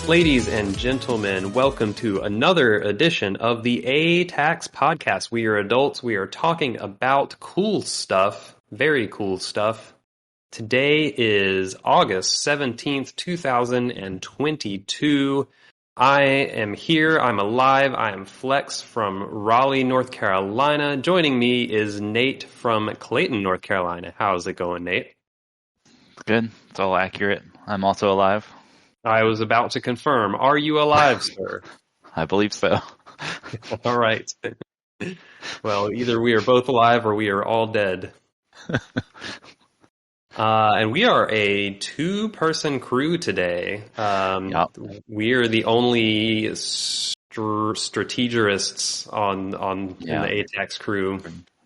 Ladies and gentlemen, welcome to another edition of the ATACS podcast. We are adults. We are talking about cool stuff, very cool stuff. Today is August 17th, 2022. I am here. I'm alive. I am Flex from Raleigh, North Carolina. Joining me is Nate from Clayton, North Carolina. How's it going, Nate? Good. It's all accurate. I'm also alive. I was about to confirm. Are you alive, sir? I believe so. All right. Well, either we are both alive or we are all dead. And we are a two-person crew today. Yep. We are the only strategists on in the ATACS crew.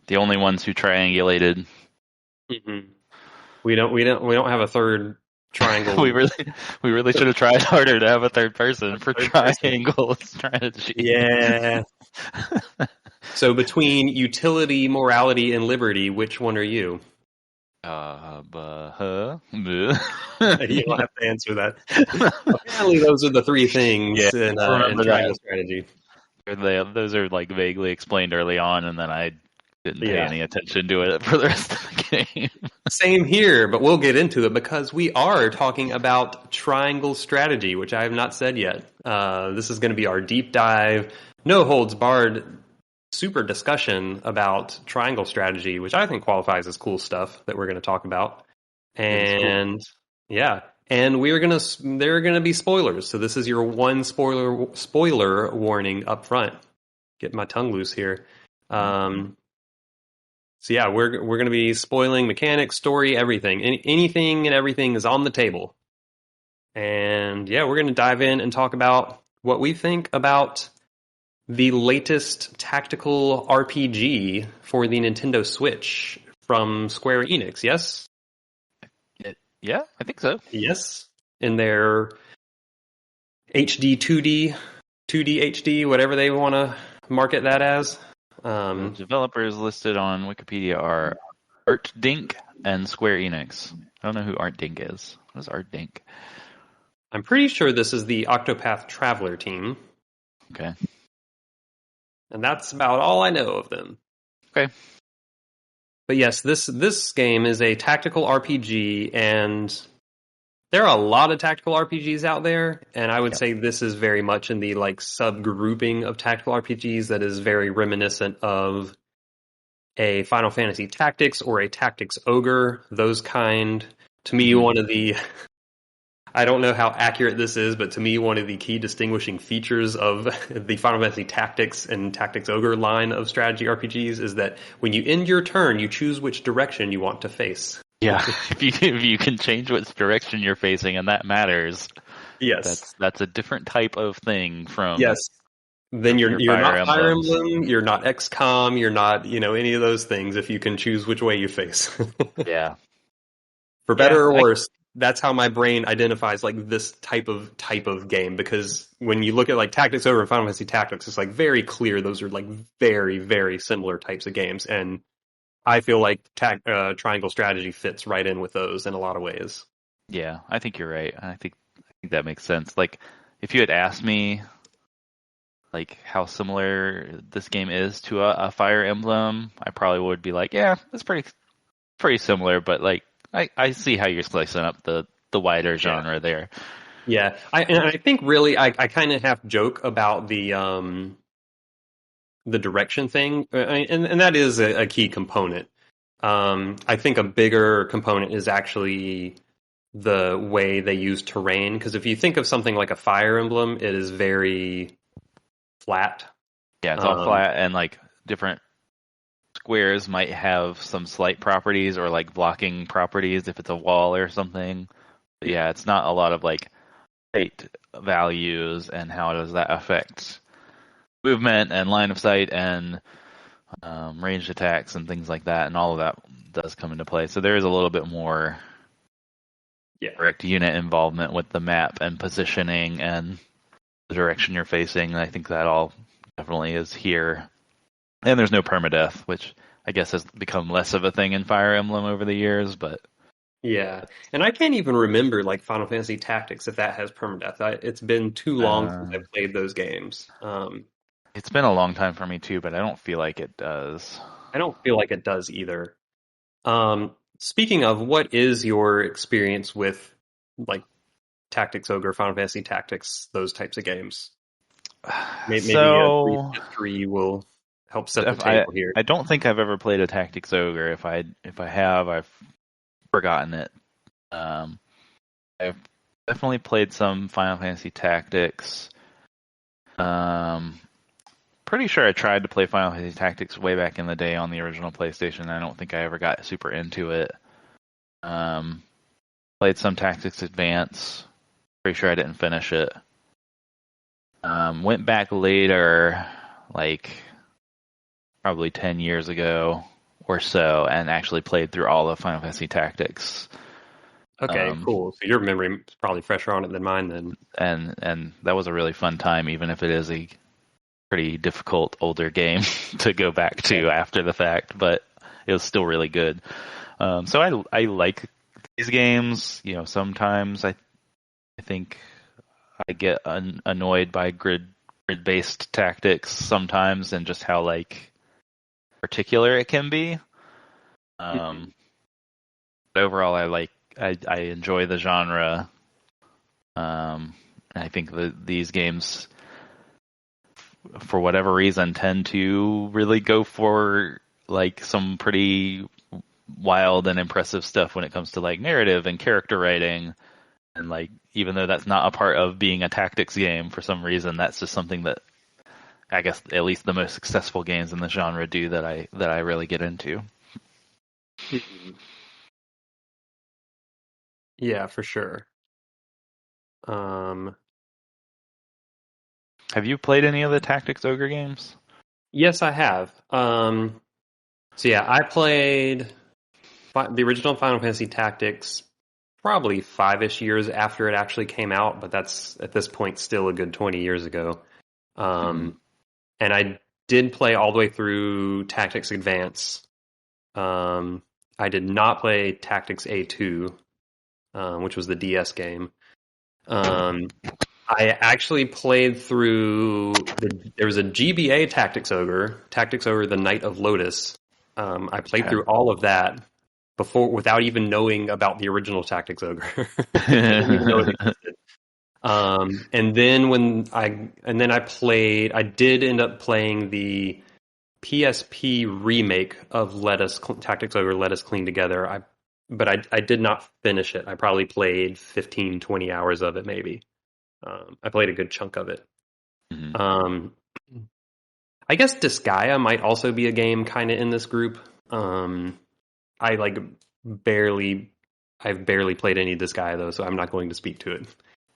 The only ones who triangulated. Mm-hmm. We don't have a third triangle. we really should have tried harder to have a third person for triangle strategy. Yeah. So between utility, morality, and liberty, which one are you? You don't have to answer that. Apparently, those are the three things in triangle strategy. Those are like vaguely explained early on, and then I didn't pay any attention to it for the rest of the game. Same here, but we'll get into it because we are talking about triangle strategy, which I have not said yet. This is going to be our deep dive, no holds barred, super discussion about triangle strategy, which I think qualifies as cool stuff that we're going to talk about. And cool. And there are going to be spoilers. So this is your one spoiler warning up front. Get my tongue loose here. So yeah, we're going to be spoiling mechanics, story, everything. Anything and everything is on the table. And yeah, we're going to dive in and talk about what we think about the latest tactical RPG for the Nintendo Switch from Square-Enix, yes? Yeah, I think so. Yes. In their HD 2D HD, whatever they want to market that as. The developers listed on Wikipedia are ArtDink and Square-Enix. I don't know who ArtDink is. What is ArtDink? I'm pretty sure this is the Octopath Traveler team. Okay. And that's about all I know of them. Okay. But yes, this game is a tactical RPG, and there are a lot of tactical RPGs out there, and I would say this is very much in the like subgrouping of tactical RPGs that is very reminiscent of a Final Fantasy Tactics or a Tactics Ogre, those kind. To me, one of the, I don't know how accurate this is, but to me, one of the key distinguishing features of the Final Fantasy Tactics and Tactics Ogre line of strategy RPGs is that when you end your turn, you choose which direction you want to face. Yeah, if you can change which direction you're facing, and that matters. Yes, that's a different type of thing from. Yes, then you're not Fire Emblem, you're not XCOM, you're not any of those things. If you can choose which way you face. Yeah, for better or worse, that's how my brain identifies like this type of game. Because when you look at like Tactics Ogre and Final Fantasy Tactics, it's like very clear those are like very, very similar types of games, and I feel like triangle strategy fits right in with those in a lot of ways. Yeah, I think you're right. I think that makes sense. Like, if you had asked me, like, how similar this game is to a Fire Emblem, I probably would be like, yeah, it's pretty similar. But like, I see how you're slicing up the wider genre there. Yeah, I think really I kind of half joke about the direction thing, and that is a key component. I think a bigger component is actually the way they use terrain, because if you think of something like a Fire Emblem, it is very flat. Yeah, it's all flat, and like different squares might have some slight properties or like blocking properties if it's a wall or something. But yeah, it's not a lot of like values and how does that affect movement and line of sight and ranged attacks and things like that, and all of that does come into play. So there is a little bit more direct unit involvement with the map and positioning and the direction you're facing. And I think that all definitely is here. And there's no permadeath, which I guess has become less of a thing in Fire Emblem over the years, but Yeah, and I can't even remember like Final Fantasy Tactics if that has permadeath. It's been too long since I played those games. It's been a long time for me too, but I don't feel like it does. I don't feel like it does either. Speaking of, what is your experience with like Tactics Ogre, Final Fantasy Tactics, those types of games? Maybe a brief So history will help set the table here. I don't think I've ever played a Tactics Ogre. If I have, I've forgotten it. I've definitely played some Final Fantasy Tactics. Pretty sure I tried to play Final Fantasy Tactics way back in the day on the original PlayStation. I don't think I ever got super into it. Played some Tactics Advance. Pretty sure I didn't finish it. Went back later, like probably 10 years ago or so, and actually played through all of Final Fantasy Tactics. Okay, cool. So your memory is probably fresher on it than mine then. And that was a really fun time, even if it is a pretty difficult older game to go back to after the fact, but it was still really good. So I like these games. You know, sometimes I think I get annoyed by grid-based tactics sometimes, and just how like particular it can be. But overall, I enjoy the genre. I think that these games, for whatever reason, tend to really go for like some pretty wild and impressive stuff when it comes to like narrative and character writing. And like, even though that's not a part of being a tactics game, for some reason, that's just something that I guess at least the most successful games in the genre do that I really get into. Yeah, for sure. Have you played any of the Tactics Ogre games? Yes, I have. So yeah, I played the original Final Fantasy Tactics probably 5-ish years after it actually came out, but that's at this point still a good 20 years ago. And I did play all the way through Tactics Advance. I did not play Tactics A2, which was the DS game. I actually played through there was a GBA Tactics Ogre, the Knight of Lotus. I played through all of that before without even knowing about the original Tactics Ogre. I didn't even know it existed. And then I did end up playing the PSP remake of Tactics Ogre Let Us Clean Together. But I did not finish it. I probably played 15, 20 hours of it maybe. I played a good chunk of it. I guess Disgaea might also be a game kind of in this group. I've barely played any Disgaea though, so I'm not going to speak to it.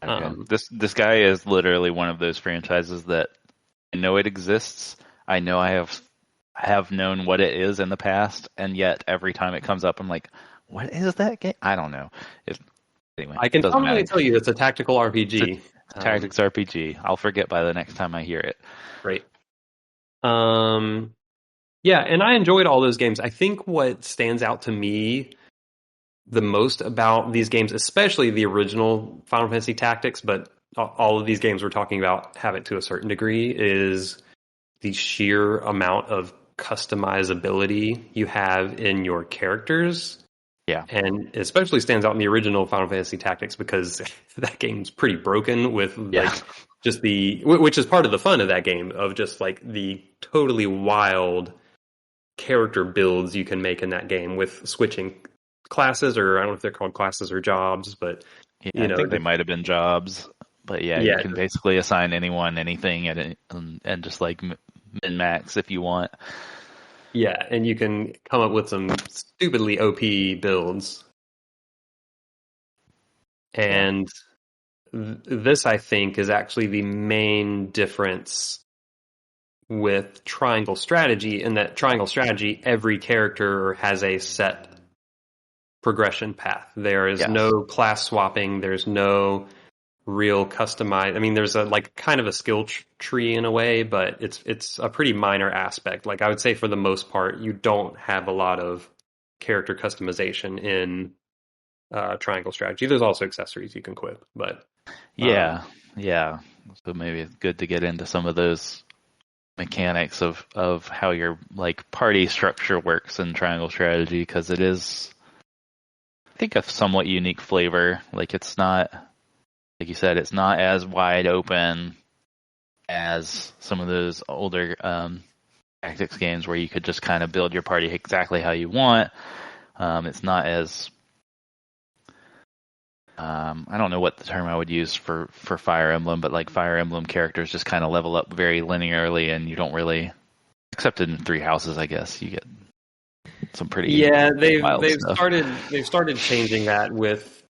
Okay. This guy is literally one of those franchises that I know it exists. I know I have known what it is in the past, and yet every time it comes up, I'm like, what is that game? I don't know. Anyway, I can probably tell you it's a tactical RPG. It's a tactics RPG. I'll forget by the next time I hear it. Right. Yeah, and I enjoyed all those games. I think what stands out to me the most about these games, especially the original Final Fantasy Tactics, but all of these games we're talking about have it to a certain degree, is the sheer amount of customizability you have in your characters. Yeah. And it especially stands out in the original Final Fantasy Tactics because that game's pretty broken with just which is part of the fun of that game, of just like the totally wild character builds you can make in that game with switching classes, or I don't know if they're called classes or jobs, but I think they might have been jobs. But you can basically assign anyone anything and just like min-max if you want. Yeah, and you can come up with some stupidly OP builds. And this, I think, is actually the main difference with triangle strategy, in that triangle strategy, every character has a set progression path. There is Yes. no class swapping. There's no real customized. I mean, there's a like kind of a skill tree in a way, but it's a pretty minor aspect. Like I would say, for the most part, you don't have a lot of character customization in triangle strategy. There's also accessories you can equip, but Yeah, yeah. So maybe it's good to get into some of those mechanics of how your like party structure works in triangle strategy, because it is, I think, a somewhat unique flavor. Like it's not, like you said, it's not as wide open as some of those older tactics games where you could just kind of build your party exactly how you want. It's not as I don't know what the term I would use for Fire Emblem, but like Fire Emblem characters just kind of level up very linearly, and you don't really, except in Three Houses, I guess, you get some pretty yeah, they've wild they've stuff. started they've started changing that with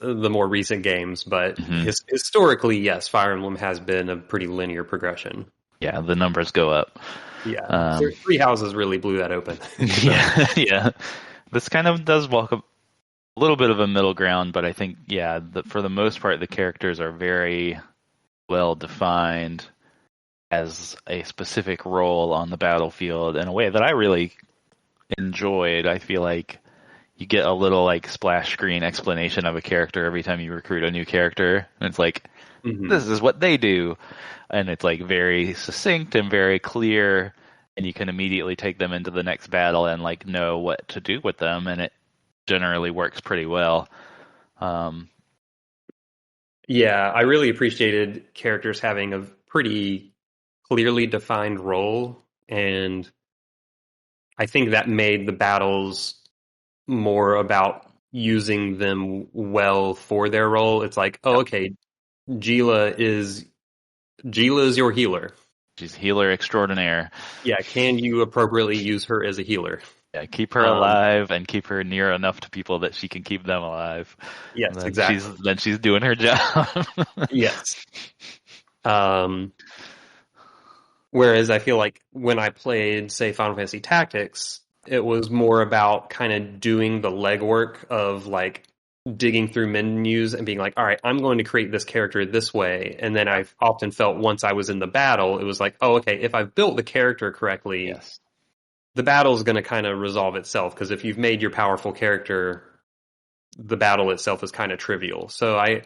the more recent games, but Hmm. historically, yes, Fire Emblem has been a pretty linear progression. Yeah, the numbers go up. Yeah, Um, Three Houses really blew that open. So, yeah, yeah. This kind of does walk a little bit of a middle ground, but I think, yeah, for the most part, the characters are very well defined as a specific role on the battlefield in a way that I really enjoyed. I feel like you get a little like splash screen explanation of a character every time you recruit a new character. And it's like, mhm. this is what they do. And it's like very succinct and very clear. And you can immediately take them into the next battle and like know what to do with them. And it generally works pretty well. Um, Yeah, I really appreciated characters having a pretty clearly defined role, and I think that made the battles more about using them well for their role. It's like, oh, yep. okay, Gila is Gila is your healer. She's healer extraordinaire. Yeah, can you appropriately use her as a healer? Yeah, keep her Um, alive and keep her near enough to people that she can keep them alive. yes, And exactly. then she's doing her job. Yes. Um, Whereas I feel like when I played, say, Final Fantasy Tactics, it was more about kind of doing the legwork of like digging through menus and being like, all right, I'm going to create this character this way. And then Yep. I've often felt once I was in the battle, it was like, oh, okay, if I've built the character correctly, Yes. the battle is going to kind of resolve itself. Because if you've made your powerful character, the battle itself is kind of trivial. So I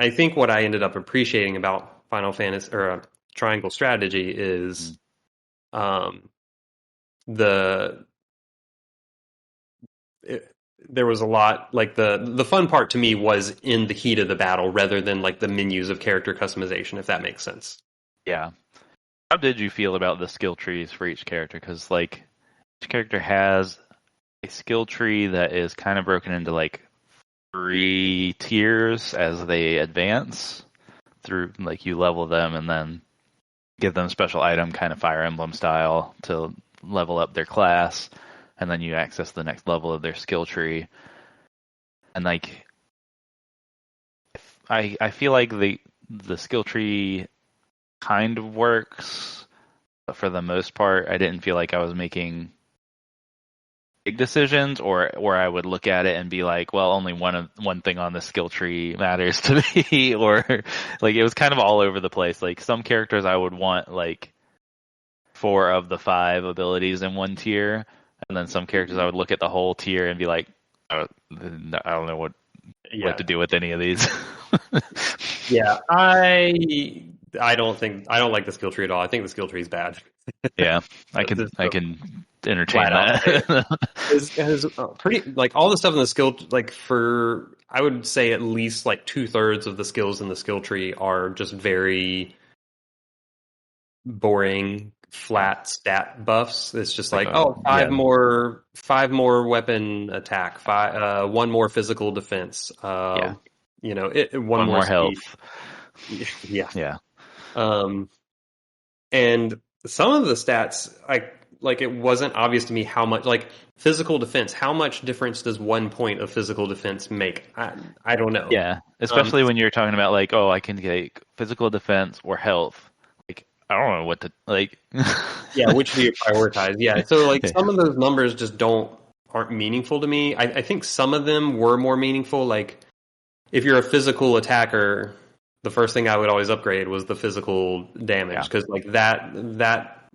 think what I ended up appreciating about Final Fantasy or Triangle Strategy is Mhm. um, the it, there was a lot like the fun part to me was in the heat of the battle rather than like the menus of character customization, if that makes sense. Yeah. How did you feel about the skill trees for each character? Because like each character has a skill tree that is kind of broken into like three tiers as they advance through. Like you level them and then give them special item, kind of Fire Emblem style, to level up their class, and then you access the next level of their skill tree. And like I feel like the skill tree kind of works, but for the most part, I didn't feel like I was making big decisions, or I would look at it and be like, well, only one thing on the skill tree matters to me, or like it was kind of all over the place. Like some characters I would want like four of the five abilities in one tier, and then some characters I would look at the whole tier and be like, I don't know what Yeah, to do with any of these. yeah. I don't like the skill tree at all. I think the skill tree is bad. Yeah, I can Just I to can entertain flat out say it. that. Is pretty like all the stuff in the skill like for I would say at least like 2/3 of the skills in the skill tree are just very boring Yeah, flat stat buffs. It's just like like, oh, yeah, five more weapon attack, one more physical defense, yeah, one one more more speed. health. Yeah. Yeah, Um, and some of the stats, like it wasn't obvious to me how much like physical defense. How much difference does 1 point of physical defense make? I don't know. Yeah, Um, especially when you're talking about like, oh, I can get physical defense or health. Like, I don't know what to like. yeah, which do you prioritize? Yeah, so like Yeah. some of those numbers just aren't meaningful to me. I think some of them were more meaningful. Like if you're a physical attacker, the first thing I would always upgrade was the physical damage Yeah, because like that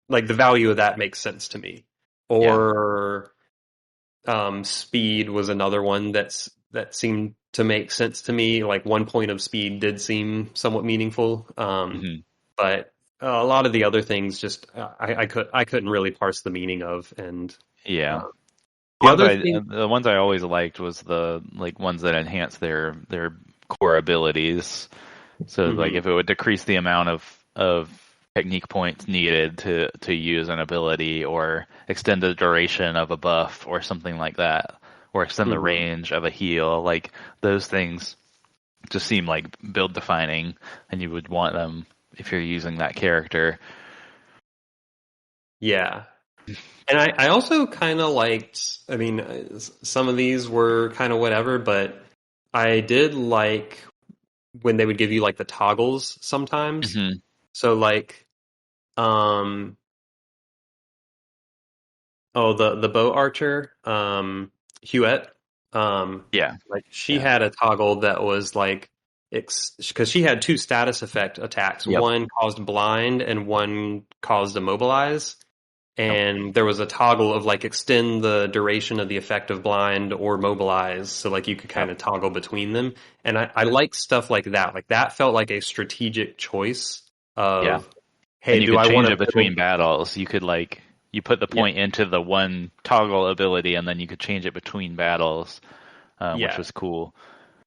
like the value of that makes sense to me. yeah. Or speed was another one that seemed to make sense to me. Like 1 point of speed did seem somewhat meaningful. Hmm. But a lot of the other things just I couldn't really parse the meaning of. And Yeah. uh, the other thing, The ones I always liked was the like ones that enhance their core abilities. So like mhm, if it would decrease the amount of technique points needed to use an ability or extend the duration of a buff or something like that or extend the mhm. range of a heal, like those things just seem like build defining and you would want them if you're using that character. Yeah. And I also kind of liked, I mean, some of these were kind of whatever, but I did like when they would give you like the toggles sometimes. Hmm. So like, um, oh, the bow archer, Huette, Yeah. like she Yeah. had a toggle that was like, because she had two status effect attacks. Yep. One caused blind and one caused immobilize. Yep. And there was a toggle of like extend the duration of the effect of blind or mobilize, so like you could kind Yep. of toggle between them. And I like stuff like that. Like that felt like a strategic choice Yeah. of, hey, And you do could I want change to it between build? battles. You could like you put the Yeah, point into the one toggle ability, and then you could change it between battles, which yeah, was cool.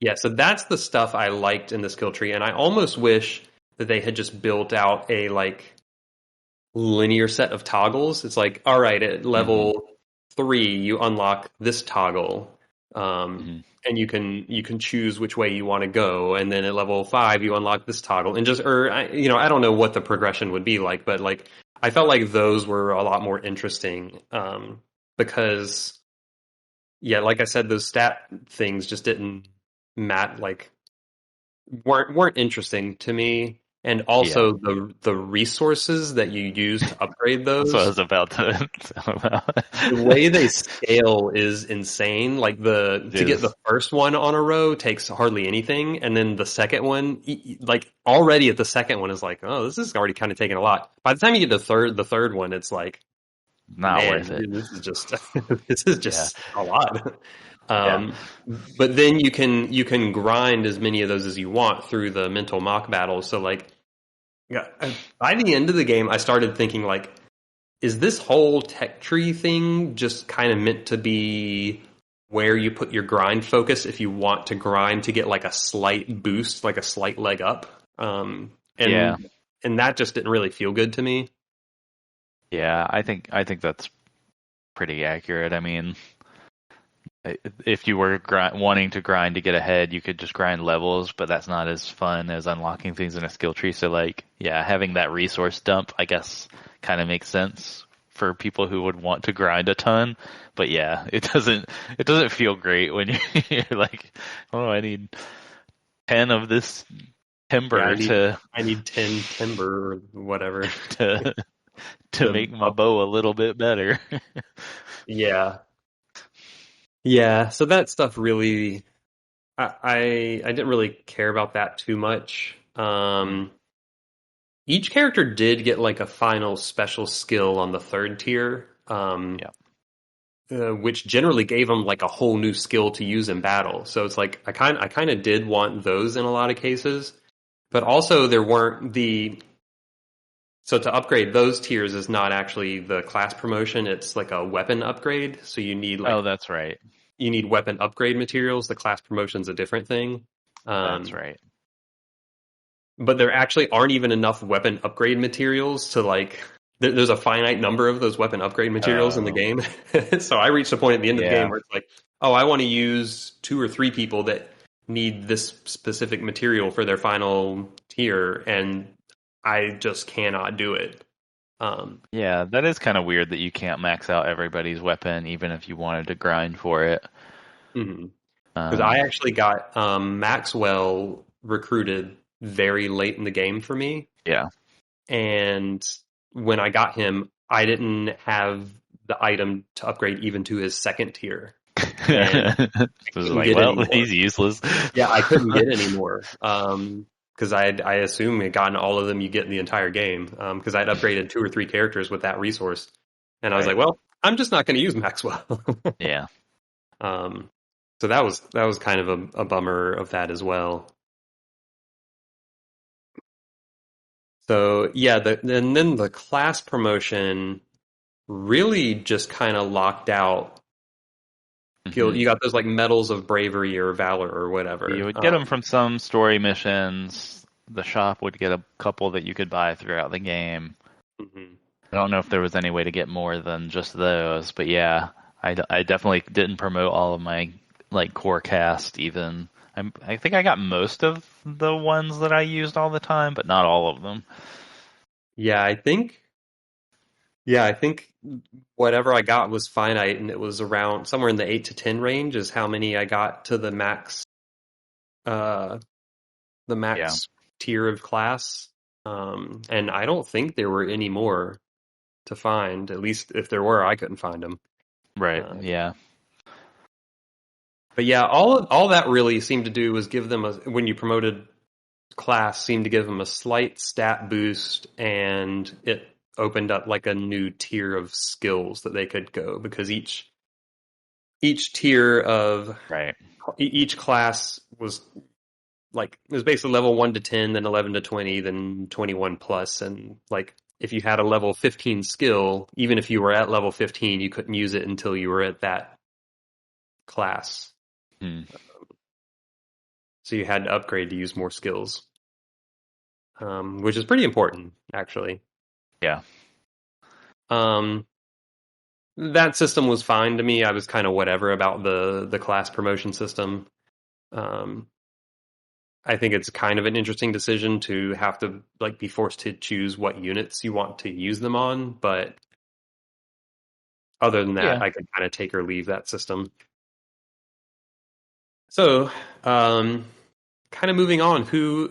yeah. So that's the stuff I liked in the skill tree, and I almost wish that they had just built out a like linear set of toggles. It's like, all right, at Hmm. level 3, you unlock this toggle, Hmm. and you can choose which way you want to go. And then at level 5, you unlock this toggle, and just or I don't know what the progression would be like, but like I felt like those were a lot more interesting because yeah, like I said, those stat things just didn't like weren't interesting to me, and Yeah, also the resources that you use to upgrade that's what I those, was about to tell about. the way they scale is insane. Like It to get the is first one on a row takes hardly anything, and then the second one, like already at the second one is like, oh, this is already kind of taking a lot. By the time you get to the third one, it's like, not worth man, it. this is just this is Yeah, just a lot. yeah, But then you can grind as many of those as you want through the mental mock battles. So like, yeah, by the end of the game, I started thinking like, is this whole tech tree thing just kind of meant to be where you put your grind focus if you want to grind to get like a slight boost, like a slight leg up? yeah, And that just didn't really feel good to me. yeah. I think that's pretty accurate. I mean, if you were wanting to grind to get ahead, you could just grind levels, but that's not as fun as unlocking things in a skill tree. So, like, yeah, having that resource dump, I guess, kind of makes sense for people who would want to grind a ton. But yeah, it doesn't feel great when you're like, oh, I need 10 of this Yeah, timber to I need 10 timber or whatever to to to make my buff. bow a little bit better. Yeah. Yeah, so that stuff really I didn't really care about that too much. Each character did get like a final special skill on the third tier, Yeah. which generally gave them like a whole new skill to use in battle. So it's like I kind of did want those in a lot of cases, but also there weren't the so to upgrade those tiers is not actually the class promotion, it's like a weapon upgrade. So Oh, that's right. you need weapon upgrade materials. The class promotion's a different thing. That's Um, right. but there actually aren't even enough weapon upgrade materials to like there's a finite number of those weapon upgrade materials in the Oh, game. So I reached a point at the end of the game yeah. where it's like, oh, I want to use 2 or 3 people that need this specific material for their final tier, and I just cannot do it. Yeah, that is kind of weird that you can't max out everybody's weapon, even if you wanted to grind for it. Because I actually got Maxwell recruited very late in the game for me, Yeah. and when I got him, I didn't have the item to upgrade even to his second tier, and I It was couldn't like, get well, any more. he's useless. Yeah, I couldn't get any more. Because I assume had gotten all of them you get in the entire game. Because I'd upgraded two or three characters with that resource, and I was Right. like, well, I'm just not going to use Maxwell. Yeah. um, so that was kind of a bummer of that as well. So yeah, and then the class promotion really just kind of locked out guild. hmm You got those like medals of bravery or valor or You whatever. would get them from some story missions. The shop would get a couple that you could buy throughout the game. Mhm. I don't know if there was any way to get more than just those, but yeah, I definitely didn't promote all of my like core cast even. I think I got most of the ones that I used all the time, but not all of them. Yeah, I think. Yeah, I think whatever I got was finite, and it was around somewhere in the 8 to 10 range is how many I got to uh, the Yeah, max tier of class. And I don't think there were any more to find. At least if there were, I couldn't find them. right. Uh, Yeah, but yeah, all that really seemed to do was give them when you promoted class seemed to give them a slight stat boost, and it opened up like a new tier of skills that they could go because each tier of right. each class was like it was basically level 1 to 10, then 11 to 20, then 21 plus, and like if you had a level 15 skill, even if you were at level 15, you couldn't use it until you were at that class. Hmm. So you had to upgrade to use more skills, which is pretty important actually. Yeah, Um, that system was fine to me. I was kind of whatever about the class promotion system. Um, I think it's kind of an interesting decision to have to like be forced to choose what units you want to use them on, but other than that, yeah. I could kind of take or leave that system. So, um, kind of moving on, who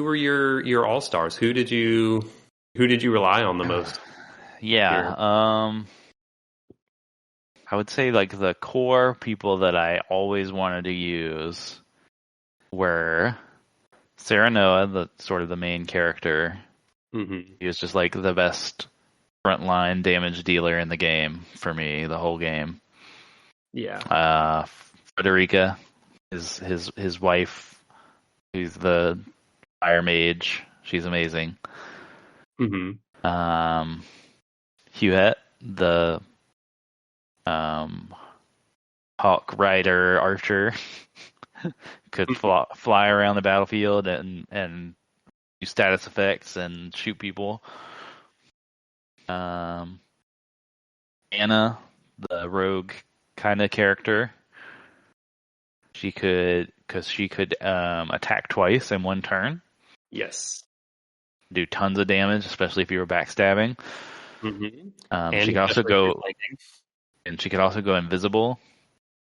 were your all stars? Who did you rely on the most Yeah. here? I would say like the core people that I always wanted to use were Sarah Noah, the sort of the main character. Hmm. He was just like the best frontline damage dealer in the game for me, the whole game. Yeah. Uh, Frederica is his wife, who's the fire mage. She's amazing. Hmm. Um, Hughette, the um, hawk rider archer, could fly around the battlefield and use status effects and shoot people. Um, Anna, the rogue kind of character, because she could attack twice in one turn, Yes. do tons of damage, especially if you were backstabbing. Hmm. She And could also especially if you're go, flanking. and she could also go invisible.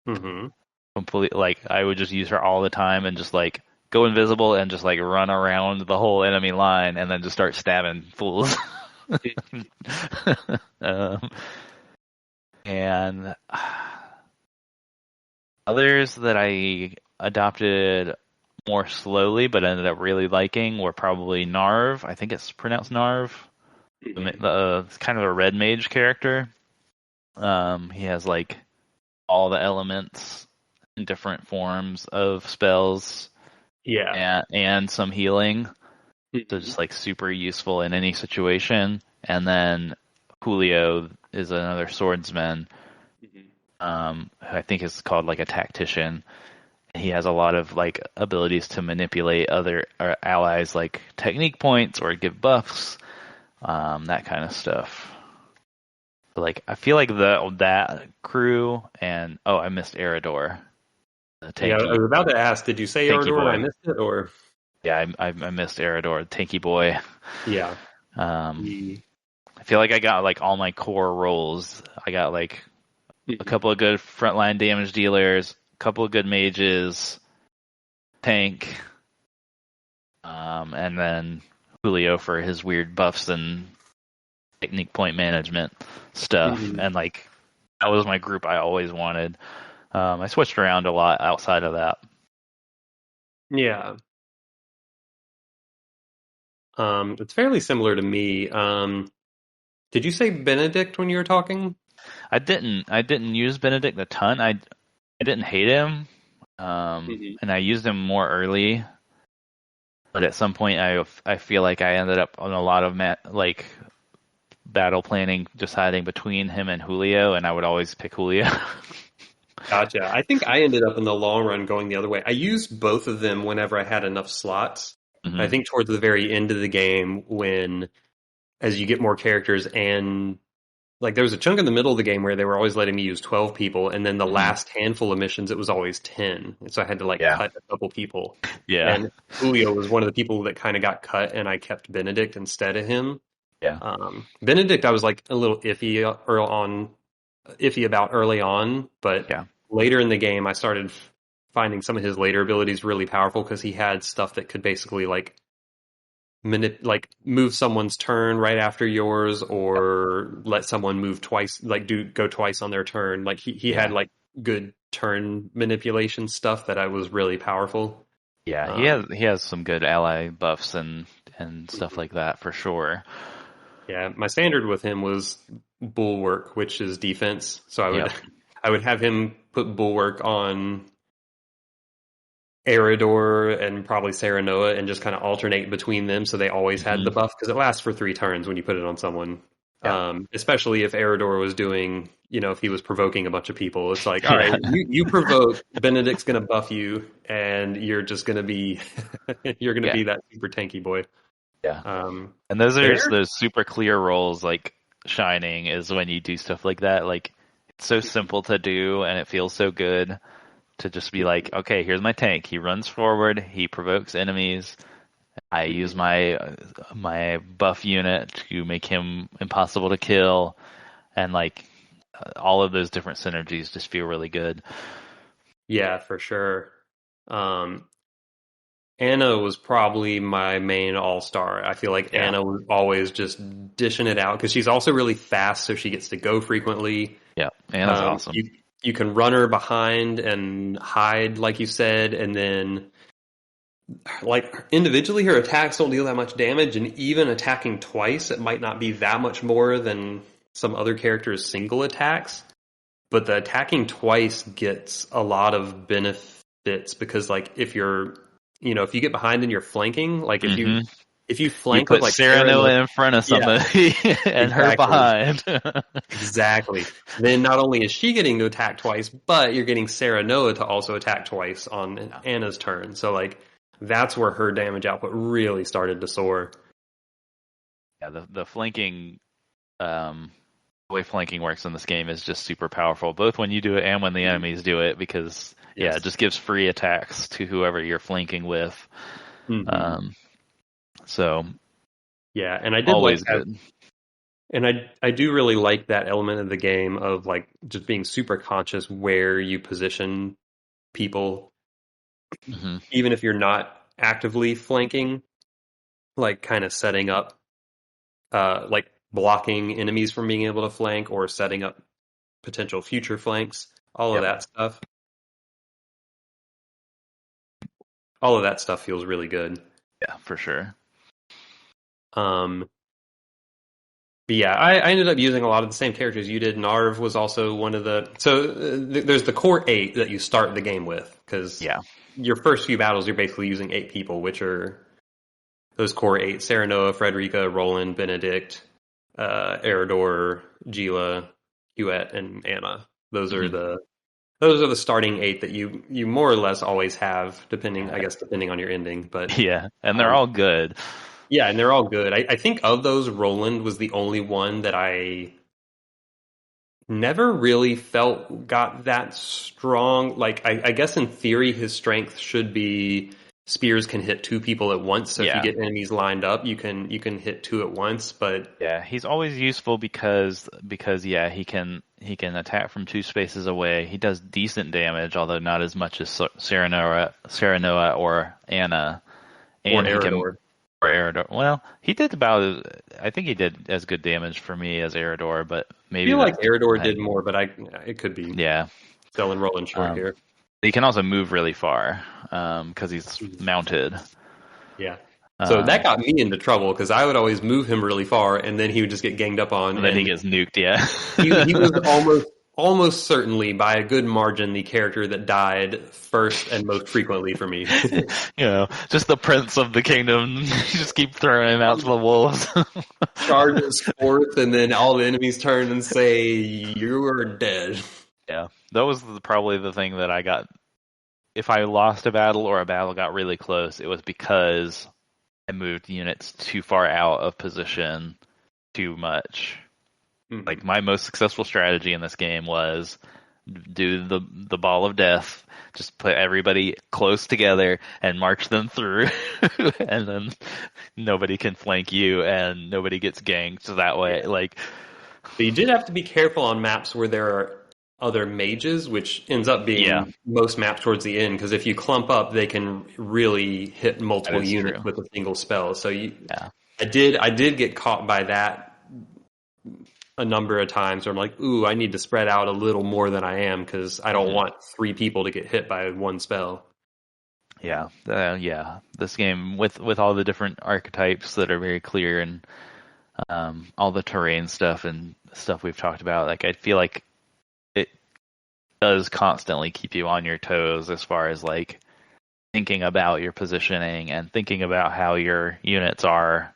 Hmm. Complete, like I would just use her all the time and just like go invisible and just like run around the whole enemy line and then just start stabbing fools. um, and others that I adopted more slowly but ended up really liking were probably Narv. I think it's pronounced Narv. Hmm. It's kind of a red mage character. He has like all the elements in different forms of spells Yeah. and some healing. So Hmm. just like super useful in any situation. And then Julio is another swordsman. Hmm. Who I think is called like a tactician. He has a lot of like abilities to manipulate other allies, like technique points or give buffs, that kind of stuff. But, like I feel like that crew and oh, I missed Eridor, the Yeah, I tanky was about to ask, did you say tanky Eridor and I boy. missed it, or Yeah, I missed Eridor, tanky boy. yeah, Um, he. I feel like I got like all my core roles. I got like a couple of good frontline damage dealers, a couple of good mages, tank, and then Julio for his weird buffs and technique point management stuff. Mhm. And like that was my group I always wanted. I switched around a lot outside of that. Yeah. It's fairly similar to me. Did you say Benedict when you were talking? I didn't use Benedict a ton. I didn't hate him, Mhm. and I used him more early. But at some point, I feel like I ended up on a lot of like battle planning, deciding between him and Julio, and I would always pick Julio. Gotcha. I think I ended up in the long run going the other way. I used both of them whenever I had enough slots. I hmm think towards the very end of the game, when as you get more characters, and like there was a chunk in the middle of the game where they were always letting me use 12 people, and then the hmm last handful of missions it was always 10. And so I had to like Yeah, cut a couple people. yeah, And Julio was one of the people that kind of got cut, and I kept Benedict instead of him. yeah, Benedict, I was like a little iffy about early on, but yeah, later in the game, I started finding some of his later abilities really powerful because he had stuff that could basically like like move someone's turn right after yours, yep, or let someone move twice, like do go twice on their turn. Like he had yeah, like good turn manipulation stuff that I was really powerful. yeah. Um, He has some good ally buffs and stuff like that for sure. yeah, my standard with him was bulwark, which is defense. So I would Yep. I would have him put bulwark on Eridor and probably Serenoa and just kind of alternate between them so they always had the hmm buff because it lasts for 3 turns when you put it on someone. Yeah. Especially if Eridor was doing, if he was provoking a bunch of people, it's like, all right, Yeah. you provoke, Benedict's going to buff you, and you're just going to be, you're going to Yeah. be that super tanky boy. Yeah. Um, And those are just there, those super clear roles, like Shining is when you do stuff like that. Like it's so simple to do and it feels so good to just be like, okay, here's my tank. He runs forward, he provokes enemies. I use my buff unit to make him impossible to kill, and like all of those different synergies just feel really good. yeah, for sure. Um, Anna was probably my main all-star. I feel like Yeah. Anna was always just dishing it out because she's also really fast, so she gets to go frequently. Yeah. Anna's Um, awesome. you you can run her behind and hide, like you said, and then like individually, her attacks don't deal that much damage, and even attacking twice, it might not be that much more than some other characters' single attacks. But the attacking twice gets a lot of benefits because like if you get behind and you're flanking, like hmm if you You flank with put like Sarah, no, Serenoa in front of yeah, somebody and her exactly, behind. exactly. Then not only is she getting to attack twice, but you're getting Sarah Noah to also attack twice on Anna's turn. So like that's where her damage output really started to soar. Yeah, the flanking, the way flanking works in this game is just super powerful, both when you do it and when the enemies do it, because yeah, it Yes. just gives free attacks to whoever you're flanking with. Hmm. Um, so Yeah, and I did like always have, good. and I do really like that element of the game of like just being super conscious where you position people, hmm even if you're not actively flanking, like kind of setting up, like blocking enemies from being able to flank or setting up potential future flanks, all of Yep. that stuff. All of that stuff feels really good. Yeah, for sure. Um, but yeah, I ended up using a lot of the same characters you did. Narv was also one of the. So there's the core 8 that you start the game with because Yeah. your first few battles you're basically using 8 people, which are those core 8: Serenoa, Frederica, Roland, Benedict, Eridor, Gila, Huet, and Anna. Those are hmm the those are the starting 8 that you more or less always have, depending I guess depending on your ending. But Yeah, and they're um, all good. yeah, and they're all good. I think of those, Roland was the only one that I never really felt got that strong. Like I guess in theory his strength should be spears can hit two people at once. So if you Yeah. get enemies lined up, you can hit two at once. But Yeah, he's always useful because yeah, he can attack from two spaces away. He does decent damage, although not as much as Serenoa or Anna. or And he can Eridor. or Eridor. Well, he did about I think he did as good damage for me as Eridor, but I maybe feel like that's Eridor did more, but it could be yeah. selling rolling short Um, here. he can also move really far because he's mounted. Yeah. So that Um, got me into trouble because I would always move him really far, and then he would just get ganged up on. and then he And gets nuked. Yeah. he was almost certainly by a good margin the character that died first and most frequently for me. Just the prince of the kingdom. You just keep throwing him out to the wolves. Charges forth, and then all the enemies turn and say, "You are dead." Yeah, that was probably the thing that I got. If I lost a battle or a battle got really close, it was because I moved units too far out of position too much. Mhm. Like my most successful strategy in this game was do the ball of death, just put everybody close together and march them through, and then nobody can flank you and nobody gets ganked. So that way, like, But you did have to be careful on maps where there are other mages, which ends up yeah, being most maps towards the end, because if you clump up, they can really hit that multiple is units true. with a single spell. So Yeah. I did get caught by that a number of times where I'm like, ooh, I need to spread out a little more than I am because I don't Mhm. want three people to get hit by one spell. Yeah. This game with all the different archetypes that are very clear and all the terrain stuff and stuff we've talked about. Like I feel like it does constantly keep you on your toes as far as like thinking about your positioning and thinking about how your units are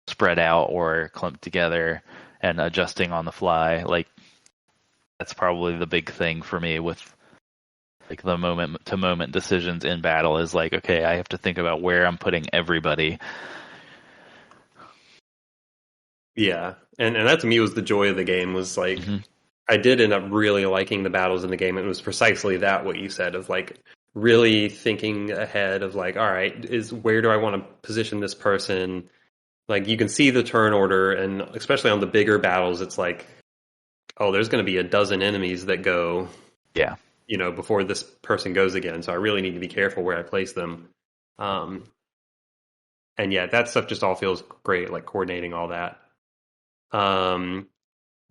spread out or clumped together and adjusting on the fly. Like that's probably the big thing for me with like the moment to moment decisions in battle is like, okay, I have to think about where I'm putting everybody. Yeah, and that to me was the joy of the game. Was like Hmm. I did end up really liking the battles in the game. It was precisely that what you said of like really thinking ahead of like, all right, is where do I want to position this person? Like you can see the turn order, and especially on the bigger battles, it's like, oh, there's going to be a dozen enemies that go, Yeah. before this person goes again. So I really need to be careful where I place them. Um, and yeah, that stuff just all feels great, like coordinating all that. Um,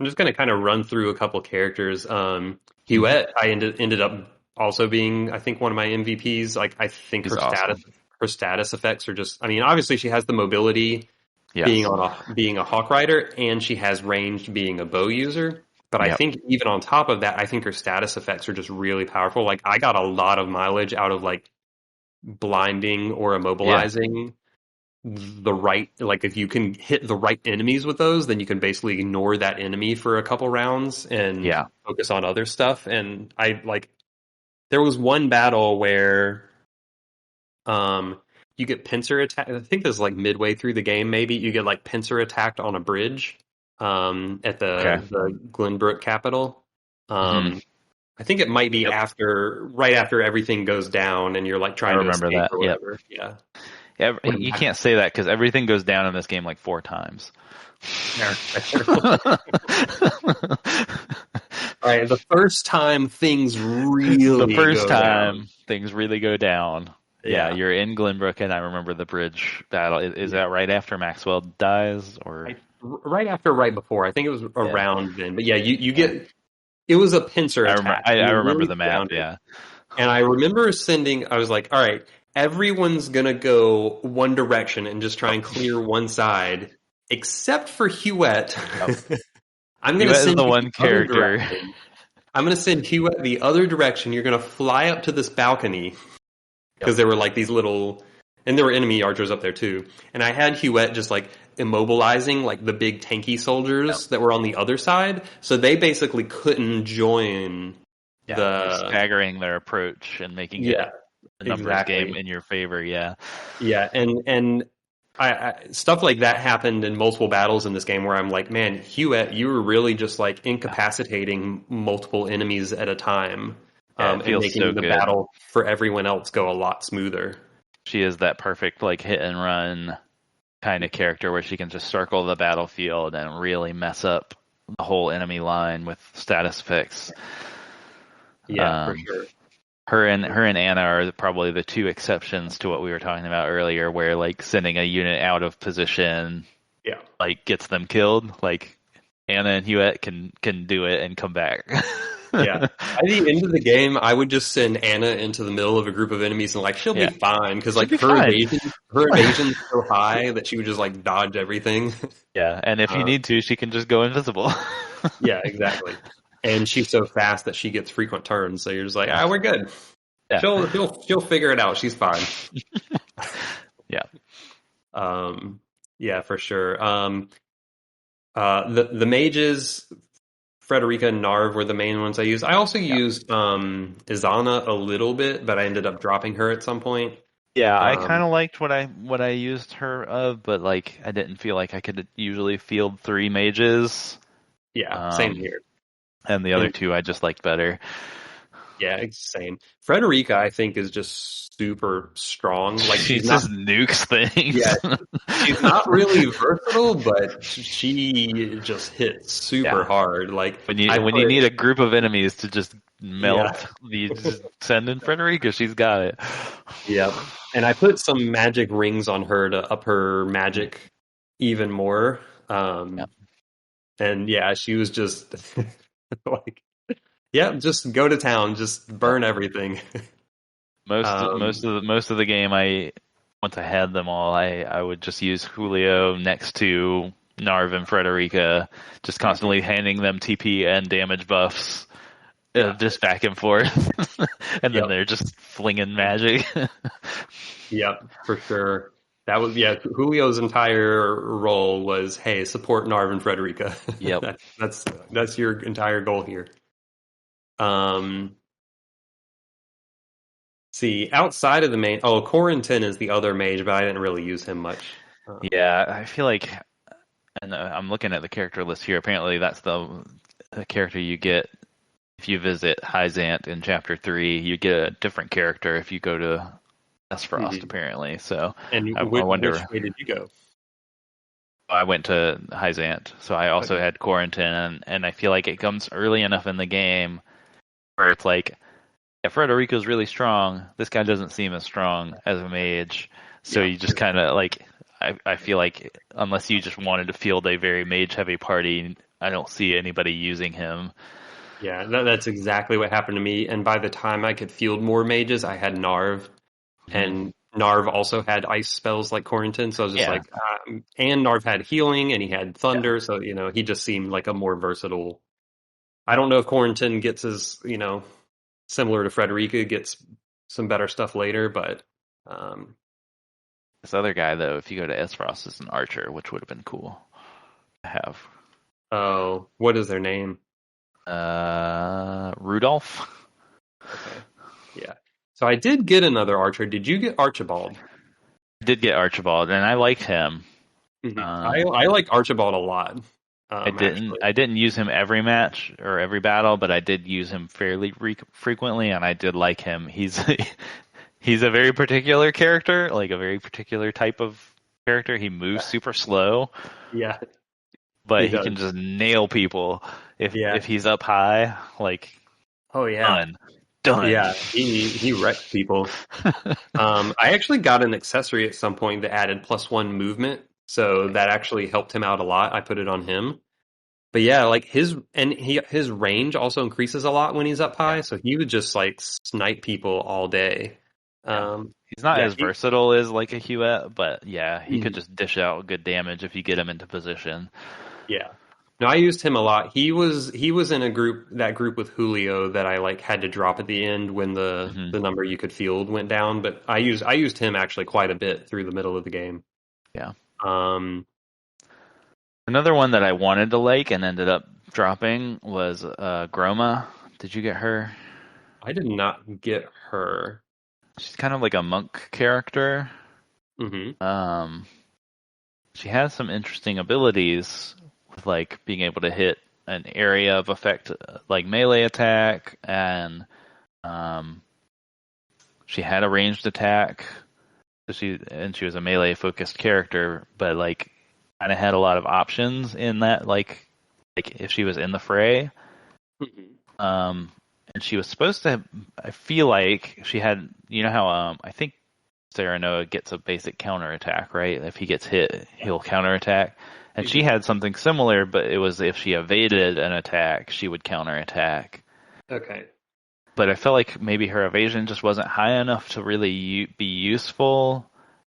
I'm just going to kind of run through a couple characters. Hmm. Huette, I ended up also being, I think, one of my MVPs. Like, I think He's her awesome. status effects are just. I mean, obviously she has the mobility Yes. being a hawk rider, and she has ranged being a bow user. But I Yep. think even on top of that, I think her status effects are just really powerful. Like, I got a lot of mileage out of like blinding or Yeah. immobilizing the right, like if you can hit the right enemies with those, then you can basically ignore that enemy for a couple rounds and Yeah. focus on other stuff. And I like there was one battle where you get pincer attack. I think this is like midway through the game, maybe you get like pincer attacked on a bridge at Okay. the Glenbrook capital. Hmm. Um I think it might be Yep. right after everything goes down and you're like I trying to remember escape that. or Yep. whatever. Yeah. Yeah, When you can't say that because everything goes down in this game like 4 times. All right, the first time things The really first go down. time things really go down. Yeah, Yeah. you're in Glenbrook, and I remember the bridge battle. Is Yeah. that right after Maxwell dies, or Right after, right before. I think it was yeah, around then. But yeah, you yeah? get it was a pincer I remember. attack. I You're remember really the map. surrounded. Yeah, And I remember I was like, all right, everyone's gonna go one direction and just try and clear one side, except for Huette. yep. I'm gonna Yvette is send the you the one other character. direction. I'm gonna send Huette the other direction. You're gonna fly up to this balcony Yep. because there were like these little, and there were enemy archers up there too. And I had Huette just like immobilizing like the big tanky Yep. soldiers that were on the other side, so they basically couldn't join Yeah, just the. staggering their approach and making it Yeah, a numbers game exactly. in your favor. Yeah, Yeah, and stuff like that happened in multiple battles in this game where I'm like, man, Huette, you were really just like yeah, incapacitating multiple enemies at a time, yeah. It and feels so making the good. battle for everyone else go a lot smoother. She is that perfect like hit and run kind of character where she can just circle the battlefield and really mess up the whole enemy line with status effects. Yeah, for Um, sure. her and Anna are probably the two exceptions to what we were talking about earlier, where like sending a unit out of position Yeah. like gets them killed. Like Anna and Hewitt can do it and come back. Yeah. By the end of the game, I would just send Anna into the middle of a group of enemies and like she'll be Yeah, fine because she'll like be fine. her evasion's so high that she would just like dodge everything. Yeah, and if you Uh, need to, she can just go invisible. yeah, exactly. And she's so fast that she gets frequent turns, so you're just like, ah, we're good. Yeah, She'll figure it out. She's fine. yeah, Um, yeah, for sure. The mages, Frederica and Narv were the main ones I used. I also yeah. used Izana a little bit, but I ended up dropping her at some point. Yeah, I kind Um, of liked what I used her of, but like I didn't feel like I could usually field three mages. yeah, same Um, here. and the other And two I just liked better. yeah, it's same. Frederica, I think, is just super strong. Like She just nukes yeah, things. she's not really versatile, but she just hits super Yeah, hard. Like when I you put, need a group of enemies to just yeah, melt, you just send in Frederica. She's got it. yeah, and I put some magic rings on her to up her Mhm. magic even more. Yeah. And yeah, she was just like, yeah, just go to town, just Yep. burn everything. Um, Most of the game, once I had them all, I would just use Julio next to Narv and Frederica, just constantly handing them TP and damage buffs, yeah, just back and forth, and then yep, they're just flinging magic. yep, for sure. That was yeah. Julio's entire role was, hey, support Narv and Frederica. Yep. That's your entire goal here. Um, see, outside of the main, oh, Corentin is the other mage, but I didn't really use him much. Yeah, I feel like, and I'm looking at the character list here. Apparently, that's the character you get if you visit Hyzant in Chapter 3. You get a different character if you go to Frost, Mhm. apparently. So And I which wonder. way did you go? I went to Hyzant, so I also Okay. had Quarantine, and I feel like it comes early enough in the game where it's like, yeah, Frederico's really strong. This guy doesn't seem as strong as a mage, so Yeah. you just kind of like, I feel like unless you just wanted to field a very mage heavy party, I don't see anybody using him. Yeah, that's exactly what happened to me. And by the time I could field more mages, I had Narv, Hmm. and Narv also had ice spells like Quarantine. So I was just Yeah, like, and Narv had healing, and he had yeah. thunder. So he just seemed like a more versatile. I don't know if Quarantine gets as similar to Frederica, gets some better stuff later, but um, This other guy though, if you go to Esfrost, is an archer, which would have been cool to have. oh, what is their name? Rudolph. Okay, yeah. So I did get another archer. Did you get Archibald? Did get Archibald, and I liked him. I Um, I like Archibald a lot. Actually, I didn't use him every match or every battle, but I did use him fairly frequently, and I did like him. He's a very particular character, like a very particular type of character. He moves super slow, yeah, but he he does. can just nail people Yeah. if he's up high. Like Oh yeah. done, done. Yeah. He wrecks people. I actually got an accessory at some point that added +1 movement, so that actually helped him out a lot. I put it on him. But yeah, like his range also increases a lot when he's up Yeah, high, so he would just like snipe people all day. yeah. Um, He's not yeah, as versatile as like a Hewitt, but yeah, he could mm, just dish out good damage if you get him into position. yeah. No, I used him a lot. He was in that group with Julio that I like had to drop at the end when the Hmm. the number you could field went down. But I used him actually quite a bit through the middle of the game. Yeah. Um, Another one that I wanted to like and ended up dropping was Groma. Did you get her? I did not get her. She's kind of like a monk character. Hmm. Um, she has some interesting abilities with like being able to hit an area of effect like melee attack, and um, she had a ranged attack. She was a melee focused character, but like kind of had a lot of options in that like if she was in the fray. Mhm. Um, and she was supposed to. I feel like she had. You know how I think Serenoa gets a basic counterattack, right? If he gets hit, he'll counterattack. And she Mhm. had something similar, but it was if she evaded an attack, she would counterattack. Okay. But I felt like maybe her evasion just wasn't high enough to really be useful.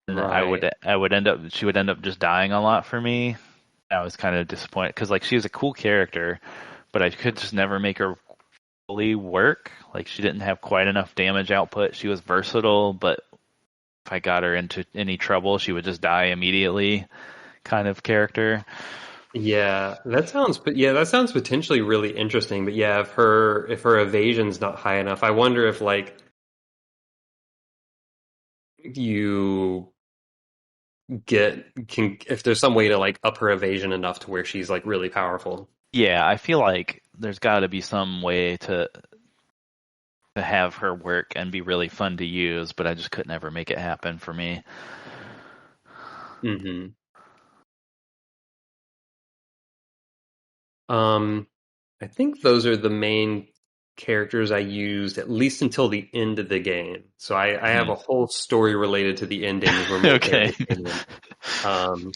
And Right. I would end up she would end up just dying a lot for me. I was kind of disappointed because like she was a cool character, but I could just never make her fully work. Like she didn't have quite enough damage output. She was versatile, but if I got her into any trouble, she would just die immediately. Kind of character. Yeah, that sounds potentially really interesting. But yeah, if her evasion's not high enough, I wonder if like you can if there's some way to like up her evasion enough to where she's like really powerful. Yeah, I feel like there's got to be some way to have her work and be really fun to use, but I just could never make it happen for me. Hmm. Um, I think those are the main characters I used at least until the end of the game. So I have Hmm. a whole story related to the ending where more Okay. characters came in. Um,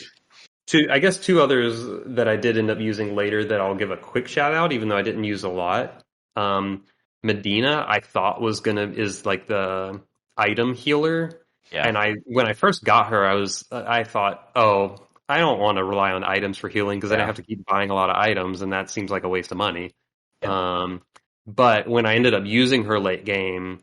I guess two others that I did end up using later that I'll give a quick shout out, even though I didn't use a lot. Um, Medina, I thought is like the item healer, Yeah. and when I first got her, I thought, oh, I don't want to rely on items for healing because then I Yeah. have to keep buying a lot of items, and that seems like a waste of money. Yeah. Um, but when I ended up using her late game,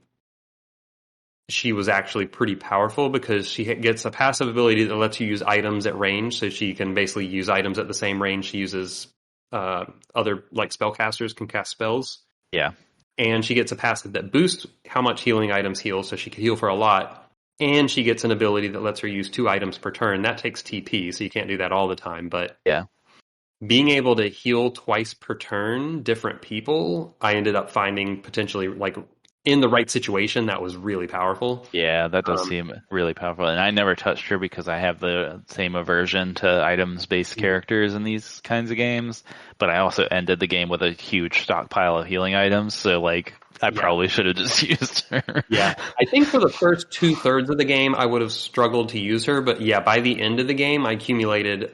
she was actually pretty powerful because she gets a passive ability that lets you use items at range. So she can basically use items at the same range she uses other like spellcasters can cast spells. Yeah. And she gets a passive that boosts how much healing items heal, so she can heal for a lot. And she gets an ability that lets her use 2 items per turn. That takes TP, so you can't do that all the time. But Yeah. being able to heal twice per turn different people, I ended up finding potentially like in the right situation that was really powerful. Yeah, that does Um, seem really powerful. And I never touched her because I have the same aversion to items-based characters in these kinds of games. But I also ended the game with a huge stockpile of healing items, so like I yeah. probably should have just used her. Yeah, I think for the first 2/3 of the game, I would have struggled to use her, but yeah, by the end of the game, I accumulated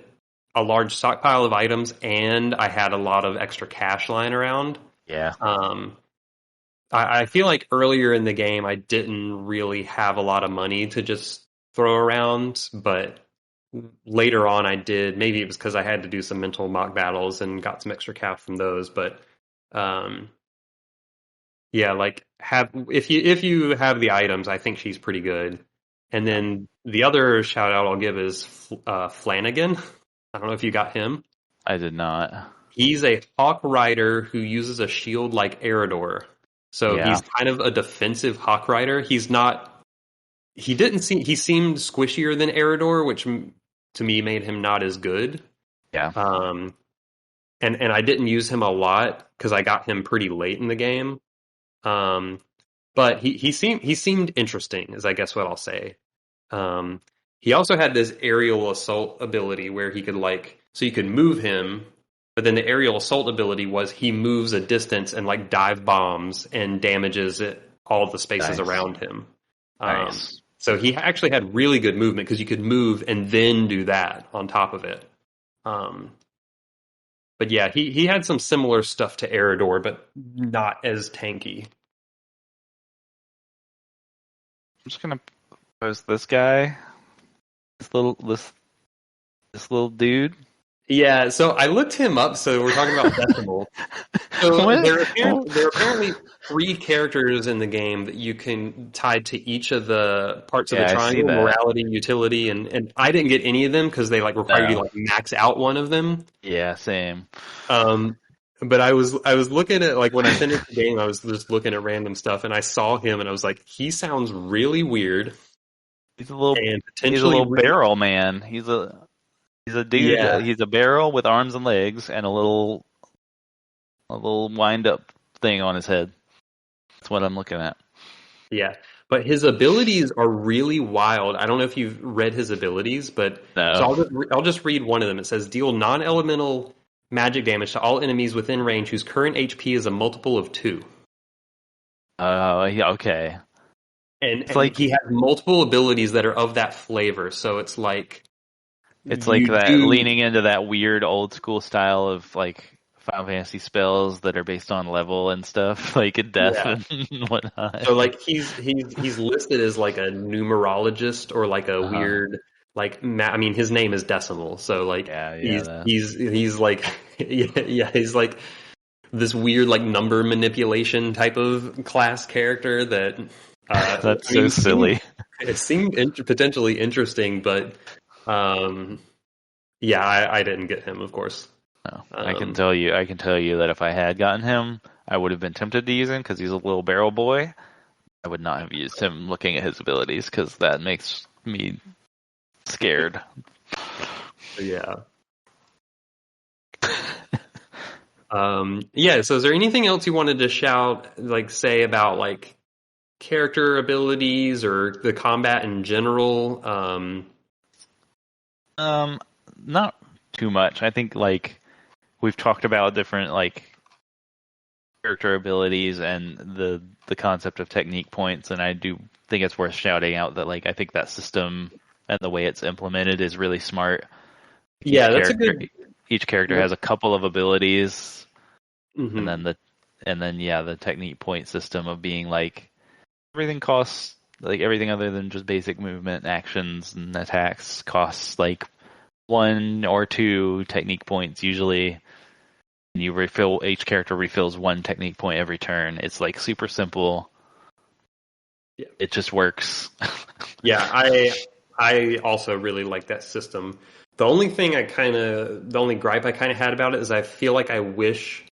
a large stockpile of items and I had a lot of extra cash lying around. Yeah. Um, I feel like earlier in the game, I didn't really have a lot of money to just throw around, but later on, I did. Maybe it was because I had to do some mental mock battles and got some extra cash from those, but. Um, Yeah, like have if you have the items, I think she's pretty good. And Yeah. then the other shout out I'll give is Flanagan. I don't know if you got him. I did not. He's a hawk rider who uses a shield like Eridor. So Yeah. he's kind of a defensive hawk rider. He's not. He didn't seem. He seemed squishier than Eridor, which to me made him not as good. Yeah. Um, and I didn't use him a lot because I got him pretty late in the game. Um, but he seemed interesting, is I guess what I'll say. Um, he also had this aerial assault ability where he could like so you could move him, but then the aerial assault ability was he moves a distance and like dive bombs and damages all the spaces Nice. around him. Nice. So he actually had really good movement because you could move and then do that on top of it. Um, but yeah, he had some similar stuff to Eridor, but not as tanky. I'm just gonna post this guy, this little dude. Yeah, so I looked him up. So we're talking about Decimal. So What? there are apparently 3 characters in the game that you can tied to each of the parts of the Yeah, I see triangle: that. morality, utility, and I didn't get any of them because they like require you to No. like max out one of them. Yeah, same. Um, but I was looking at like when I finished the game, I was just looking at random stuff, and I saw him, and I was like, he sounds really weird and He's a potentially little really barrel man. He's a dude. yeah. He's a barrel with arms and legs and a little wind up thing on his head. That's what I'm looking at. Yeah. But his abilities are really wild. I don't know if you've read his abilities, but so No. I'll just read one of them. It says deal non-elemental magic damage to all enemies within range whose current HP is a multiple of 2. Oh, yeah, okay. And It's and like he has multiple abilities that are of that flavor. So it's like it's like you that do, leaning into that weird old school style of like Final Fantasy spells that are based on level and stuff, like death yeah. and whatnot. So like he's listed as like a numerologist or like a Uh-huh. weird like I mean his name is Decimal. So like Yeah, he's yeah. he's like yeah, he's like this weird like number manipulation type of class character that That's I so mean silly. it seemed potentially interesting, but um yeah, I didn't get him, of course. No, Um I can tell you that if I had gotten him, I would have been tempted to use him because he's a little barrel boy. I would not have used him looking at his abilities because that makes me scared. yeah. Yeah, so is there anything else you wanted to shout, like say about like character abilities or the combat in general? Um, Not too much. I think like we've talked about different like character abilities and the concept of technique points, and I do think it's worth shouting out that like I think that system and the way it's implemented is really smart. Like Yeah, that's a good. each character has a couple of abilities, and Hmm. then yeah, the technique point system of being like everything costs like everything other than just basic movement actions and attacks costs like 1 or 2 technique points usually. And you refill each character refills 1 technique point every turn. It's like super simple. Yeah, It just works. yeah. I also really like that system. The only gripe I kind of had about it is I feel like I wish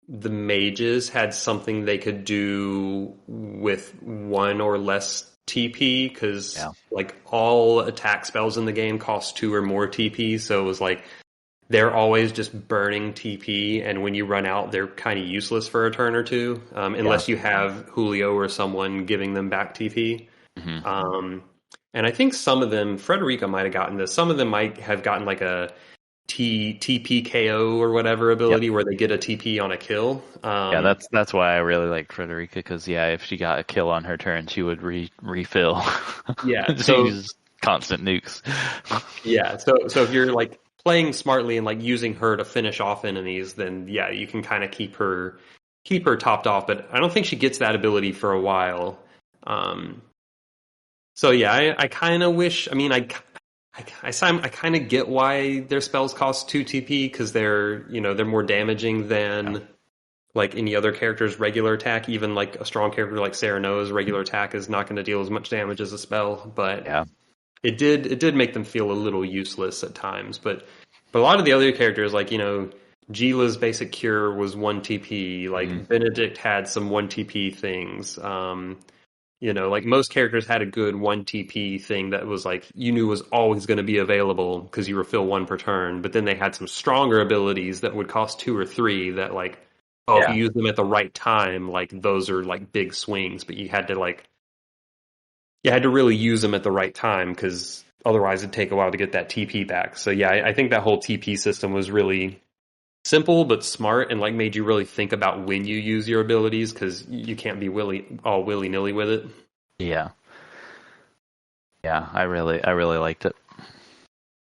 the mages had something they could do with one or less TP because Yeah. like all attack spells in the game cost 2 or more TP. So it was like they're always just burning TP, and when you run out, they're kind of useless for a turn or two, Yeah. unless you have Julio or someone giving them back TP. Hmm. Um, and I think some of them, Frederica might have gotten this. Some of them might have gotten like a TPKO or whatever Yep. ability where they get a TP on a kill. Yeah, that's why I really liked Frederica because yeah, if she got a kill on her turn, she would refill. Yeah. She So uses constant nukes. yeah. So if you're like playing smartly and like using her to finish off enemies, then yeah, you can kind of keep her topped off. But I don't think she gets that ability for a while. Um, so yeah, I kind of wish. I mean, I kind of get why their spells cost 2 TP because they're more damaging Yeah. than like any other character's regular attack. Even like a strong character like Sereno's regular attack is not going to deal as much damage as a spell, but Yeah. it did make them feel a little useless at times. But a lot of the other characters, like Gila's basic cure was 1 TP. Mhm. Like Benedict had some 1 TP things. Like most characters had a good 1 TP thing that was like you knew was always going to be available because you refill 1 per turn. But then they had some stronger abilities that would cost 2 or 3 that like, oh, if you Yeah. use them at the right time, like those are like big swings. But you had to really use them at the right time because otherwise it'd take a while to get that TP back. So yeah, I think that whole TP system was really simple but smart and like made you really think about when you use your abilities because you can't be willy nilly with it. Yeah. Yeah. I really liked it.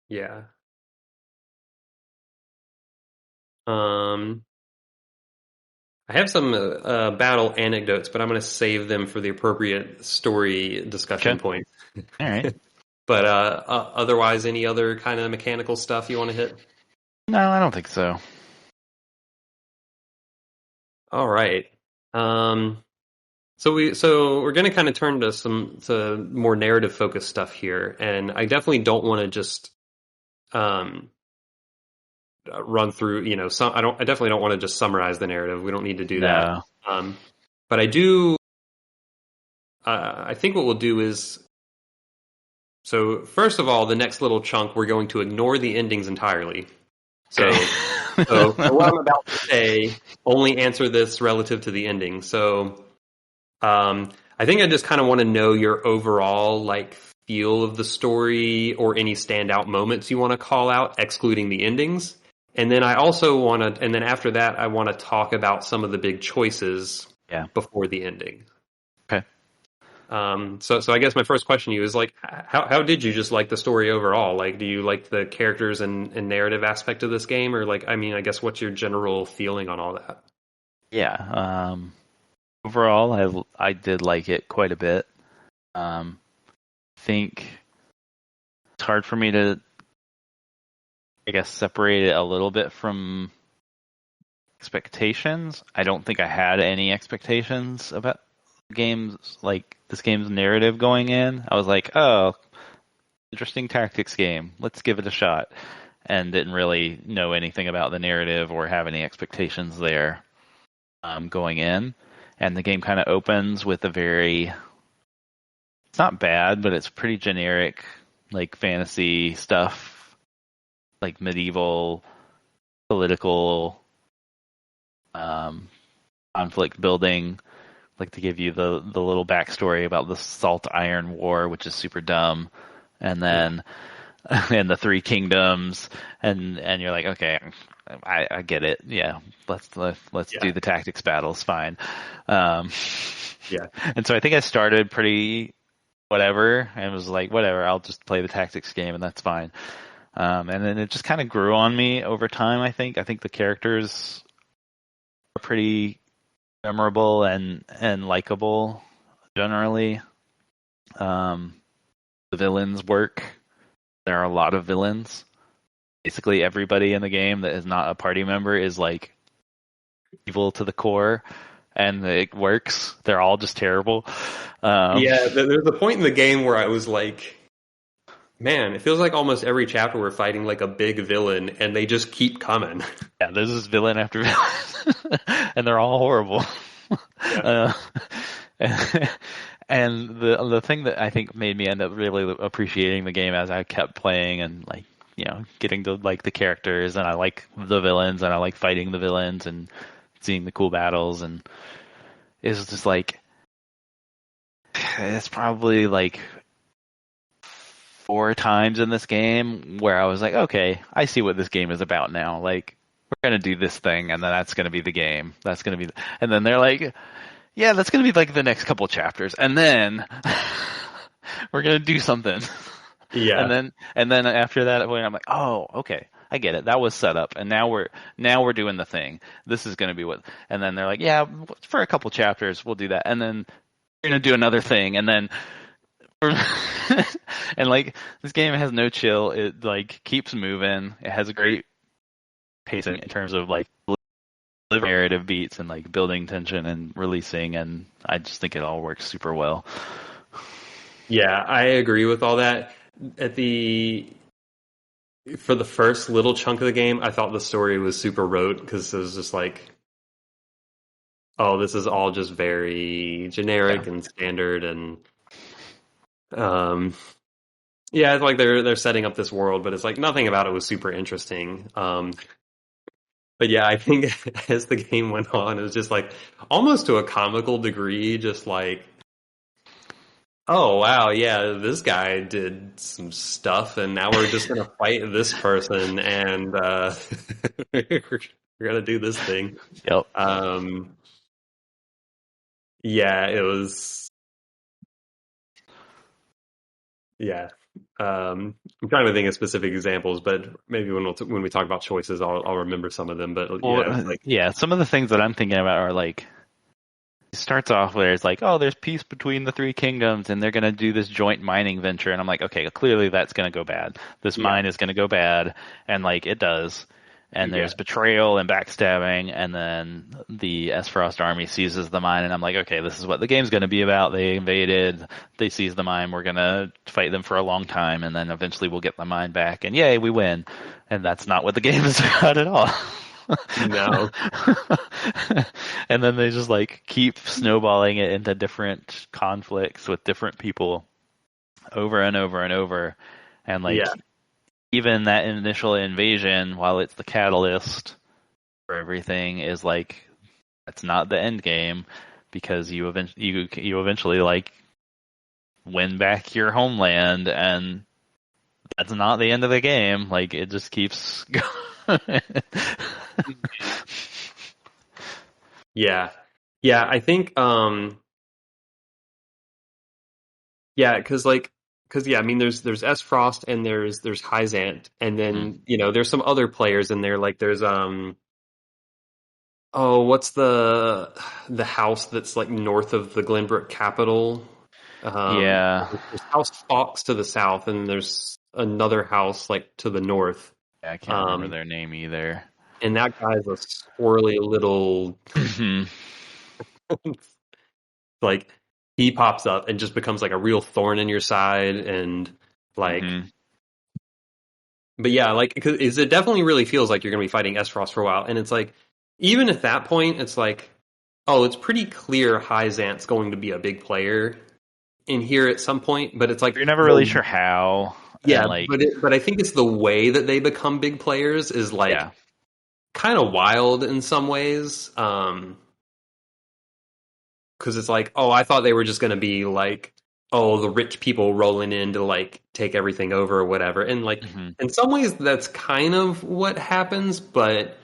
Yeah. Um, I have some battle anecdotes, but I'm going to save them for the appropriate story Okay. discussion point. All right. But otherwise, any other kind of mechanical stuff you want to hit? No, I don't think so. All right. Um, so we're going to kind of turn to more narrative focused stuff here, and I definitely don't want to just um, run through. I definitely don't want to just summarize the narrative. We don't need to do that. No. Um, but I do. I think what we'll do is so first of all, the next little chunk we're going to ignore the endings entirely. So Okay. so for what I'm about to say, only answer this relative to the ending. So. Um, I think I just kind of want to know your overall like feel of the story or any standout moments you want to call out, excluding the endings. And then I also want to, and then after that, I want to talk about some of the big choices Yeah. before the ending. Okay. So I guess my first question to you is like, how did you just like the story overall? Like, do you like the characters and narrative aspect of this game, or like, I mean, I guess what's your general feeling on all that? Yeah. Overall, I did like it quite a bit. Think it's hard for me to, I guess, separate it a little bit from expectations. I don't think I had any expectations about games like this game's narrative going in. I was like, oh, interesting tactics game. Let's give it a shot. And didn't really know anything about the narrative or have any expectations there going in. And the game kind of opens with a very, it's not bad, but it's pretty generic, like fantasy stuff, like medieval political conflict building, like to give you the little backstory about the Salt Iron War, which is super dumb, and Yeah, then and the Three Kingdoms, and you're like, okay, I get it. Yeah, let's do yeah, the tactics battles, fine. Um, yeah, and so I think I started pretty whatever and was like, whatever, I'll just play the tactics game and that's fine. And then it just kind of grew on me over time. I think the characters are pretty memorable and likable generally. Um, the villains work. There are a lot of villains. Basically, everybody in the game that is not a party member is like evil to the core, and it works. They're all just terrible. Um, yeah. There's a point in the game where I was like, man, it feels like almost every chapter we're fighting like a big villain, and they just keep coming. yeah, there's this villain after villain, and they're all horrible. Yeah, uh, and the thing that I think made me end up really appreciating the game as I kept playing and like getting to like the characters and I like the villains and I like fighting the villains and seeing the cool battles and it's just like it's probably like 4 times in this game where I was like, okay, I see what this game is about now. Like we're gonna do this thing and then that's gonna be the game. That's gonna be, and then they're like, yeah, that's gonna be like the next couple chapters, and then we're gonna do something, yeah, and then after that point, I'm like, oh, okay, I get it. That was set up, and now we're doing the thing. This is gonna be what, and then they're like, yeah, for a couple chapters we'll do that, and then we're gonna do another thing, and then and like this game has no chill. It like keeps moving. It has a great pacing in terms of like narrative beats and like building tension and releasing, and I just think it all works super well. yeah. I agree with all that. At the For the first little chunk of the game, I thought the story was super rote because it was just like, oh, this is all just very Yeah. generic and standard, and um, yeah, it's like they're setting up this world, but it's like nothing about it was super interesting. But yeah, I think as the game went on, it was just like almost to a comical degree, just like, oh wow, yeah, this guy did some stuff, and now we're just gonna fight this person, and we're gonna do this thing. Yep. Um, yeah, it was. Yeah, I'm trying to think of specific examples, but maybe when we talk about choices, I'll remember some of them. But Well, yeah, like yeah, some of the things that I'm thinking about are like it starts off where it's like, oh, there's peace between the three kingdoms, and they're gonna do this joint mining venture, and I'm like, okay, clearly that's gonna go bad. This yeah, mine is gonna go bad, and like it does. And yeah, there's betrayal and backstabbing, and then the Esfrost army seizes the mine, and I'm like, okay, this is what the game's going to be about. They invaded, they seized the mine, we're going to fight them for a long time, and then eventually we'll get the mine back, and yay, we win. And that's not what the game is about at all. no, And then they just like keep snowballing it into different conflicts with different people over and over and over. And like yeah, even that initial invasion, while it's the catalyst for everything, is like that's not the end game. because you eventually like win back your homeland, and that's not the end of the game. Like it just keeps going. Yeah. Yeah, I think yeah, cuz yeah, I mean there's S Frost and there's Hyzant, and Mhm. then, there's some other players in there, like there's oh, what's the house that's like north of the Glenbrook Capitol? Yeah. There's House Fox to the south, and there's another house like to the north. Yeah, I can't remember Um, their name either. and that guy's a squirrely little Mhm. like he pops up and just becomes like a real thorn in your side, and like, Mhm. but yeah, like, 'cause it definitely really feels like you're gonna be fighting S Frost for a while, and it's like even at that point, it's like, oh, it's pretty clear Hyzant's going to be a big player in here at some point, but it's like You're never really the sure how, and yeah, like, but I think it's the way that they become big players is like yeah, kind of wild in some ways. Because it's like, oh, I thought they were just going to be like, oh, the rich people rolling in to like take everything over or whatever. And like hmm in some ways, that's kind of what happens, but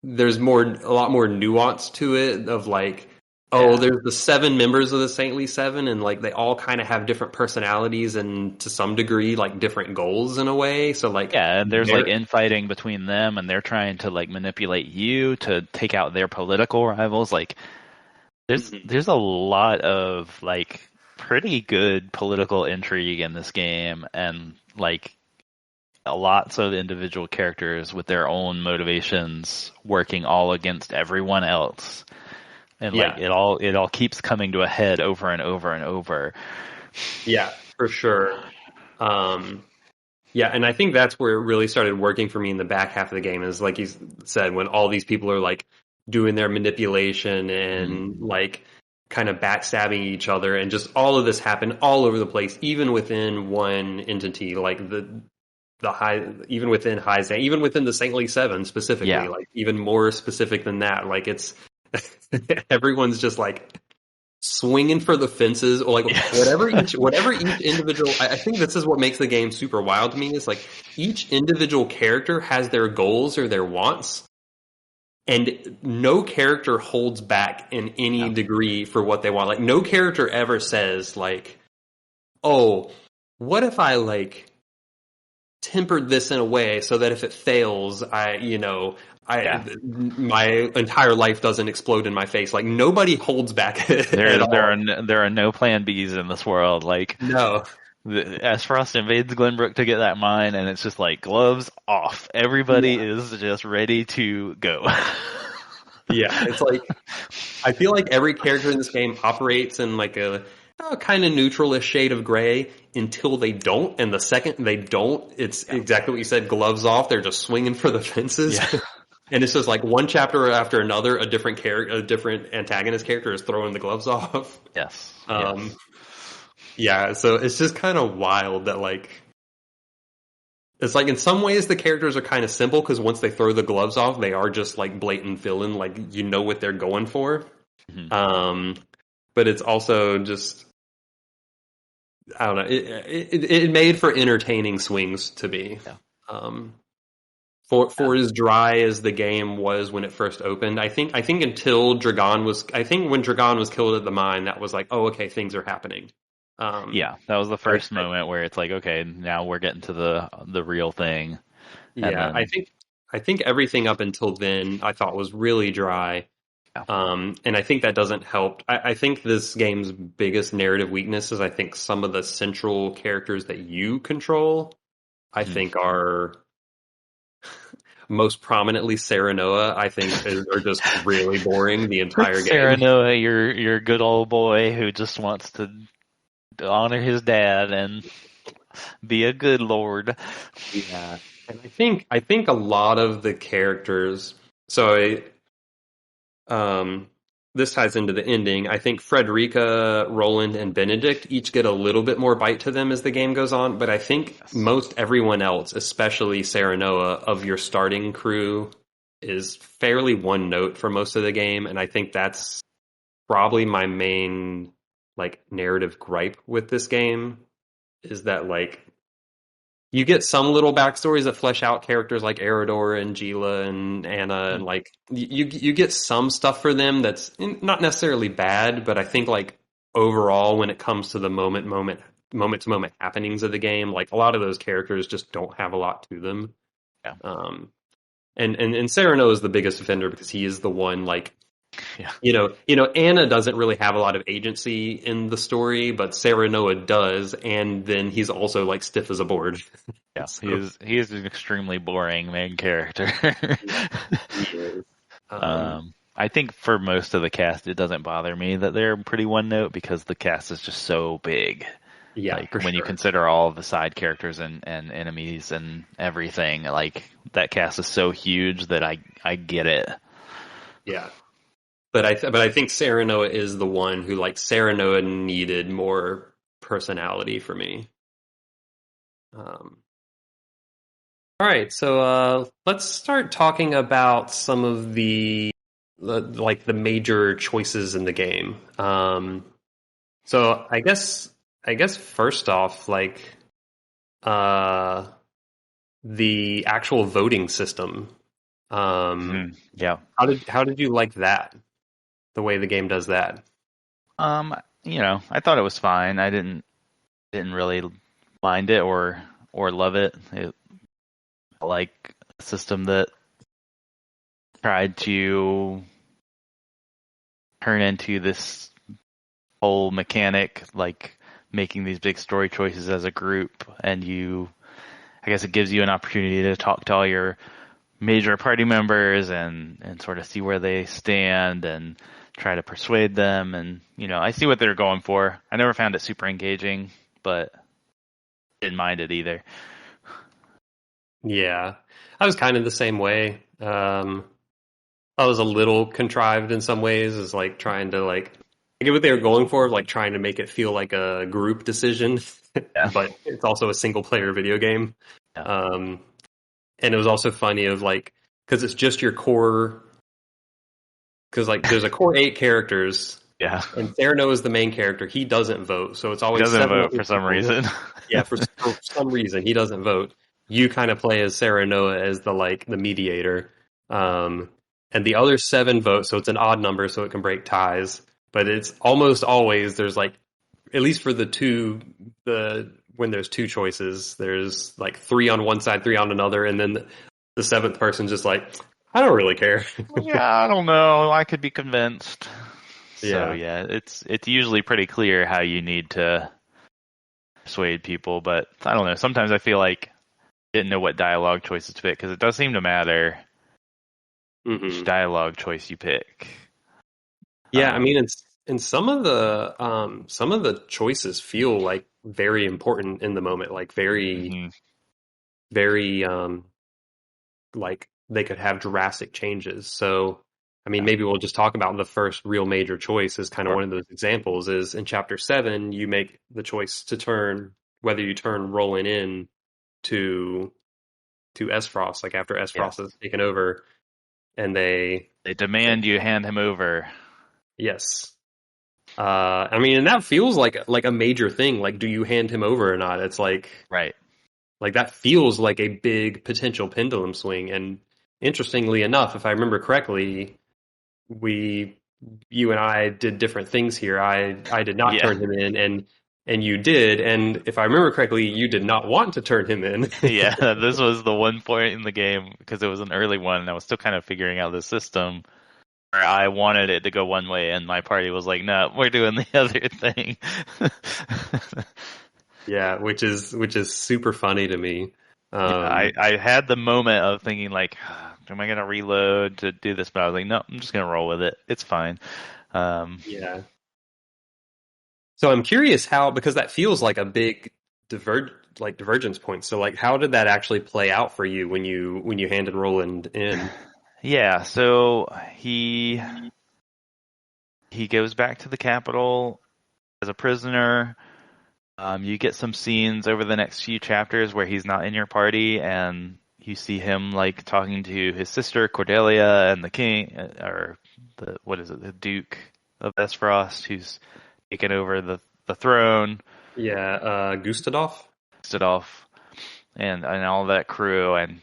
there's a lot more nuance to it of like, oh, yeah, there's the seven members of the Saintly Seven, and like they all kind of have different personalities and to some degree like different goals in a way. So like yeah. And there's like they're infighting between them, and they're trying to like manipulate you to take out their political rivals. Like, Mhm. there's a lot of like pretty good political intrigue in this game, and like lots of individual characters with their own motivations working all against everyone else. And like Yeah, it all keeps coming to a head over and over and over. yeah, for sure. Um, yeah, and I think that's where it really started working for me in the back half of the game is like you said, when all these people are like doing their manipulation Mhm. and like kind of backstabbing each other, and just all of this happened all over the place, even within one entity, like the high, even within Hyzan, even within the Saintly Seven specifically, Yeah. like even more specific than that. Like it's everyone's just like swinging for the fences, or like Yes. whatever each individual. I think this is what makes the game super wild to me, is like each individual character has their goals or their wants, and no character holds back in any Yeah. degree for what they want. Like no character ever says like, oh, what if I like tempered this in a way so that if it fails, Yeah. my entire life doesn't explode in my face. Like nobody holds back at There all. are there are no plan Bs in this world. Like No. as Frost invades Glenbrook to get that mine, and it's just like gloves off. Everybody Yeah. is just ready to go. Yeah. It's like I feel like every character in this game operates in like a kind of neutralish shade of gray until they don't, and the second they don't, it's Yeah. exactly what you said. Gloves off. They're just swinging for the fences. Yeah. And it's just like one chapter after another, a different character, a different antagonist character is throwing the gloves off. Yes. Um, Yes. yeah, so it's just kind of wild that like it's like in some ways the characters are kind of simple because once they throw the gloves off, they are just like blatant villain, like you know what they're going for. Mhm. Um, but it's also just I don't know. It made for entertaining swings to be. Yeah. Um, Yeah. for as dry as the game was when it first opened, I think until Dragon was, I think when Dragon was killed at the mine, that was like, oh, okay, things are happening. Um, Yeah, that was the but first moment where it's like, okay, now we're getting to the real thing, and yeah, I then think I think everything up until then I thought was really dry. yeah, And I think that doesn't help. I think this game's biggest narrative weakness is I think some of the central characters that you control, I Mhm. think are most prominently Sarah Noah, I think are just really boring the entire Sarah game. Noah, your good old boy who just wants to honor his dad and be a good lord. Yeah. And I think a lot of the characters, so um this ties into the ending. I think Frederica, Roland, and Benedict each get a little bit more bite to them as the game goes on, but I think Yes. most everyone else, especially Sarah Noah of your starting crew, is fairly one note for most of the game, and I think that's probably my main like narrative gripe with this game is that like you get some little backstories that flesh out characters like Eridor and Gila and Anna, and like you get some stuff for them that's not necessarily bad, but I think like overall when it comes to the moment to moment happenings of the game, like a lot of those characters just don't have a lot to them. Yeah. Um, and Sereno is the biggest offender because he is the one like Yeah. Anna doesn't really have a lot of agency in the story, but Sarah Noah does, and then he's also like stiff as a board. Yeah, So, he is an extremely boring main character. yeah, he is. I think for most of the cast, it doesn't bother me that they're pretty one note because the cast is just so big. Yeah, Like for when you sure. consider all of the side characters and enemies and everything, like that cast is so huge that I get it. Yeah, but I think Sarah Noah is the one who like Sarah Noah needed more personality for me. Um, all right, so let's start talking about some of like the major choices in the game. So I guess first off, like uh, the actual voting system. Yeah. How did you like that? The way the game does that? I thought it was fine. I didn't really mind it or love it. I like a system that tried to turn into this whole mechanic, like making these big story choices as a group, and I guess it gives you an opportunity to talk to all your major party members and sort of see where they stand and try to persuade them. And I see what they're going for. I never found it super engaging, but didn't mind it either. Yeah, I was kind of the same way. I was a little contrived in some ways, is like trying to like I get what they were going for, like trying to make it feel like a group decision, Yeah, but it's also a single player video game. yeah, Um, and it was also funny of like because it's just your core because like there's a core 8 characters yeah. and Theranos is the main character. He doesn't vote, so it's He always doesn't seven vote other for some people. reason. Yeah, for some reason he doesn't vote. You kind of play as Sarah Noah as the like the mediator, um, and the other 7 vote. So it's an odd number, so it can break ties. But it's almost always there's like at least for the when there's 2 choices, there's like 3 on one side, 3 on another, and then the 7th person just like I don't really care. Yeah, I don't know. I could be convinced. So Yeah. yeah, it's usually pretty clear how you need to persuade people, but I don't know. Sometimes I feel like I didn't know what dialogue choices to pick because it does seem to matter which Hmm. dialogue choice you pick. Yeah, I mean, it's and some of the choices feel like very important in the moment, like Mhm. very like they could have drastic changes. So, I mean, Yeah, maybe we'll just talk about the first real major choice as kind of sure. one of those examples is in chapter 7, you make the choice to turn whether you turn Roland in to S Frost, like after S Frost Yes. has taken over, and They demand you hand him over. yes. I mean, and that feels like a major thing. Like, do you hand him over or not? It's Right. like that feels like a big potential pendulum swing. And interestingly enough, if I remember correctly, we you and I did different things here. I did not Yeah. turn him in, and you did. And if I remember correctly, you did not want to turn him in. Yeah, this was the one point in the game because it was an early one and I was still kind of figuring out the system where I wanted it to go one way and my party was like, "No, we're doing the other thing." Yeah, which is super funny to me. Yeah, Um, I had the moment of thinking like, am I gonna reload to do this? But I was like, no, I'm just gonna roll with it. It's fine. Um, yeah. So I'm curious how because that feels like a big divergence point. So like how did that actually play out for you when you handed Roland in? yeah, so he goes back to the capital as a prisoner. You get some scenes over the next few chapters where he's not in your party, and you see him like talking to his sister Cordelia and the king, or the what is it, the Duke S. Frost, who's taken over the throne, Yeah, Gustadolf. Stood and all that crew, and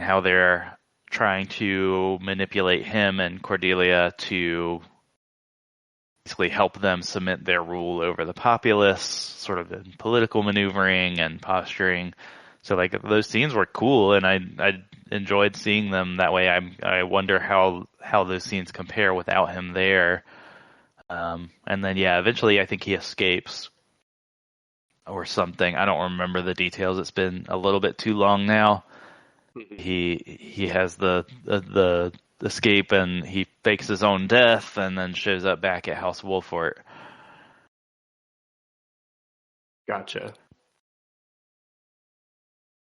how they're trying to manipulate him and Cordelia to basically help them cement their rule over the populace, sort of in political maneuvering and posturing. So like those scenes were cool, and I enjoyed seeing them that way. I wonder how those scenes compare without him there. And then yeah, eventually I think he escapes or something. I don't remember the details. It's been a little bit too long now. He has the escape, and he fakes his own death and then shows up back at House Wolfort. Gotcha.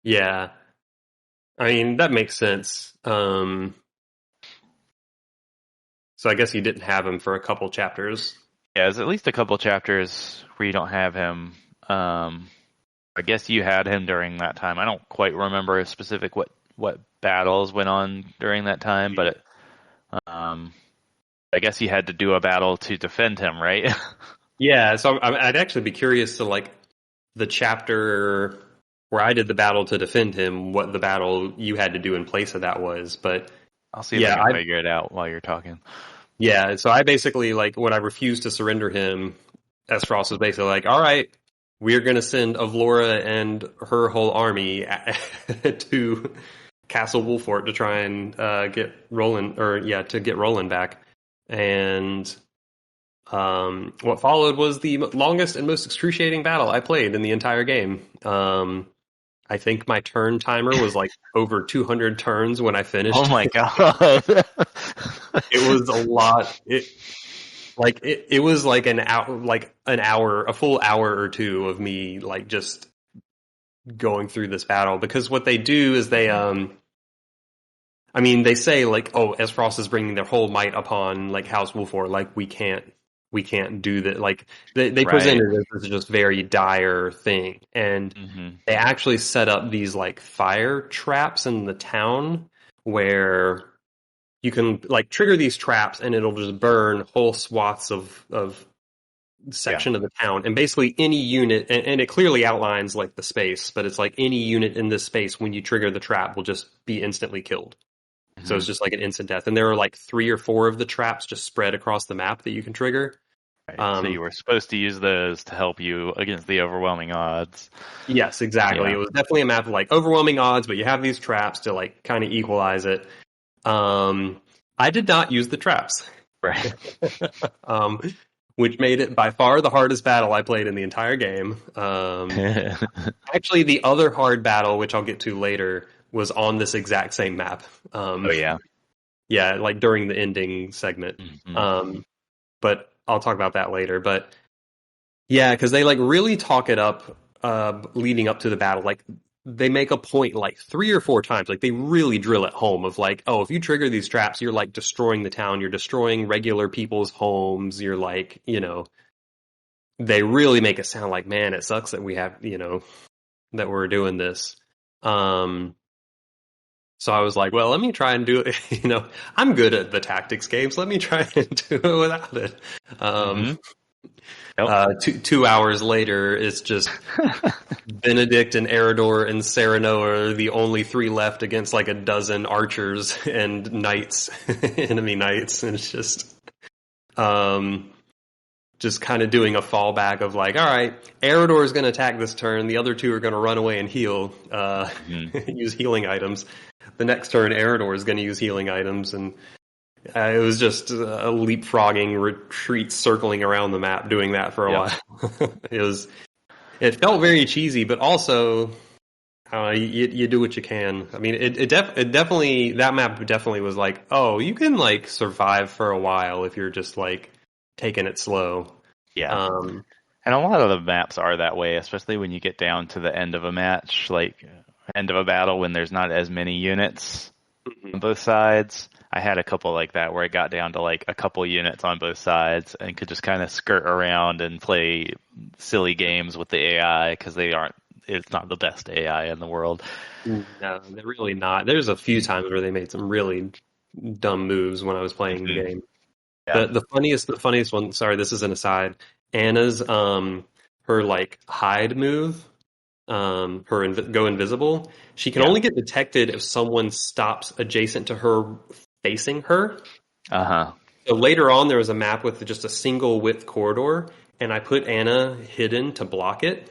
Yeah, I mean that makes sense. So I guess you didn't have him for a couple chapters. Yeah, there's at least a couple chapters where you don't have him. I guess you had him during that time. I don't quite remember a specific what battles went on during that time, but I guess you had to do a battle to defend him, right? Yeah, so I'd actually be curious to like the chapter where I did the battle to defend him, what the battle you had to do in place of that was. But I'll see if I can figure it out while you're talking. Yeah, so I basically, like, when I refused to surrender him, S. Frost was basically like, all right, we're going to send Avlora and her whole army to Castle Wolfort to try and get Roland, to get Roland back. And what followed was the longest and most excruciating battle I played in the entire game. I think my turn timer was like over 200 turns when I finished. Oh my god. It was a lot. It was like an hour, a full hour or two of me like just going through this battle, because what they do is they they say like, oh, Esfrost is bringing their whole might upon like House Wolfort, like we can't do that. Like they presented it as just very dire thing, and they actually set up these like fire traps in the town where you can like trigger these traps and it'll just burn whole swaths of section of the town. And basically any unit, and it clearly outlines like the space, but it's like any unit in this space, when you trigger the trap, will just be instantly killed. So it's just like an instant death. And there are like 3 or 4 of the traps just spread across the map that you can trigger. Right. So you were supposed to use those to help you against the overwhelming odds. Yes, exactly. Yeah. It was definitely a map of like overwhelming odds, but you have these traps to like kind of equalize it. I did not use the traps. Right. Which made it by far the hardest battle I played in the entire game. Actually, the other hard battle, which I'll get to later, was on this exact same map. Yeah, like during the ending segment. But I'll talk about that later. But yeah, because they like really talk it up leading up to the battle. Like they make a point like 3 or 4 times. Like they really drill it home of like, oh, if you trigger these traps, you're like destroying the town. You're destroying regular people's homes. You're like, they really make it sound like, man, it sucks that we have, that we're doing this. So I was like, well, let me try and do it. I'm good at the tactics games. Let me try and do it without it. 2 hours later, it's just Benedict and Eridor and Serenoa are the only 3 left against like a dozen archers and knights, enemy knights. And it's just kind of doing a fallback of like, all right, Eridor is going to attack this turn. The other 2 are going to run away and heal, use healing items. The next turn, Eridor is going to use healing items, and it was just a leapfrogging retreat, circling around the map, doing that for a while. It felt very cheesy, but also you do what you can. I mean, it definitely, that map definitely was like, oh, you can like survive for a while if you're just like taking it slow. Yeah. And a lot of the maps are that way, especially when you get down to the end of a match, like end of a battle when there's not as many units on both sides. I had a couple like that where it got down to like a couple units on both sides and could just kind of skirt around and play silly games with the AI because it's not the best AI in the world. No, they're really not. There's a few times where they made some really dumb moves when I was playing the game. Yeah. The funniest one. Sorry, this is an aside. Anna's her like hide move, go invisible. She can Yeah. only get detected if someone stops adjacent to her, facing her. Uh-huh. So later on, there was a map with just a single width corridor, and I put Anna hidden to block it.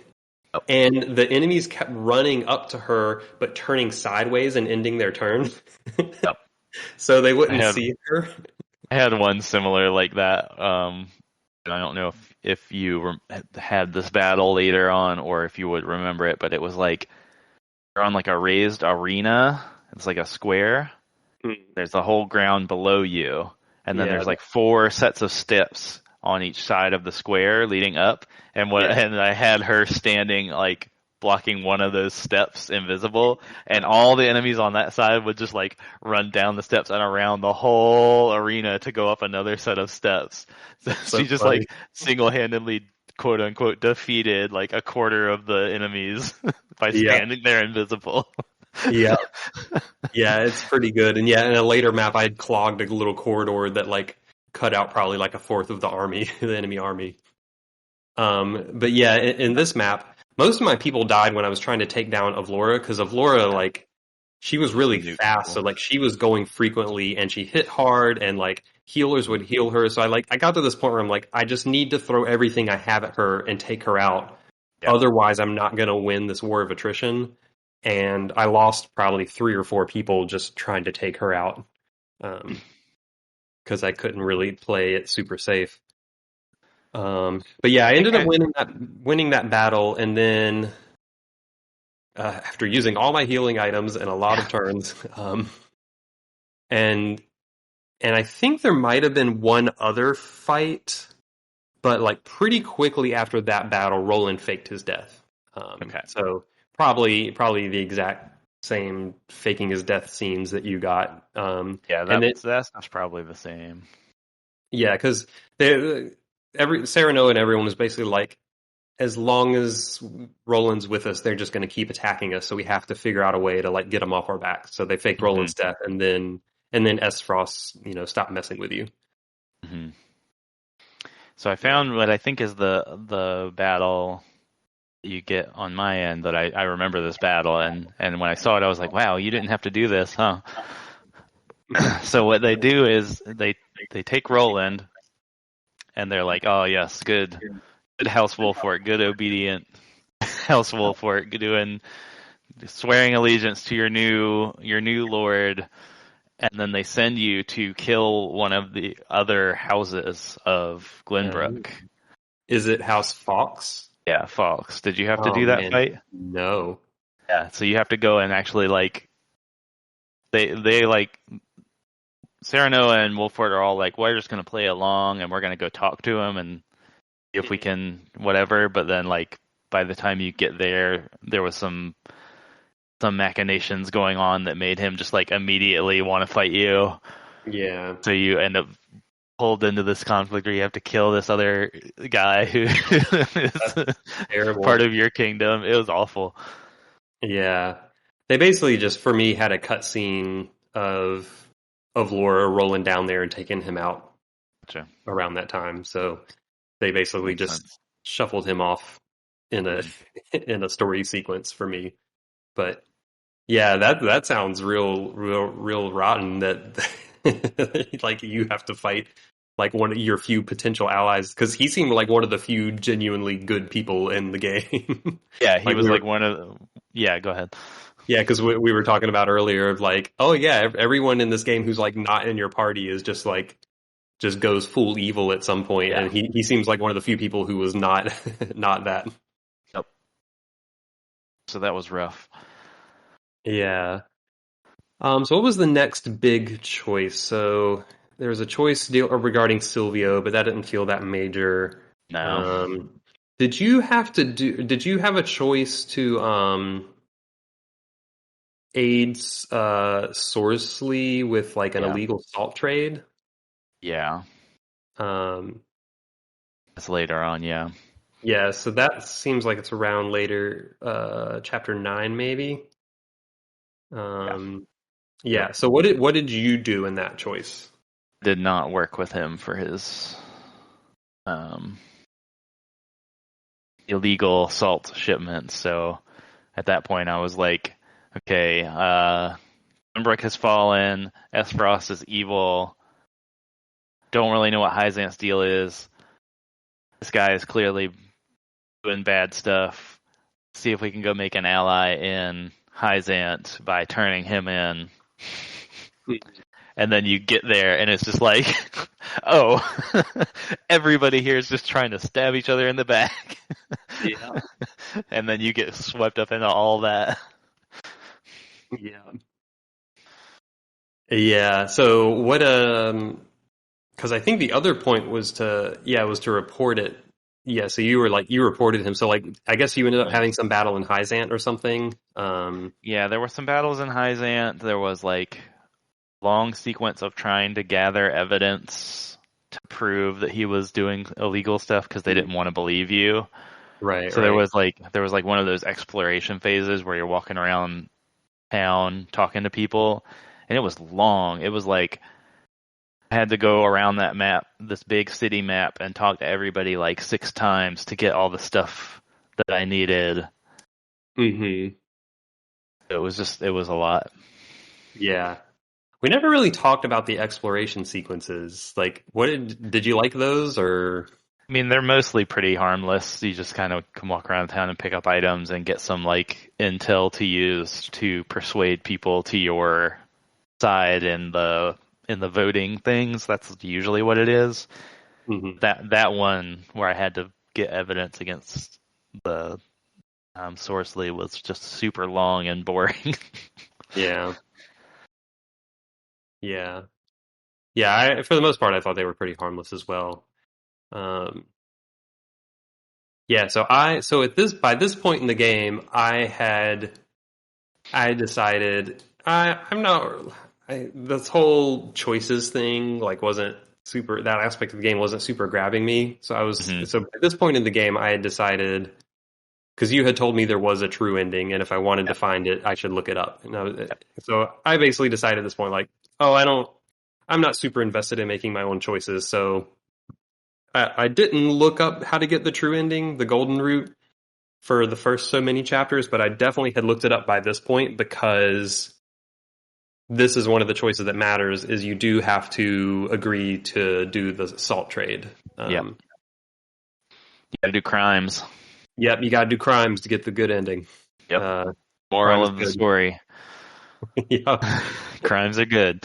Yep. And the enemies kept running up to her, but turning sideways and ending their turn, Yep. so they I wouldn't had see her. I had one similar like that. And I don't know if you had this battle later on or if you would remember it, but it was like you're on like a raised arena. It's like a square. Hmm. There's a whole ground below you, and then Yeah, there's like four sets of steps on each side of the square leading up. yeah. And I had her standing like blocking one of those steps invisible, and all the enemies on that side would just like run down the steps and around the whole arena to go up another set of steps. So So she just funny. like single-handedly quote unquote defeated like a quarter of the enemies by Yeah, standing there invisible. yeah, yeah. It's pretty good. And yeah, in a later map, I had clogged a little corridor that like cut out probably like a fourth of the army, the enemy army. But yeah, in this map, most of my people died when I was trying to take down Avlora because Avlora, like, she was Just really nuke fast, so people. like she was going frequently and she hit hard and like healers would heal her. So I got to this point where I'm like, I just need to throw everything I have at her and take her out. Yeah. Otherwise, I'm not gonna win this war of attrition. And I lost probably 3 or 4 people just trying to take her out because I couldn't really play it super safe. But yeah, I I think ended up I winning that battle, and then after using all my healing items and a lot of turns, and and I think there might have been one other fight, but like pretty quickly after that battle, Roland faked his death. okay. So probably the exact same faking his death scenes that you got. Yeah, And it that's probably the same. Yeah, because every Sereno and everyone was basically like, as long as Roland's with us, they're just going to keep attacking us. So we have to figure out a way to like get them off our back. So they faked Hmm. Roland's death, and then S Frost, stopped messing with you. Hmm. So I Yeah. found what I think is the battle you get on my end that I remember this battle and when I saw it I was like, wow, you didn't have to do this, huh? So what they do is they take Roland and they're like, oh yes, good house wolf for it, good obedient house wolf for it, doing swearing allegiance to your new lord, and then they send you to kill one of the other houses of Um, Glenbrook. is it House Fox? Yeah, Fox. Did you have to Oh do that man, fight? no. Yeah, so you have to go and actually like they like Sarah Noah and Wolford are all like, we're just gonna play along and we're gonna go talk to him and see if we Mhm. can whatever. But then like by the time you get there, there was some machinations going on that made him just like immediately want to fight you. Yeah, So you end up pulled into this conflict where you have to kill this other guy who that's is part terrible. of your kingdom. It was awful. Yeah, they basically just for me had a cutscene of Laura rolling down there and taking him out Gotcha. around that time. So they basically Makes just sense. shuffled him off in a Mhm. in a story sequence for me. But yeah, that sounds real rotten that like you have to fight like one of your few potential allies because he seemed like one of the few genuinely good people in the game. Yeah, he Like was like one of yeah, go ahead. yeah, because we were talking about earlier of like, oh yeah, everyone in this game who's like not in your party is just like just goes full evil at some point, Yeah. and he seems like one of the few people who was not not that. Yep. So that was rough. Yeah. So what was the next big choice? So there was a choice regarding Silvio, but that didn't feel that major. No. Um, did you have a choice to aid Sorsley with like an Yeah. illegal salt trade? Yeah. Um, It's later on, yeah. yeah, so that seems like it's around later, chapter 9 maybe. Yeah. Um, Yep. yeah. So what did you do in that choice? did not work with him for his um, illegal salt shipments. So at that point, I was like, okay, Glenbrook has fallen. Esfrost is evil. Don't really know what Hyzant's deal is. This guy is clearly doing bad stuff. See if we can go make an ally in Hyzant by turning him in. And then you get there, and it's just like, oh, everybody here is just trying to stab each other in the back. Yeah. And then you get swept up into all that. Yeah. Yeah. So what? Because I think the other point was to report it. Yeah. So you reported him. So like, I guess you ended up having some battle in Hyzant or something. Yeah, there were some battles in Hyzant. There was like long sequence of trying to gather evidence to prove that he was doing illegal stuff because they didn't want to believe you. Right. So right. there was like one of those exploration phases where you're walking around town talking to people, and it was long. It was like I had to go around that map, this big city map, and talk to everybody like 6 times to get all the stuff that I needed. Mm-hmm. It was a lot. Yeah. We never really talked about the exploration sequences. Like, did you like those or? I mean, they're mostly pretty harmless. You just kind of can walk around town and pick up items and get some like intel to use to persuade people to your side in the voting things. That's usually what it is. Mm-hmm. That one where I had to get evidence against the Sorcery was just super long and boring. Yeah. Yeah. Yeah. For the most part, I thought they were pretty harmless as well. Um, yeah. So by this point in the game, I decided I'm not. This whole choices thing like wasn't super. That aspect of the game wasn't super grabbing me. Mhm. So at this point in the game, I had decided because you had told me there was a true ending, and if I wanted to find it, I should look it up. So I basically decided at this point, like, oh, I'm not super invested in making my own choices, so I didn't look up how to get the true ending, the golden route, for the first so many chapters, but I definitely had looked it up by this point because this is one of the choices that matters. Is you do have to agree to do the salt trade. Yep. You gotta do crimes. Yep, you got to do crimes to get the good ending. Yep. Moral of the story. Yeah. Crimes are good.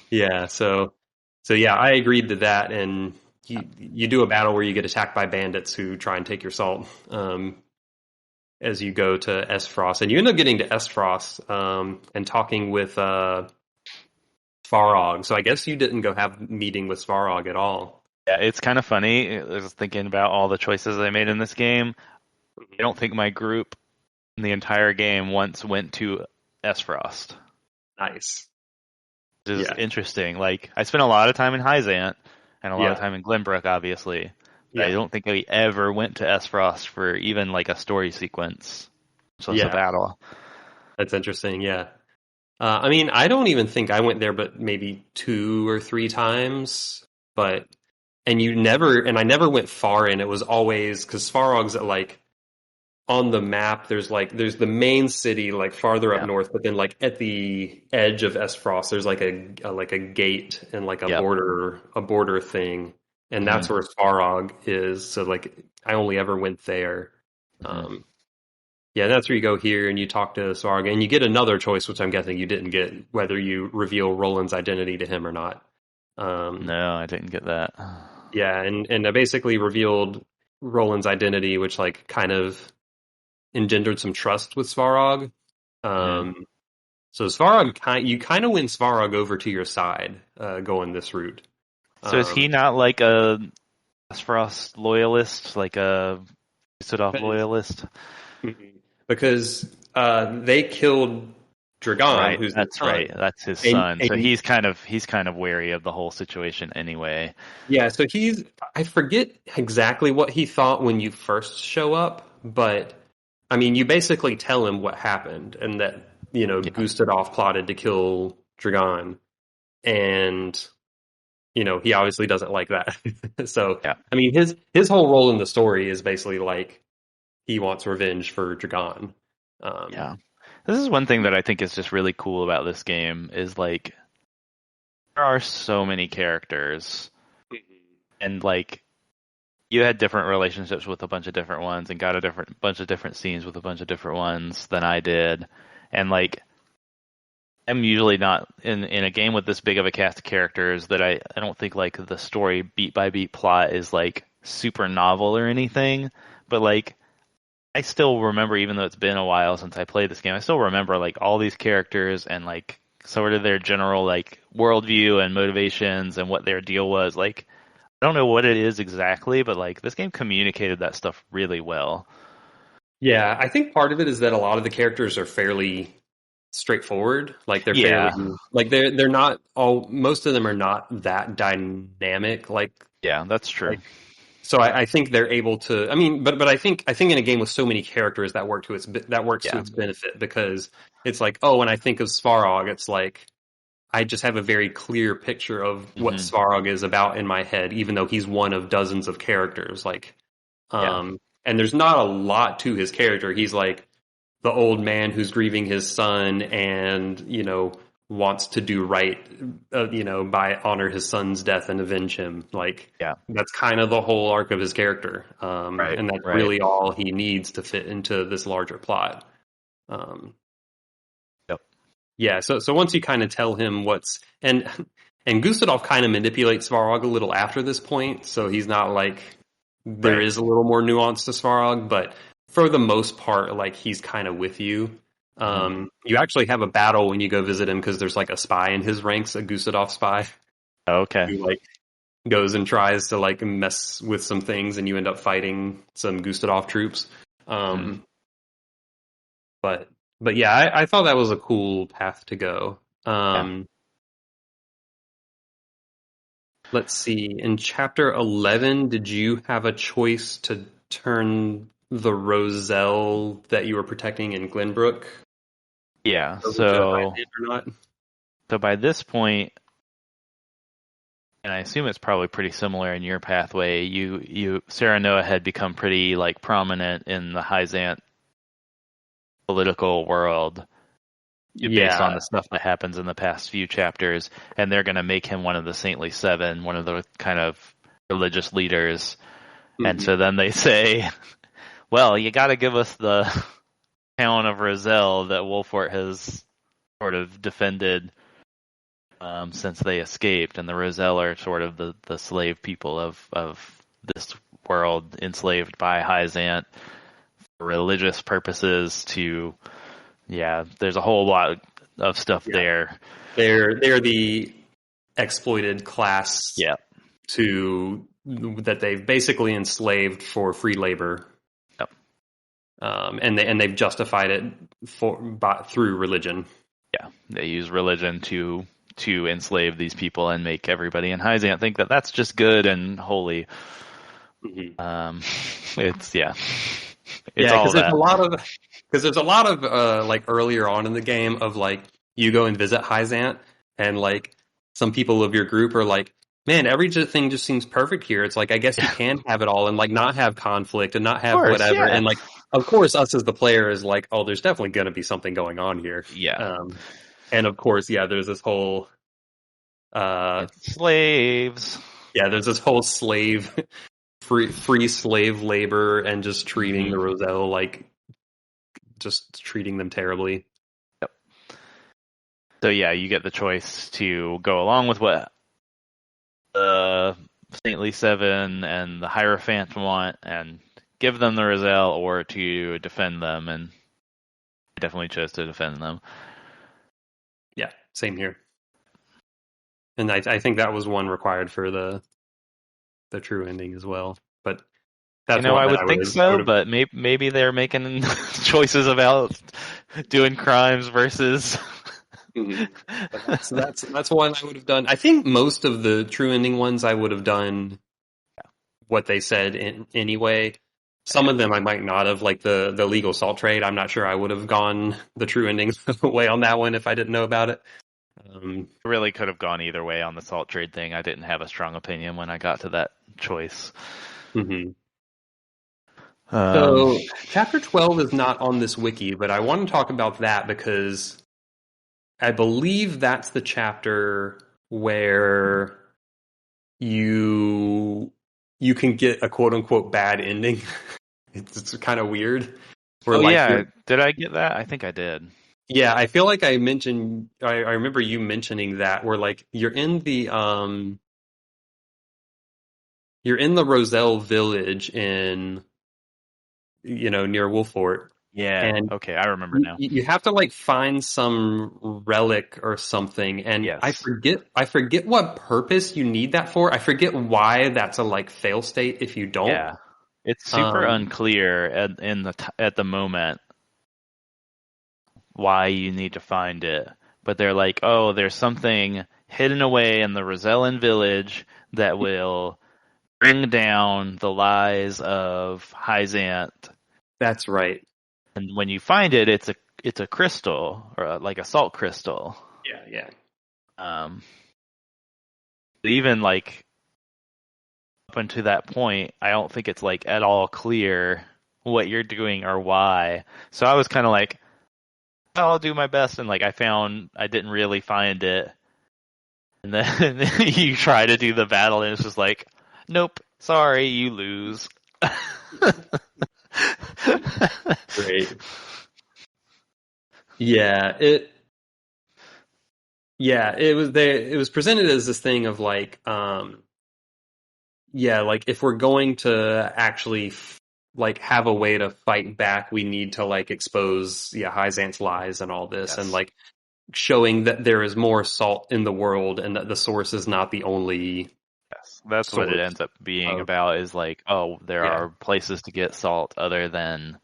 Yeah, so yeah, I agreed to that, and you do a battle where you get attacked by bandits who try and take your salt as you go to Esfrost, and you end up getting to Esfrost and talking with Svarog. So I guess you didn't go have a meeting with Svarog at all. Yeah, it's kind of funny. I was thinking about all the choices I made in this game. I don't think my group in the entire game once went to Esfrost. Nice. Which is interesting. Like, I spent a lot of time in Hyzant and a lot of time in Glenbrook, obviously. But I don't think we ever went to Esfrost for even like a story sequence. So it's a battle. That's interesting, yeah. I mean, I don't even think I went there but maybe 2 or 3 times, and I never went far in. It was always, because Svarog's at like, on the map, there's the main city like farther up north, but then like at the edge of Esfrost, there's like a gate and like a border thing, and that's where Svarog is. So like I only ever went there. Yeah, that's where you go here and you talk to Svarog, and you get another choice, which I'm guessing you didn't get, whether you reveal Roland's identity to him or not. No, I didn't get that. Yeah, and I basically revealed Roland's identity, which like kind of engendered some trust with Svarog. So Svarog, you kind of win Svarog over to your side, going this route. So is he not like a Frost loyalist, like a Sudolph loyalist? Because they killed Dragon, Right, who's that's right. That's his son. So he's kind of wary of the whole situation anyway. Yeah, so I forget exactly what he thought when you first show up, but I mean, you basically tell him what happened and that, Gustadolf plotted to kill Dragon. and he obviously doesn't like that. So, Yeah. I mean, his whole role in the story is basically like he wants revenge for Dragon. Um, Yeah. This is one thing that I think is just really cool about this game is like there are so many characters and like you had different relationships with a bunch of different ones and got a different bunch of different scenes with a bunch of different ones than I did. And like I'm usually not in a game with this big of a cast of characters that I don't think like the story beat by beat plot is like super novel or anything, but like I still remember, even though it's been a while since I played this game, I still remember like all these characters and like sort of their general like worldview and motivations and what their deal was. Like I don't know what it is exactly, but like this game communicated that stuff really well. yeah, I think part of it is that a lot of the characters are fairly straightforward. Like they're fairly Yeah, like they're not all. Most of them are not that dynamic. yeah, that's true. Like so I think they're able to. I mean, but I think in a game with so many characters that works to Yeah, its benefit because it's like, oh, when I think of Svarog, it's like I just have a very clear picture of what hmm Svarog is about in my head, even though he's one of dozens of characters. yeah, And there's not a lot to his character. He's like the old man who's grieving his son and, wants to do right, by honor his son's death and avenge him. Like, yeah. that's kind of the whole arc of his character. Right, And that's right. really all he needs to fit into this larger plot. Um, Yep. yeah. So once you kind of tell him and Gustave kind of manipulates Svarog a little after this point. So he's not like, there Right. is a little more nuance to Svarog, but for the most part, like he's kind of with you. hmm You actually have a battle when you go visit him because there's like a spy in his ranks, a Gustave spy, Okay. who like goes and tries to like mess with some things, and you end up fighting some Gustave troops. hmm Um, but but yeah, I thought that was a cool path to go. Yeah. Let's see. In chapter 11, did you have a choice to turn the Roselle that you were protecting in Glenbrook Yeah. over to So Highland or not? so by this point, and I assume it's probably pretty similar in your pathway, you Sarah Noah had become pretty like prominent in the Hyzant political world based on Yeah. the stuff that happens in the past few chapters, and they're going to make him one of the Saintly Seven, one of the kind of religious leaders. And Mhm. so then they say, well, you got to give us the town of Roselle that Wolfort has sort of defended since they escaped, and the Roselle are sort of the slave people of this world enslaved by Hyzant for religious purposes to, yeah, there's a whole lot of stuff Yeah. there. They're the exploited class Yeah. that they've basically enslaved for free labor. Yep. And they've justified it through religion. Yeah. They use religion to enslave these people and make everybody in Hyzant think that that's just good and holy. Mhm. It's yeah. It's Yeah, all that. because there's a lot of like earlier on in the game of like you go and visit Hyzant and like some people of your group are like, man, everything just seems perfect here. It's like I guess you can have it all and like not have conflict and not Of have course, whatever. yeah. And like of course us as the player is like, oh, there's definitely gonna be something going on here. Yeah. And of course, yeah, there's this whole uh It's slaves. there's this whole slave free slave labor and just treating hmm the Roselle like just treating them terribly. Yep. So yeah, you get the choice to go along with what the Saintly Seven and the Hierophant want and give them the Roselle, or to defend them, and I definitely chose to defend them. Yeah, same here. And I think that was one required for the true ending as well. But You that's know, one I that would think I would so, have. but maybe they're making choices about doing crimes versus. Mhm. But that's one I would have done. I think most of the true ending ones I would have done what they said anyway. Some of them I might not have, like the legal salt trade. I'm not sure I would have gone the true ending way on that one if I didn't know about it. Really could have gone either way on the salt trade thing. I didn't have a strong opinion when I got to that choice. mhm. Um, So, chapter 12 is not on this wiki, but I want to talk about that because I believe that's the chapter where you you can get a quote unquote bad ending. It's kind of weird. Where oh like yeah, you're did I get that? I think I did. yeah, I feel like I mentioned I remember you mentioning that where like you're in the Roselle village in near Wolfort, Yeah. and Okay, I remember now. you have to like find some relic or something, and Yes. I forget what purpose you need that for. I forget why that's a like fail state if you don't. Yeah. It's super Um, unclear at the moment why you need to find it. But they're like, oh, there's something hidden away in the Rosellan village that will bring down the lies of Hyzant. that's right. And when you find it, it's a crystal or like a salt crystal. Yeah, yeah, Um, even like up until that point, I don't think it's like at all clear what you're doing or why. So I was kind of like, oh, I'll do my best, and like I didn't really find it, and then you try to do the battle, and it's just like, nope, sorry, you lose. great. Yeah, it was presented as this thing of like yeah, like if we're going to actually like have a way to fight back, we need to like expose Hyzant's lies and all this, and Yes. like showing that there is more salt in the world and that the source is not the only Yes, that's what it source ends up being of about. Is like, oh, there yeah, are places to get salt other than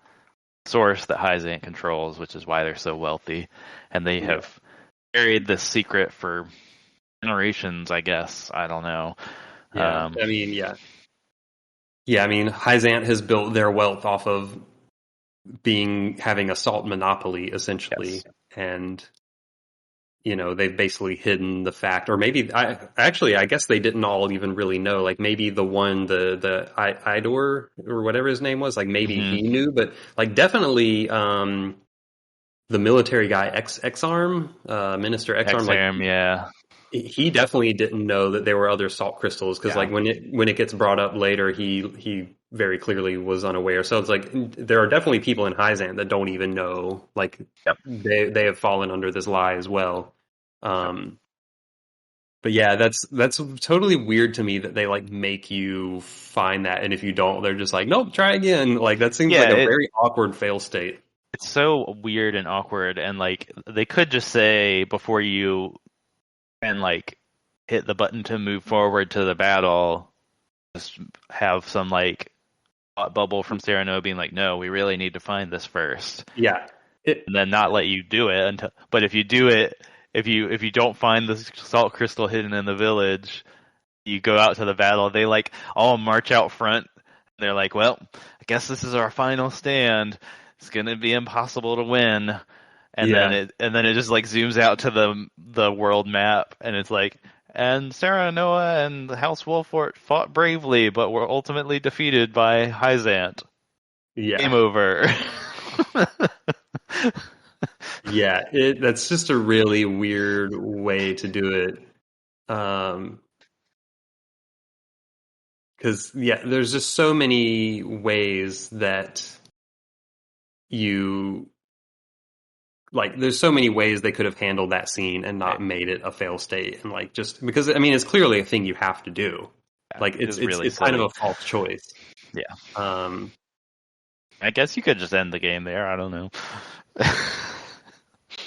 source that Hyzant controls, which is why they're so wealthy, and they yeah, have buried this secret for generations. I guess I don't know. yeah. I mean, yeah. I mean, Hyzant has built their wealth off of having a salt monopoly essentially, Yes. and they've basically hidden the fact, or maybe I guess they didn't all even really know. Like maybe the Idor or whatever his name was, like maybe Hmm. he knew, but like definitely the military guy X-Arm, Minister X-Arm, like XM, yeah. he definitely didn't know that there were other salt crystals because Yeah. like when it gets brought up later, he very clearly was unaware. So it's like there are definitely people in Hyzant that don't even know. Like Yep. they have fallen under this lie as well. Yep. Um, but yeah, that's totally weird to me that they like make you find that, and if you don't, they're just like, nope, try again. Like that seems Yeah, like a very awkward fail state. it's so weird and awkward, and like they could just say before you and like hit the button to move forward to the battle, just have some like thought bubble from Sereno being like, no, we really need to find this first, Yeah, it, and then not let you do it until. But if you do it, if you don't find the salt crystal hidden in the village, you go out to the battle. They like all march out front. They're like, well, I guess this is our final stand. It's gonna be impossible to win. yeah, And then it just like zooms out to the world map, and it's like, and Sarah Noah and the House Wolfort fought bravely, but were ultimately defeated by Hyzant. Game yeah. over. Yeah, that's just a really weird way to do it. Um, because yeah, there's just so many ways that you like there's so many ways they could have handled that scene and not Right. made it a fail state and like just because I mean it's clearly a thing you have to do. Yeah, Like which it's is it's really it's kind of silly. a false choice. Yeah. Um, I guess you could just end the game there. I don't know.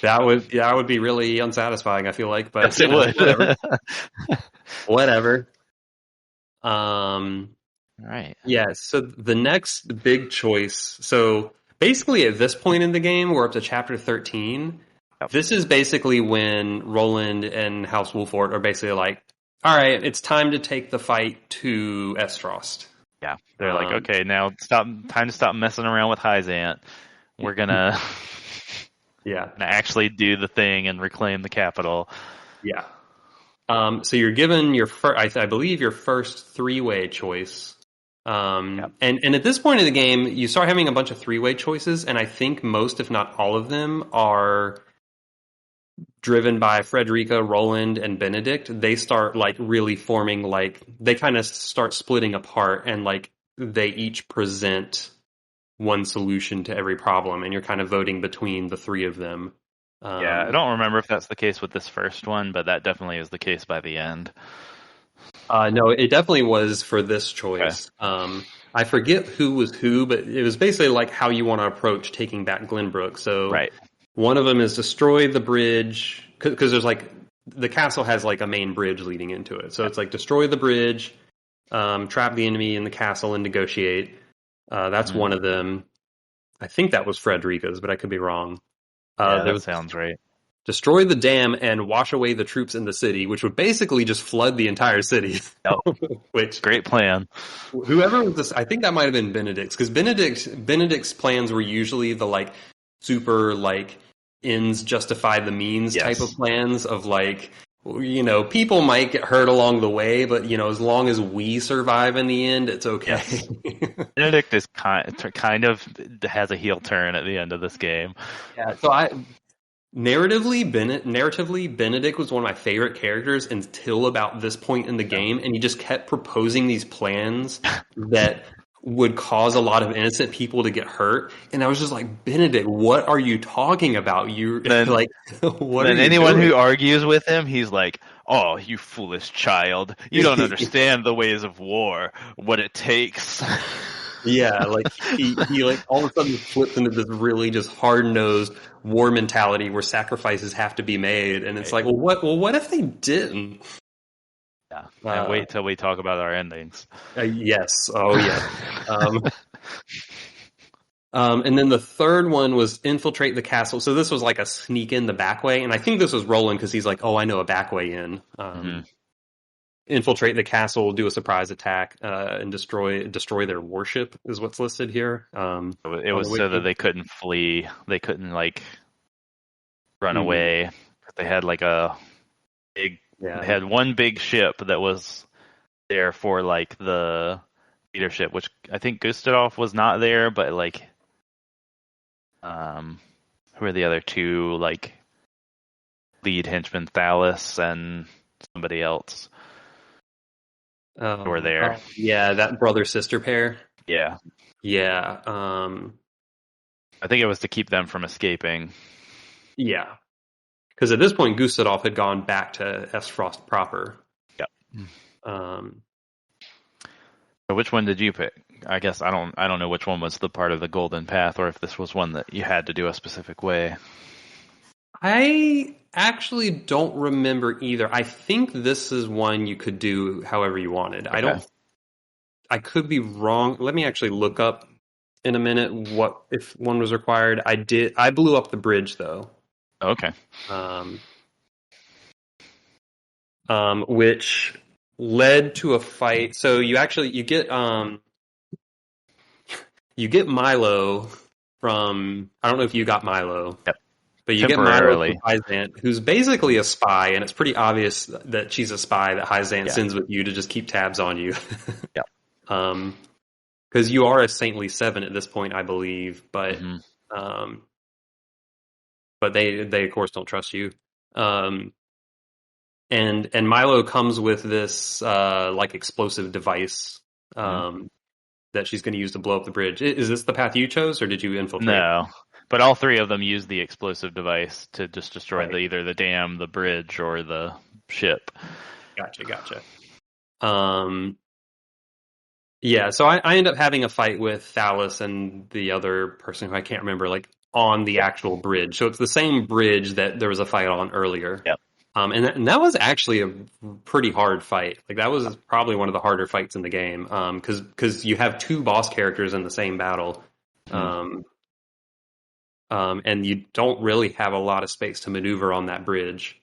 that would be really unsatisfying, I feel like, but Yes, it would. whatever. Whatever. Um, Right. Yeah, so the next big choice. So basically, at this point in the game, we're up to chapter 13. Yep. This is basically when Roland and House Wolfort are basically like, all right, it's time to take the fight to Estrost. Yeah. They're like, Um, okay, now time to stop messing around with Hyzant. We're gonna yeah, actually do the thing and reclaim the capital. Yeah. So you're given your first, I believe your first three-way choice. Yep. And at this point in the game, you start having a bunch of three-way choices, and I think most, if not all of them, are driven by Frederica, Roland, and Benedict. They start like really forming like they kind of start splitting apart, and like they each present one solution to every problem, and you're kind of voting between the three of them. Yeah, I Um, don't remember if that's the case with this first one, but that definitely is the case by the end. no, it definitely was for this Okay. choice. I forget who was who, but it was basically like how you want to approach taking back Glenbrook. So Right. one of them is destroy the bridge because there's like the castle has like a main bridge leading into it. So Yeah. it's like destroy the bridge, trap the enemy in the castle, and negotiate. That's Mhm. one of them. I think that was Frederica's, but I could be wrong. Yeah, There that was sounds right. destroy the dam and wash away the troops in the city, which would basically just flood the entire city. Yep. Which Great plan. whoever was this, I think that might have been Benedict's because Benedict's plans were usually the like super like ends justify the means type of Yes. plans of like people might get hurt along the way, but as long as we survive in the end, it's okay. Yes. Benedict is kind of has a heel turn at the end of this game. Yeah, so narratively, Benedict was one of my favorite characters until about this point in the Yeah. game, and he just kept proposing these plans that would cause a lot of innocent people to get hurt. And I was just like, Benedict, what are you talking about? You Then like, what are then you anyone doing? who argues with him, he's like, "Oh, you foolish child. You don't understand the ways of war, what it takes." Yeah, like he like all of a sudden flips into this really just hard nosed war mentality where sacrifices have to be made, and it's Right. like, what if they didn't? Yeah. And Uh, wait till we talk about our endings. yes, oh yes. Um, and then the third one was infiltrate the castle. So this was like a sneak in the back way, and I think this was Roland because he's like, "Oh, I know a back way in." Hmm. Infiltrate the castle, do a surprise attack, and destroy their warship is what's listed here It on was the so that wiki. they couldn't flee. They couldn't like run Mhm. away. They had like a big. They Yeah, had one big ship that was there for like the leadership, which I think Gustave was not there, but like um, who are the other two like lead henchmen, Thales and somebody else who were there. yeah, that brother sister pair. Yeah, Yeah, I think it was to keep them from escaping. yeah, because at this point Gustave had gone back to Frost proper. Yeah. Um, So which one did you pick? I guess I don't know which one was the part of the golden path, or if this was one that you had to do a specific way. I actually don't remember either. I think this is one you could do however you wanted. Okay. I could be wrong. Let me actually look up in a minute what if one was required. I blew up the bridge though. Okay. Um, which led to a fight. So you get Milo from I don't know if you got Milo. Yep. But you get Milo from Temporarily. Hyzant, who's basically a spy, and it's pretty obvious that she's a spy that Hyzant Yeah. sends with you to just keep tabs on you. Yeah. Because you are a saintly seven at this point, I believe, Hmm. um, but they of course don't trust you. Um, and Milo comes with this like explosive device Hmm. that she's going to use to blow up the bridge. Is this the path you chose, or did you infiltrate? No, but all three of them use the explosive device to just destroy Right. either the dam, the bridge, or the ship. Gotcha. Um, Yeah, so I end up having a fight with Thales and the other person who I can't remember, like on the actual bridge. So it's the same bridge that there was a fight on earlier. Yep. And that was actually a pretty hard fight. Like that was probably one of the harder fights in the game. Because you have two boss characters in the same battle. Hmm. Um, and you don't really have a lot of space to maneuver on that bridge.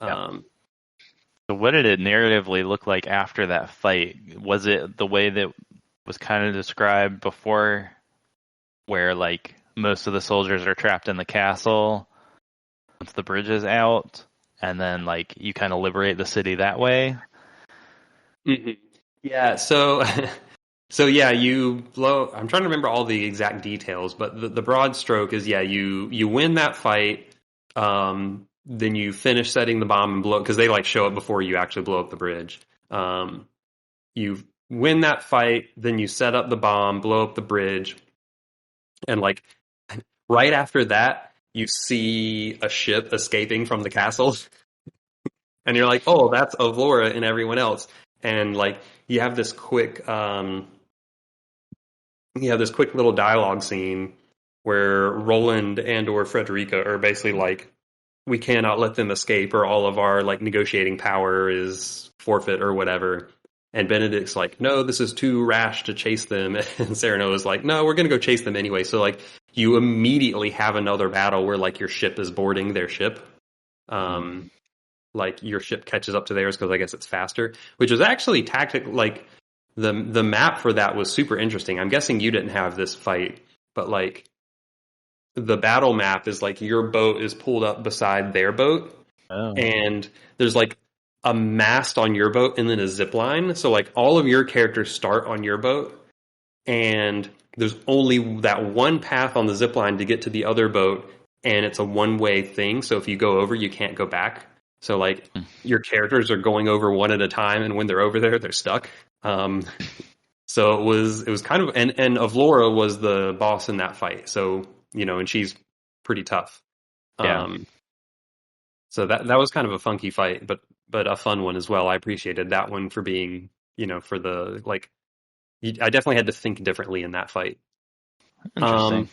Yep. Um, So what did it narratively look like after that fight? Was it the way that was kind of described before, where like most of the soldiers are trapped in the castle once the bridge is out, and then like you kind of liberate the city that way. Mhm. Yeah, so so yeah, you blow. I'm trying to remember all the exact details, but the broad stroke is yeah, you win that fight. Then you finish setting the bomb and blow because they like show up before you actually blow up the bridge. You win that fight, then you set up the bomb, blow up the bridge, and like right after that, you see a ship escaping from the castle, and you're like, oh, that's Avlora and everyone else, and like you have this quick little dialogue scene where Roland and or Frederica are basically like, we cannot let them escape or all of our like negotiating power is forfeit or whatever. And Benedict's like, no, this is too rash to chase them. And Cyrano is like, no, we're going to go chase them anyway. So like you immediately have another battle where like your ship is boarding their ship. Um, like your ship catches up to theirs because I guess it's faster, which is actually tactical. Like the map for that was super interesting. I'm guessing you didn't have this fight, but like the battle map is like your boat is pulled up beside their boat, Oh. and there's like a mast on your boat and then a zip line. So like all of your characters start on your boat, and there's only that one path on the zip line to get to the other boat, and it's a one-way thing. So if you go over, you can't go back. So like your characters are going over one at a time, and when they're over there, they're stuck. So it was kind of and Avlora was the boss in that fight. So and she's pretty tough. Yeah. So that was kind of a funky fight, but a fun one as well. I appreciated that one for being for the like. I definitely had to think differently in that fight. Interesting.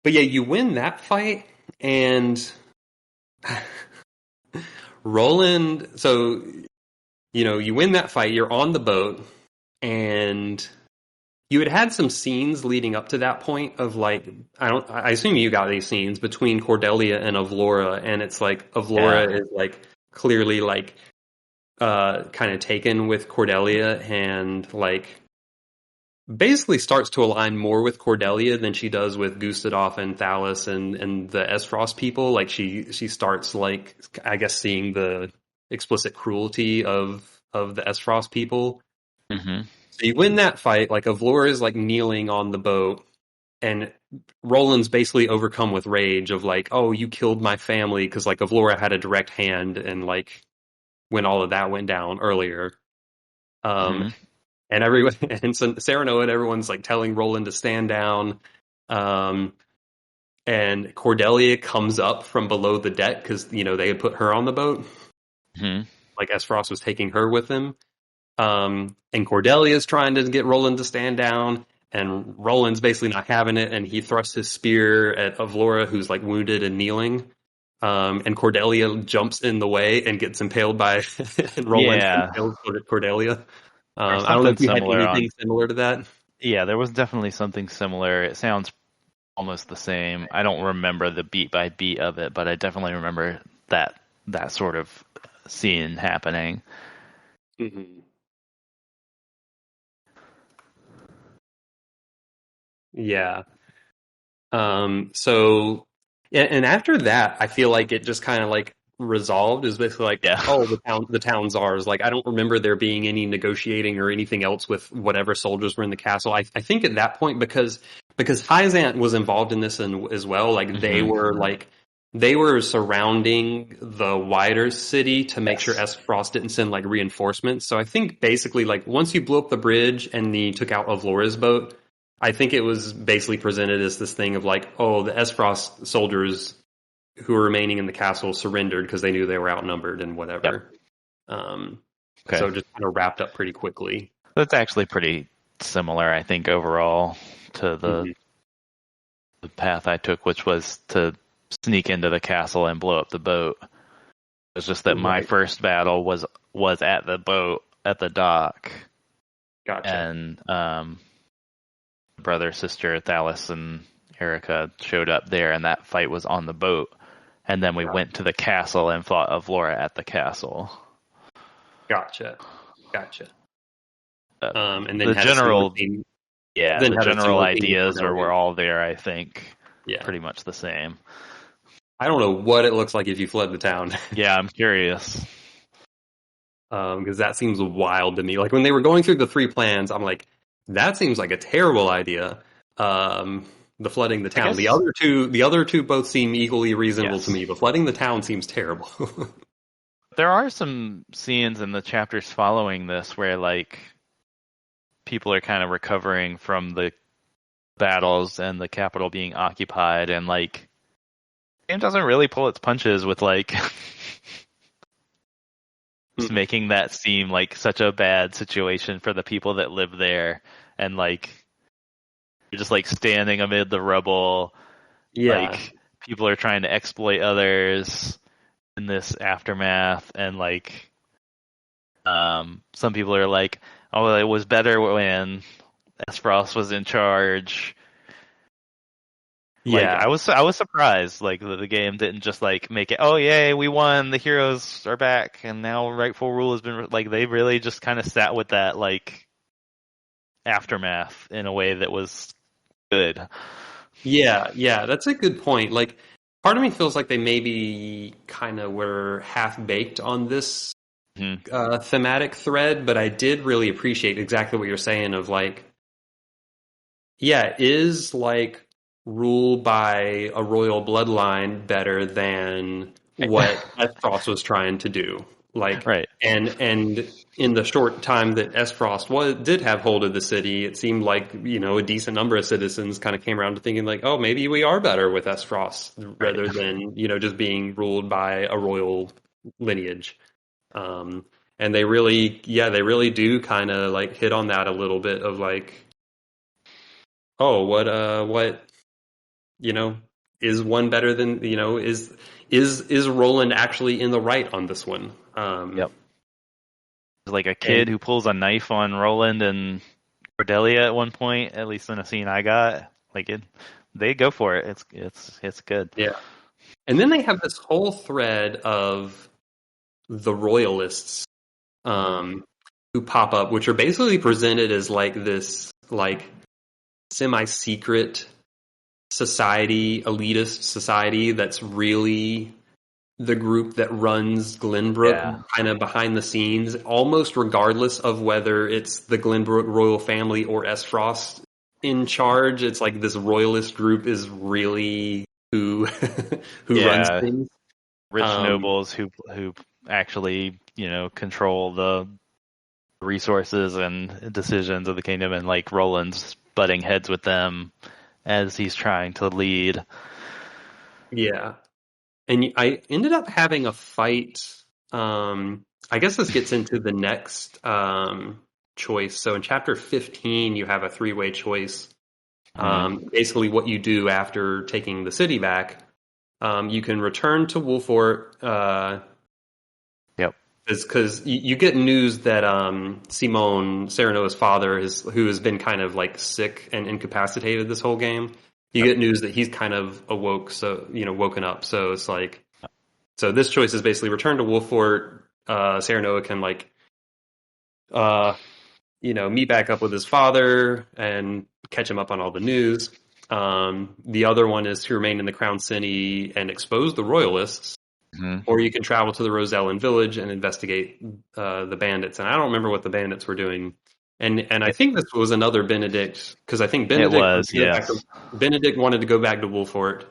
But yeah, you win that fight, and Roland. So you win that fight. You're on the boat, and you had some scenes leading up to that point of like I assume you got these scenes between Cordelia and Avlora, and it's like Avlora is like clearly like kind of taken with Cordelia, and like basically starts to align more with Cordelia than she does with Gustave and Thalas and the Esfrost people. Like she starts like I guess seeing the explicit cruelty of the Esfrost people. Mm-hmm. So you win that fight, like Avlora is like kneeling on the boat, and Roland's basically overcome with rage of like, oh, you killed my family, because like Avlora had a direct hand and like when all of that went down earlier. Mm-hmm. And everyone and so Cyrano and everyone's like telling Roland to stand down. And Cordelia comes up from below the deck because they had put her on the boat. Mm-hmm. Like Esfrost was taking her with him. And Cordelia's trying to get Roland to stand down, and Roland's basically not having it, and he thrusts his spear at Avlora, who's like wounded and kneeling. And Cordelia jumps in the way and gets impaled by and Roland Yeah. impales Cordelia. Or I don't know something if you had similar anything on. similar to that. Yeah, there was definitely something similar. It sounds almost the same. I don't remember the beat by beat of it, but I definitely remember that sort of scene happening. Mm-hmm. Yeah. So, yeah, and after that, I feel like it just kind of like resolved. Is basically like, Yeah. oh, the town's ours. Like, I don't remember there being any negotiating or anything else with whatever soldiers were in the castle. I think at that point, because Hyzant was involved in this as well. Like, they were surrounding the wider city to make sure Yes. Frost didn't send like reinforcements. So I think basically like once you blew up the bridge and you took out Avlora's boat, I think it was basically presented as this thing of like, oh, the Esfrost soldiers who were remaining in the castle surrendered because they knew they were outnumbered and Yep. whatever. Okay. So just kind of wrapped up pretty quickly. That's actually pretty similar, I think, overall to Mm-hmm. the path I took, which was to sneak into the castle and blow up the boat. It's just that my Right. first battle was at the boat at the dock, Gotcha. and brother, sister, Thalas, and Erica showed up there, and that fight was on the boat. And then we went to the castle and fought Avlora at the castle. Gotcha. And then The had a similar general, theme. yeah, Then the had a general similar theme with ideas were Cordelia. all there. I think Yeah. pretty much the same. I don't know what it looks like if you flood the town. Yeah, I'm curious. Because that seems wild to me. Like when they were going through the three plans, I'm like, that seems like a terrible idea. The flooding the I town. guess, The other two both seem equally reasonable to yes. me, but flooding the town seems terrible. There are some scenes in the chapters following this where, like, people are kind of recovering from the battles and the capital being occupied, and, like, the game doesn't really pull its punches with, like, just making that seem like such a bad situation for the people that live there, and, like, you're just, like, standing amid the rubble, Yeah, like, people are trying to exploit others in this aftermath, and, like, some people are like, oh, it was better when Frost was in charge. Like, yeah, I was surprised, like, that the game didn't just, like, make it, oh yay, we won, the heroes are back, and now rightful rule has been, like, they really just kind of sat with that, like, aftermath in a way that was good. yeah. That's a good point. Like, part of me feels like they maybe kind of were half baked on this Mhm. thematic thread, but I did really appreciate exactly what you're saying of like, yeah, is like rule by a royal bloodline better than what Frost was trying to do? Like, Right. and in the short time that Frost did have hold of the city, it seemed like a decent number of citizens kind of came around to thinking like, oh, maybe we are better with Frost Right. rather than just being ruled by a royal lineage. Um, and they really do kind of like hit on that a little bit of like, oh, what, you know, is one better than, is Roland actually in the right on this one? Yep. There's, like, a kid And who pulls a knife on Roland and Cordelia at one point, at least in a scene I got. Like, they go for it. It's good. yeah, and then they have this whole thread of the royalists, um, who pop up, which are basically presented as like this, like semi-secret society, elitist society that's really the group that runs Yeah. Glenbrook kind of behind the scenes, almost regardless of whether it's the Glenbrook royal family or S. Frost in charge. It's like this royalist group is really who who runs Yeah. things. Rich Um, nobles who actually, control the resources and decisions of the kingdom, and, like, Roland's butting heads with them as he's trying to lead. yeah, and I ended up having a fight. I guess this gets into the next choice. So in chapter 15, you have a three-way choice. Basically, what you do after taking the city back, you can return to Wolfort, Yep. because you get news that Simone Sereno's father, who has been kind of like sick and incapacitated this whole game. You Yep. get news that he's kind of woken up. So it's like, so this choice is basically return to Wolfort. Sereno can like uh, meet back up with his father and catch him up on all the news. The other one is to remain in the Crown City and expose the royalists, or you can travel to the Rosellan village and investigate the bandits. And I don't remember what the bandits were doing. And I think this was another Benedict, because I think It Benedict wanted was, to go back to yes. Benedict wanted to go back to Wolfort.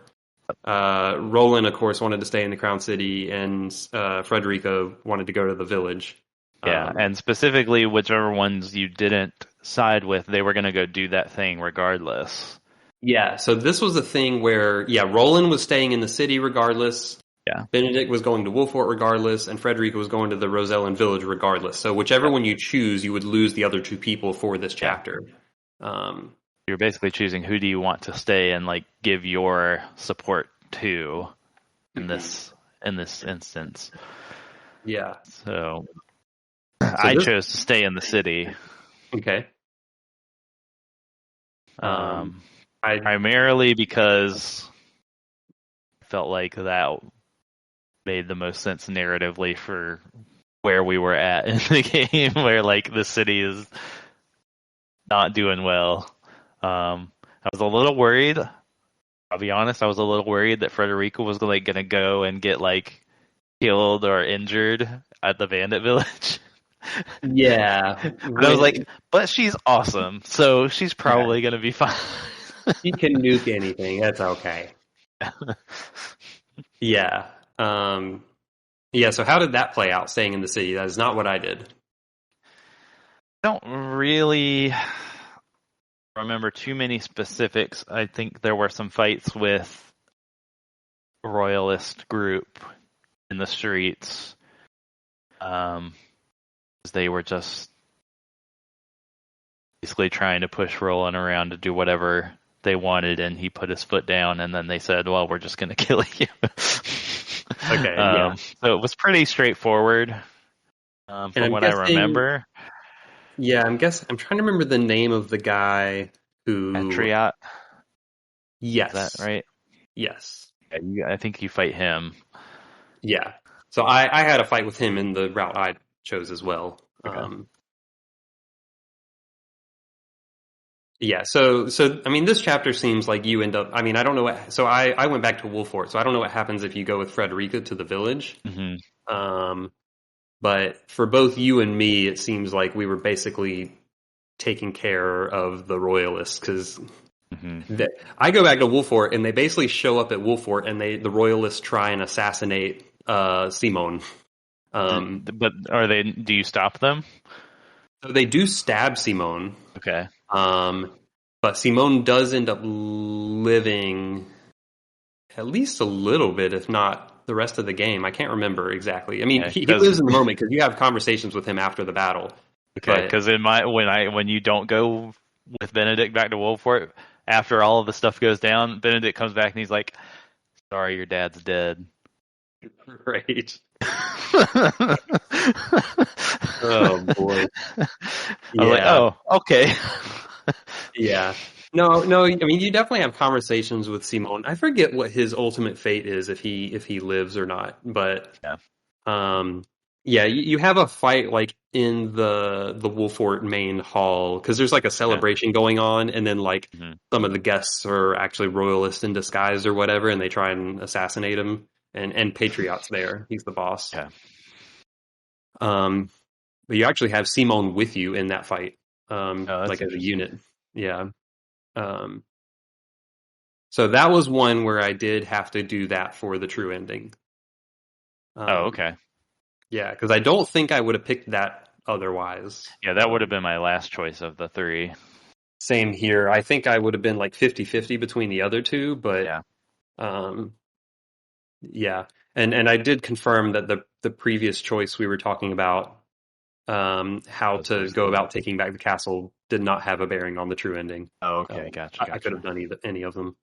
Roland, of course, wanted to stay in the Crown City, and Frederico wanted to go to the village. Yeah, and specifically whichever ones you didn't side with, they were going to go do that thing regardless. Yeah, so this was a thing where, yeah, Roland was staying in the city regardless. Yeah. Benedict was going to Wolfort regardless, and Frederico was going to the Rosellan village regardless. So whichever Yep. one you choose, you would lose the other two people for this Yeah. chapter. You're basically choosing who do you want to stay and, like, give your support to in this instance. Yeah. So So I this, chose to stay in the city. okay. I Primarily because I felt like that made the most sense narratively for where we were at in the game, where, like, the city is not doing well. I was a little worried I'll be honest, I was a little worried that Frederica was like gonna go and get like killed or injured at the bandit village. Yeah, But I was like, when but she's awesome, so she's yeah, probably gonna be fine. he can nuke anything. That's okay. Yeah. Yeah, so how did that play out staying in the city? That is not what I did. I don't really remember too many specifics. I think there were some fights with a royalist group in the streets. Um, they were just basically trying to push Roland around to do whatever they wanted, and he put his foot down, and then they said, well, we're just going to kill you. Okay, yeah. So it was pretty straightforward And from I'm what I guessing, remember. yeah, I'm trying to remember the name of the guy who, Patriot, is that yes, right? yes, Yeah, I think you fight him. yeah. So I had a fight with him in the route I chose as well. Okay. Yeah, so I mean, this chapter seems like you end up. I mean, I don't know what. So I went back to Wolfort, so I don't know what happens if you go with Frederica to the village. Hmm. Um, but for both you and me, it seems like we were basically taking care of the royalists because Hmm. I go back to Wolfort and they basically show up at Wolfort and the royalists try and assassinate Simone. Um, But are they? Do you stop them? so they do stab Simone, Okay. um, but Simone does end up living at least a little bit, if not the rest of the game. I can't remember exactly. I mean, Okay. he lives in the moment because you have conversations with him after the battle. Okay. But Because when you don't go with Benedict back to Wolford, after all of the stuff goes down, Benedict comes back and he's like, "Sorry, your dad's dead." right. I Oh boy. was like, Yeah. "Oh, okay." Yeah. No. I mean, you definitely have conversations with Simone. I forget what his ultimate fate is if he lives or not. But Yeah. um, yeah, you have a fight like in the Wolfort main hall because there's like a Okay. celebration going on, and then like Hmm. some of the guests are actually royalists in disguise or whatever, and they try and assassinate him. And Patriot's there. He's the boss. Okay. Um, but you actually have Simone with you in that fight, Oh, that's like as a interesting. unit. Yeah. Um, so that was one where I did have to do that for the true ending. Oh, Um, okay. yeah, because I don't think I would have picked that otherwise. Yeah, that would have been my last choice of the three. Same here. I think I would have been like 50-50 between the other two, but Yeah. um, yeah. And I did confirm that the previous choice we were talking about, how Was to just go about taking back the castle, did not have a bearing on the true ending. Oh, okay. Gotcha. I could have Gotcha. done any of them.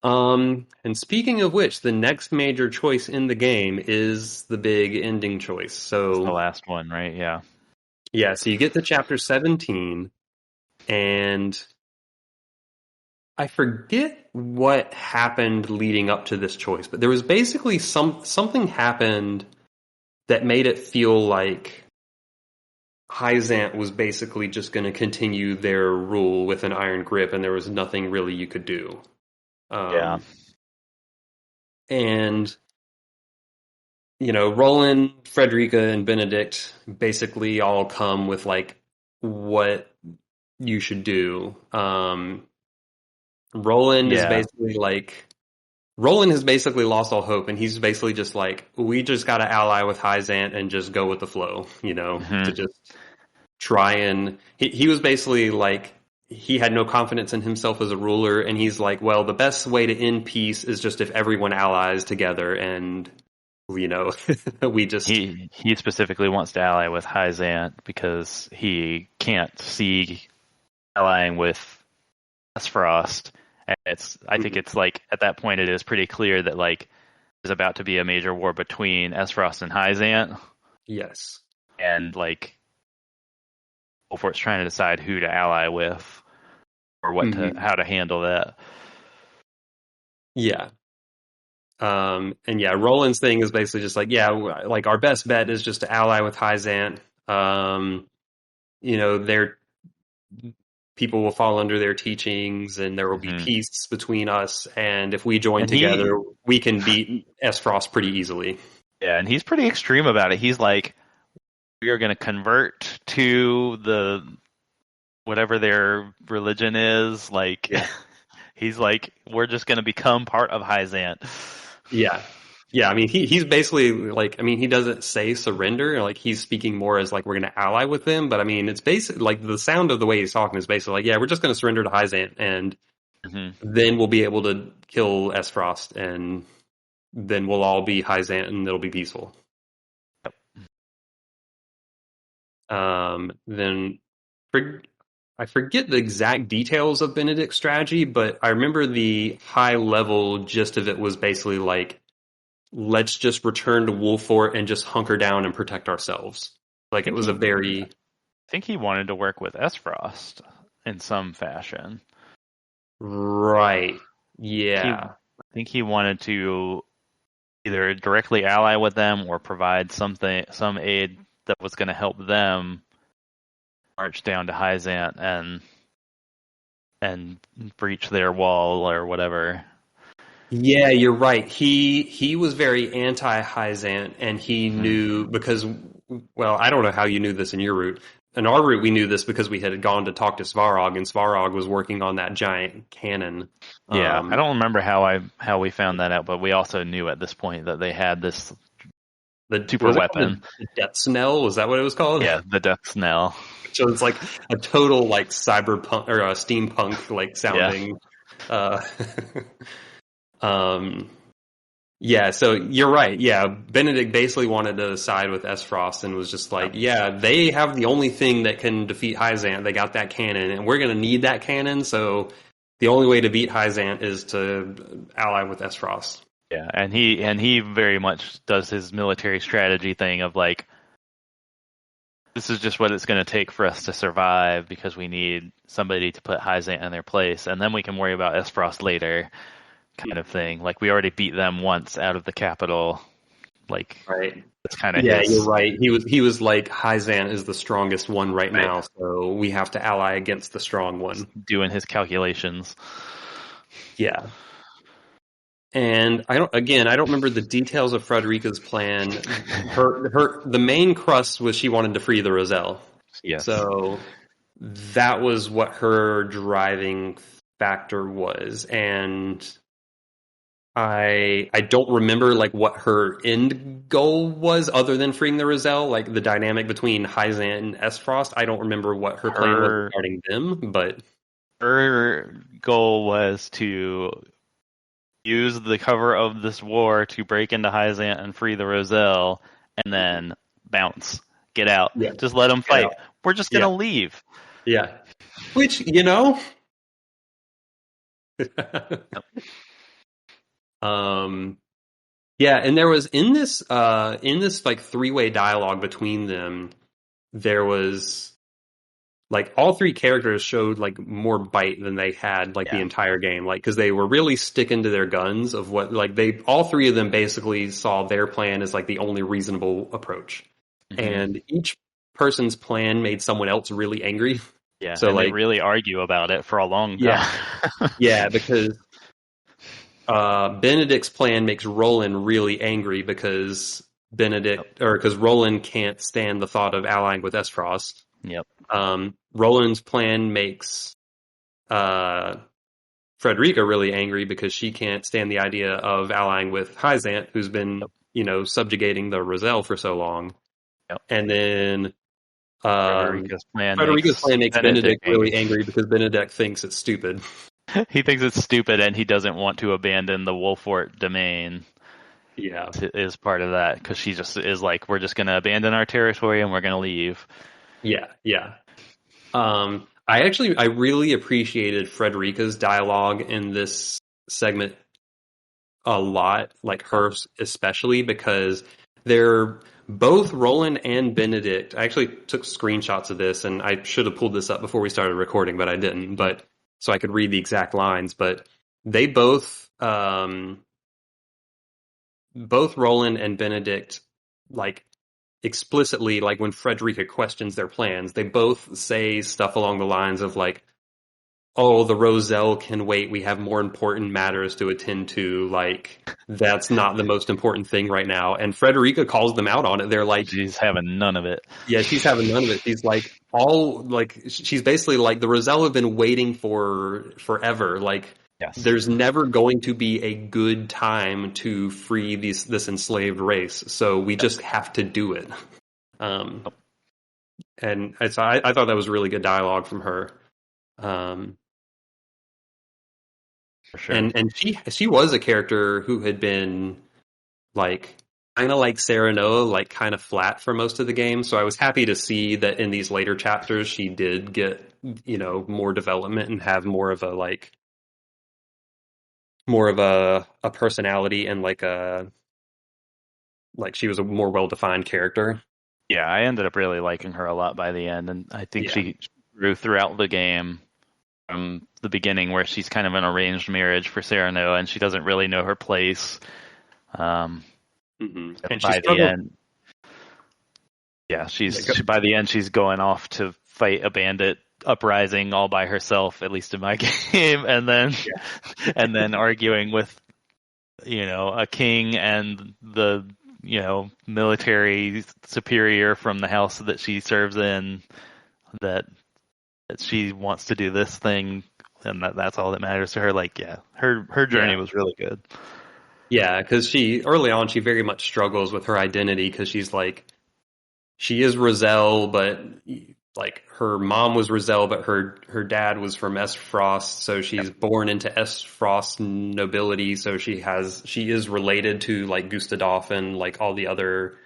And speaking of which, the next major choice in the game is the big ending choice. It's the So, last one, right? Yeah. yeah, so you get to chapter 17, and I forget what happened leading up to this choice, but there was basically something happened that made it feel like Hyzant was basically just going to continue their rule with an iron grip, and there was nothing really you could do. Yeah. Um, and Roland, Frederica, and Benedict basically all come with like what you should do. Roland is Yeah. basically like Roland has basically lost all hope, and he's basically just like, we just got to ally with Hyzant and just go with the flow, to Hmm. just try and he was basically like he had no confidence in himself as a ruler, and he's like, well, the best way to end peace is just if everyone allies together, and you know we just He specifically wants to ally with Hyzant because he can't see allying with Frost. And I think it's like at that point it is pretty clear that like there's about to be a major war between Frost and Hyzant, yes. and like Wolfort's trying to decide who to ally with or Hmm. how to handle that. Yeah. And yeah, Roland's thing is basically just like, yeah, like our best bet is just to ally with Hyzant. They're people will fall under their teachings, and there will be Mhm. peace between us. And if we join And he, together, we can beat S Frost pretty easily. yeah, and he's pretty extreme about it. He's like, we are going to convert to the whatever their religion is. Like, Yeah. he's like, we're just going to become part of Hyzant. Yeah. Yeah, I mean, he's basically like, I mean, he doesn't say surrender, like he's speaking more as like we're going to ally with them, but I mean, it's basically like the sound of the way he's talking is basically like, yeah, we're just going to surrender to Hyzant, and Hmm. then we'll be able to kill S Frost, and then we'll all be Hyzant, and it'll be peaceful. Then for, I forget the exact details of Benedict's strategy, but I remember the high level gist of it was basically like, let's just return to Wolfort and just hunker down and protect ourselves. I Like it think was a very he wanted to work with Frost in some fashion. right. I Yeah. think he wanted to either directly ally with them or provide some aid that was going to help them march down to Hyzant and breach their wall or whatever. Yeah, you're right. He was very anti Hyzant, and he Hmm. knew because, well, I don't know how you knew this in your route. In our route, we knew this because we had gone to talk to Svarog, and Svarog was working on that giant cannon. Yeah, I Um, don't remember how we found that out, but we also knew at this point that they had this super was it called weapon. the Death Snell? Was that what it was called? Yeah, the Death Snell. So it's like a total like cyberpunk or steampunk like Yeah. sounding. Uh, um, yeah, so you're right. Yeah, Benedict basically wanted to side with S Frost and was just like, yeah, they have the only thing that can defeat Hyzant. They got that cannon, and we're going to need that cannon. So the only way to beat Hyzant is to ally with S Frost. Yeah, and he very much does his military strategy thing of like, this is just what it's going to take for us to survive because we need somebody to put Hyzant in their place, and then we can worry about Frost later, kind of thing. Like we already beat them once out of the capital. Like Right. that's kind of Yeah, you're his. right. He was like Hyzant is the strongest one right Right. now, so we have to ally against the strong one. Doing his calculations. Yeah. And I don't remember the details of Frederica's plan. The main crust was she wanted to free the Roselle. Yes. So that was what her driving factor was. And I don't remember like what her end goal was other than freeing the Roselle, like the dynamic between Hyzant and S Frost. I don't remember what her plan was Her regarding them, but her goal was to use the cover of this war to break into Hyzant and free the Roselle, and then bounce, get out, yeah, just let them get fight. out. We're just Yeah. gonna leave. Yeah. Which, you know, um yeah, and there was in this like three-way dialogue between them, there was like all three characters showed like more bite than they had like the Yeah. entire game, like because they were really sticking to their guns of what like they all three of them basically saw their plan as like the only reasonable approach, Hmm. and each person's plan made someone else really angry. Yeah, So and they like really argue about it for a long yeah, time. yeah, because Benedict's plan makes Roland really angry because Yep. because Roland can't stand the thought of allying with Esfrost. Yep. Roland's plan makes uh, Frederica really angry because she can't stand the idea of allying with Hyzant, who's been, Yep. Subjugating the Roselle for so long. Yep. And then um, Frederica's plan Frederica's makes plan makes Benedict Benedict really angry. angry because Benedict thinks it's stupid. He thinks it's stupid, and he doesn't want to abandon the Wolfort domain. Yeah, Is part of that because she just is like, we're just going to abandon our territory and we're going to leave. yeah, yeah. I really appreciated Frederica's dialogue in this segment a lot, like hers especially, because they're both Roland and Benedict. I actually took screenshots of this, and I should have pulled this up before we started recording, but I didn't. But so I could read the exact lines. But they both Roland and Benedict, like explicitly, like when Frederica questions their plans, they both say stuff along the lines of like, oh, the Roselle can wait. We have more important matters to attend to. Like, that's not the most important thing right now. And Frederica calls them out on it. They're like, She's having none of it. yeah, she's having none of it. She's like, she's basically like, the Roselle have been waiting for forever. Like, Yes. there's never going to be a good time to free this enslaved race. So we just have to do it. And I thought that was really good dialogue from her. For sure. And she was a character who had been like kind of like Sarah Noah, like kind of flat for most of the game. So I was happy to see that in these later chapters she did get, you know, more development and have more of a personality and like she was a more well defined character. Yeah, I ended up really liking her a lot by the end, and I think she grew throughout the game from the beginning, where she's kind of an arranged marriage for Sarah Noah, and she doesn't really know her place. And by the end, by the end she's going off to fight a bandit uprising all by herself, at least in my game, and then arguing with, you know, a king and the, you know, military superior from the house that she serves in, that she wants to do this thing, and that's all that matters to her. Like, yeah, her journey was really good. Yeah, because early on she very much struggles with her identity, because she's like, she is Roselle, but like her mom was Roselle, but her dad was from S. Frost, so she's born into S. Frost nobility, so she is related to like Gustadolf and like all the other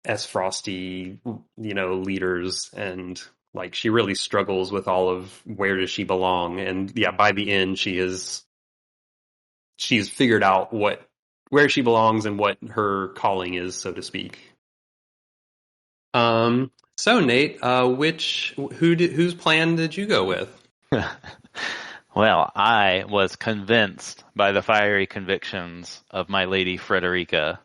S. Frosty, you know, leaders, and like she really struggles with all of where does she belong. And yeah, by the end she's figured out where she belongs and what her calling is, so to speak. So Nate, whose plan did you go with? Well, I was convinced by the fiery convictions of my lady Frederica,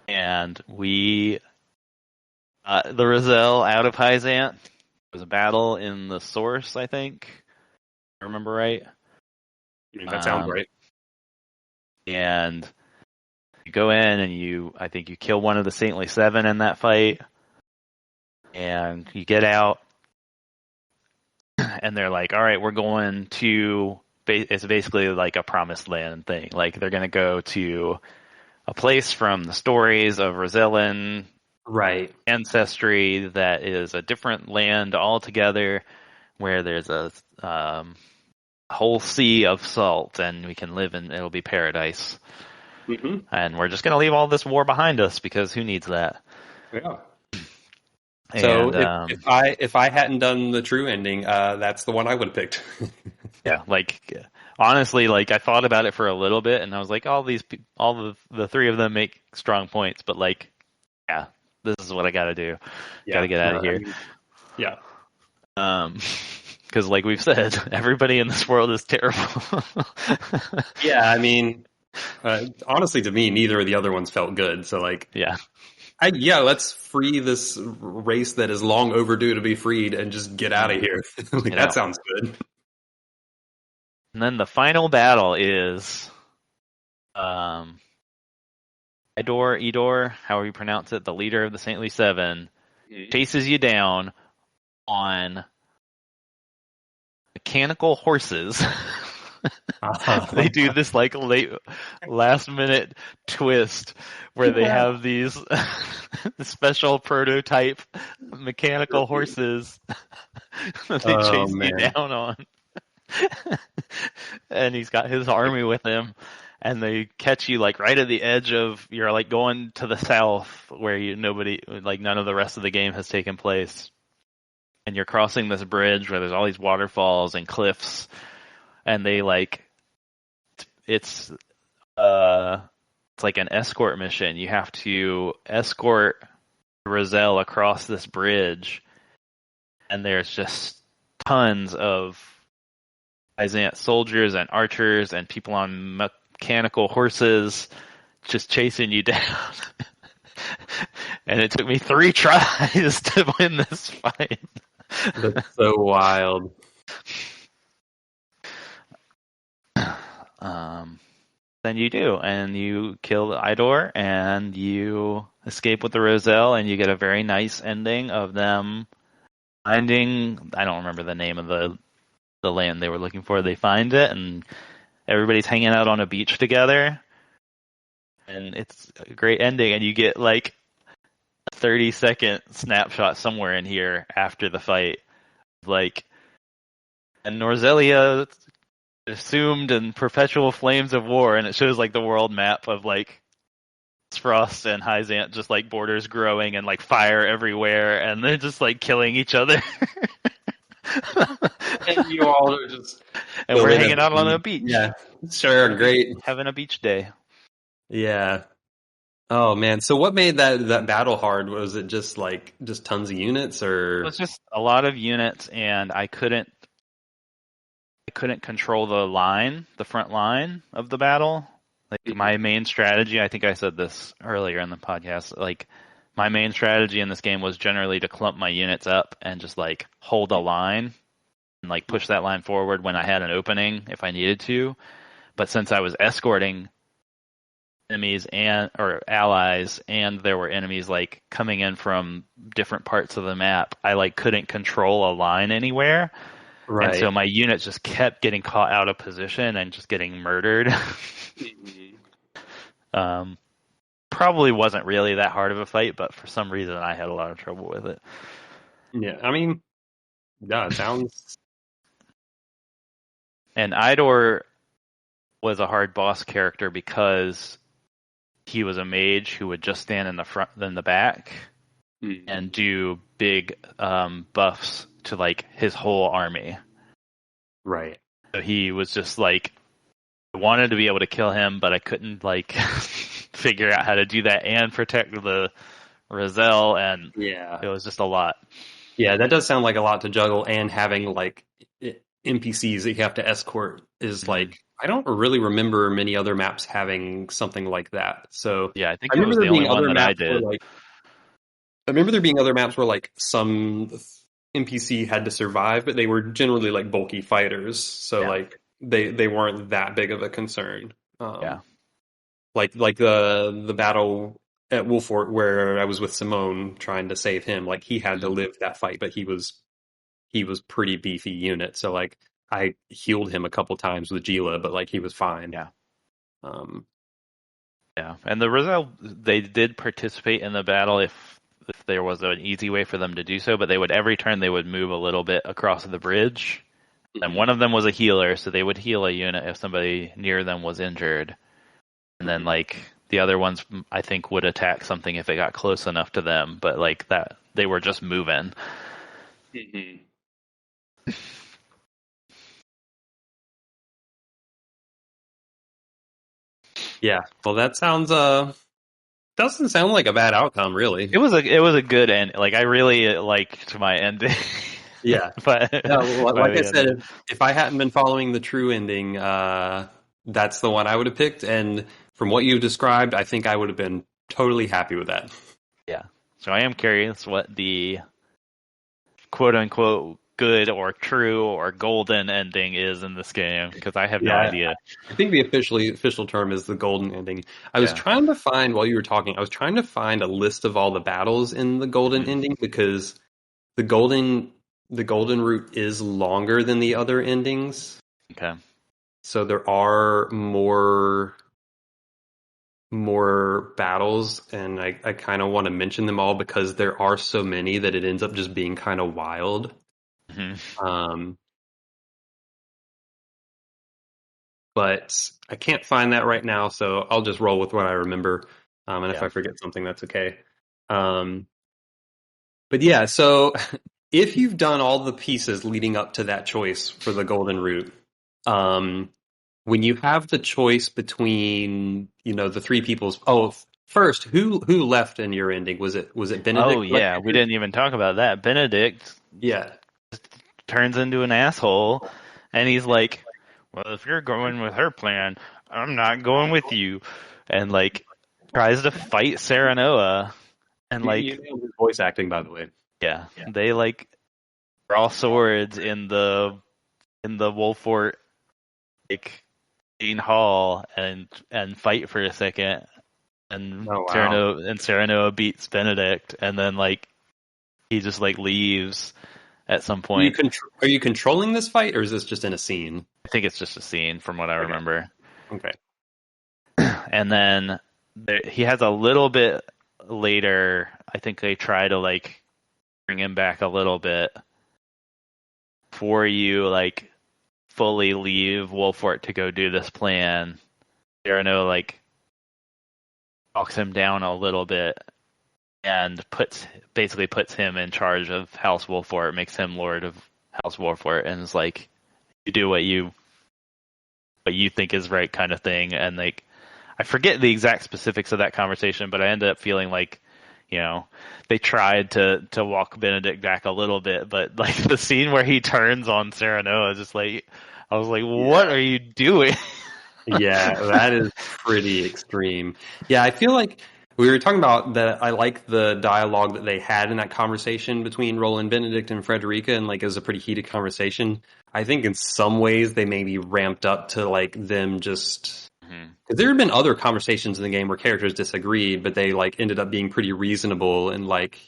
and we the Roselle out of Hyzant. There was a battle in the source, I think. I remember right. That sounds right. And you go in and I think you kill one of the Saintly Seven in that fight. And you get out, and they're like, all right, we're going to, it's basically like a promised land thing. Like, they're going to go to a place from the stories of Rosellan ancestry that is a different land altogether, where there's a whole sea of salt, and we can live in, it'll be paradise. Mm-hmm. And we're just going to leave all this war behind us, because who needs that? Yeah. So if I hadn't done the true ending, that's the one I would have picked. Yeah, like honestly, like I thought about it for a little bit, and I was like, all the three of them make strong points, but like, yeah, this is what I got to do. Got to get out of here. Yeah. Because like we've said, everybody in this world is terrible. Yeah, I mean, honestly, to me, neither of the other ones felt good. So like, yeah. Let's free this race that is long overdue to be freed and just get out of here. Like, that sounds good. And then the final battle is Idor, however you pronounce it, the leader of the Saintly Seven, chases you down on mechanical horses. They do this like last minute twist where they have these special prototype mechanical horses that they chase you down on. And he's got his army with him, and they catch you like right at the edge of, you're like going to the south where none of the rest of the game has taken place. And you're crossing this bridge where there's all these waterfalls and cliffs, and they like, it's like an escort mission. You have to escort Roselle across this bridge, and there's just tons of Byzant soldiers and archers and people on mechanical horses just chasing you down. And it took me 3 tries to win this fight. That's so wild. then you do, and you kill Idor, and you escape with the Roselle, and you get a very nice ending of them finding. I don't remember the name of the land they were looking for. They find it, and everybody's hanging out on a beach together, and it's a great ending. And you get like a 30-second snapshot somewhere in here after the fight, like, and Norzelia assumed in perpetual flames of war, and it shows like the world map of like Frost and Hyzant, just like borders growing and like fire everywhere, and they're just like killing each other. And you all are just And we're hanging out on a beach. Yeah, sure, great. Having a beach day. Yeah. Oh man. So what made that battle hard? Was it just tons of units, It or? was just a lot of units, and I couldn't control the front line of the battle. Like my main strategy, I think I said this earlier in the podcast, like my main strategy in this game was generally to clump my units up and just like hold a line and like push that line forward when I had an opening if I needed to. But since I was escorting enemies or allies, and there were enemies like coming in from different parts of the map, I like couldn't control a line anywhere. Right. And so my units just kept getting caught out of position and just getting murdered. Probably wasn't really that hard of a fight, but for some reason I had a lot of trouble with it. Yeah, I mean, yeah, it sounds. And Idor was a hard boss character because he was a mage who would just stand in the front then the back and do big buffs to like his whole army. Right. So he was just like, I wanted to be able to kill him, but I couldn't like figure out how to do that and protect the Roselle, and Yeah. it was just a lot. Yeah, that does sound like a lot to juggle, and having like NPCs that you have to escort is like, I don't really remember many other maps having something like that. So yeah, I think I it was remember the there only being one other that I maps where did. like I remember there being other maps where like some NPC had to survive, but they were generally like bulky fighters, so like they weren't that big of a concern. Yeah. Like the battle at Wolfort where I was with Simone trying to save him, like he had to live that fight, but he was pretty beefy unit, so like I healed him a couple times with Gila, but like he was fine. Yeah. Um, Yeah. And the Roselle, they did participate in the battle if there was an easy way for them to do so, but they would every turn they would move a little bit across the bridge. And one of them was a healer, so they would heal a unit if somebody near them was injured. And then like the other ones I think would attack something if it got close enough to them, but like that they were just moving. Yeah, well, that sounds doesn't sound like a bad outcome, really. It was a good end. Like I really liked my ending. Yeah. But No, like I said, if I hadn't been following the true ending, that's the one I would have picked. And from what you've described, I think I would have been totally happy with that. yeah. So I am curious what the quote unquote good or true or golden ending is in this game, because I have no idea. I think the official term is the golden ending. I was trying to find, while you were talking, I was trying to find a list of all the battles in the golden ending, because the golden route is longer than the other endings. Okay. So there are more battles, and I kind of want to mention them all because there are so many that it ends up just being kind of wild. But I can't find that right now, so I'll just roll with what I remember. And if I forget something, that's okay. But yeah, so if you've done all the pieces leading up to that choice for the golden route, when you have the choice between, the three people's. Oh, first, who left in your ending? Was it Benedict? Oh yeah, we didn't even talk about that. Benedict turns into an asshole, and he's like, well, if you're going with her plan, I'm not going with you. And like tries to fight Serenoa, and like his voice acting, by the way. Yeah, they like draw swords in the Wolfort like main hall and fight for a second, and Oh wow. Cyrano beats Benedict, and then like he just like leaves at some Are you point. are you controlling this fight, or is this just in a scene? I think it's just a scene from what I Okay. remember. Okay. And then he has a little bit later. I think they try to like bring him back a little bit before you like fully leave Wolfort to go do this plan. Cyrano like talks him down a little bit and basically puts him in charge of House Wolfort, makes him Lord of House Wolfort, and is like, you do what you think is right kind of thing. And like, I forget the exact specifics of that conversation, but I ended up feeling like, you know, they tried to walk Benedict back a little bit, but like the scene where he turns on Serenoa, just like, I was like, what Yeah. are you doing? Yeah, that is pretty extreme. Yeah, I feel like we were talking about that. I like the dialogue that they had in that conversation between Roland Benedict and Frederica, and like it was a pretty heated conversation. I think in some ways they maybe ramped up to like them just Mhm. because there had been other conversations in the game where characters disagreed, but they like ended up being pretty reasonable and like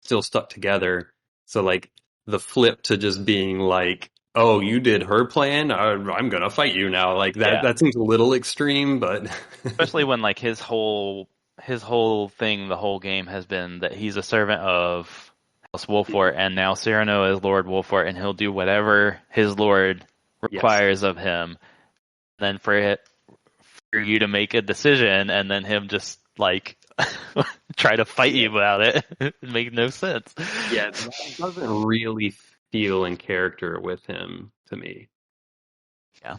still stuck together. So like the flip to just being like, "Oh, you did her plan. I'm gonna fight you now." Like that. Yeah. That seems a little extreme, but Especially when like his whole thing, the whole game has been that he's a servant of House Wolfort, and now Cyrano is Lord Wolfort, and he'll do whatever his lord yes, requires of him. Then for you to make a decision, and then him just like try to fight yeah, you about it, it makes no sense. yeah, that doesn't really feel in character with him to me. Yeah.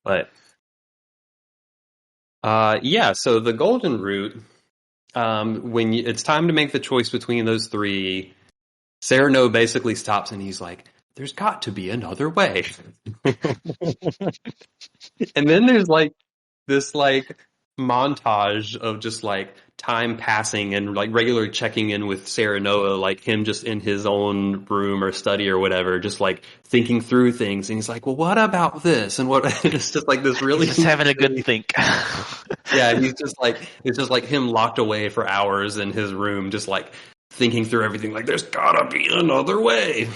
But yeah. So the golden route, when it's time to make the choice between those three, Cyrano basically stops and he's like, "There's got to be another way." And then there's like this like montage of just like time passing and like regularly checking in with Sarah Noah, like him just in his own room or study or whatever, just like thinking through things. And he's like, "Well, what about this?" And what it's just like this He's really just having a good interesting. think. Yeah, he's just like it's just like him locked away for hours in his room, just like thinking through everything. Like, there's gotta be another way.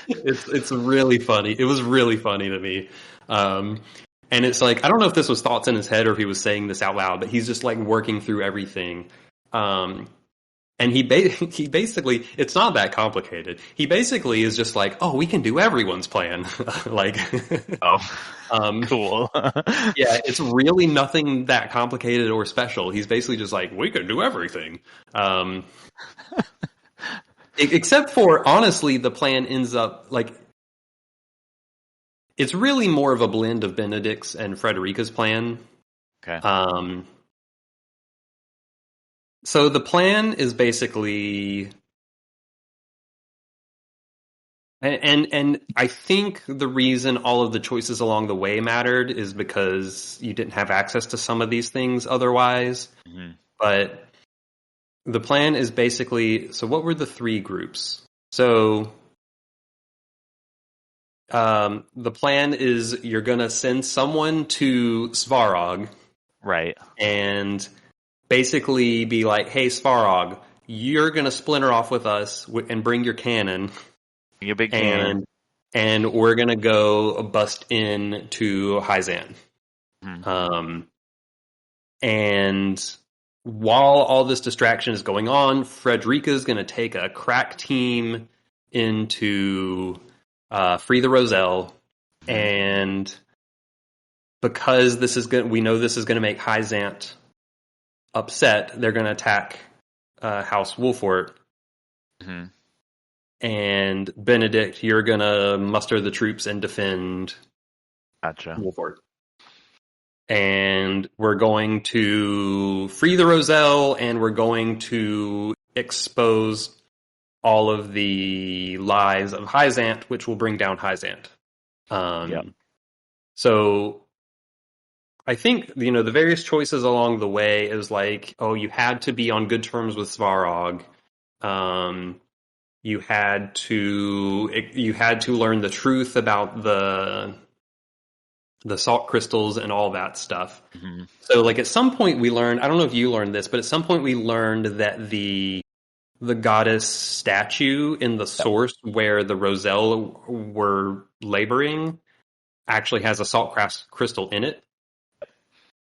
It's really funny. It was really funny to me. Um, and it's like I don't know if this was thoughts in his head or if he was saying this out loud, but he's just like working through everything. Um, and he basically it's not that complicated. He basically is just like, oh, we can do everyone's plan. Like, Oh, um, cool. yeah, it's really nothing that complicated or special. He's basically just like, we can do everything. Um, except for honestly, the plan ends up like it's really more of a blend of Benedict's and Frederica's plan. Okay. Um, so the plan is basically, and I think the reason all of the choices along the way mattered is because you didn't have access to some of these things otherwise. Mhm. But the plan is basically, so what were the three groups? So the plan is you're going to send someone to Svarog Right. and basically be like, "Hey, Svarog, you're gonna splinter off with us and bring your cannon, Be a big cannon. and we're gonna go bust in to Hyzan." Mhm. Um, and while all this distraction is going on, Frederica is gonna take a crack team into Free the Roselle, Mhm. and because this is we know this is gonna make Hyzant upset, they're gonna attack House Wolfort. Mhm. And Benedict, you're gonna muster the troops and defend Gotcha. Wolford. And we're going to free the Roselle, and we're going to expose all of the lies of Hyzant, which will bring down Hyzant. Yep. So I think the various choices along the way is like, oh, you had to be on good terms with Svarog. Um, you had to learn the truth about the salt crystals and all that stuff. Hmm. So like at some point we learned, I don't know if you learned this, but at some point we learned that the goddess statue in the Yep. source where the Roselle were laboring actually has a salt crystal in it. And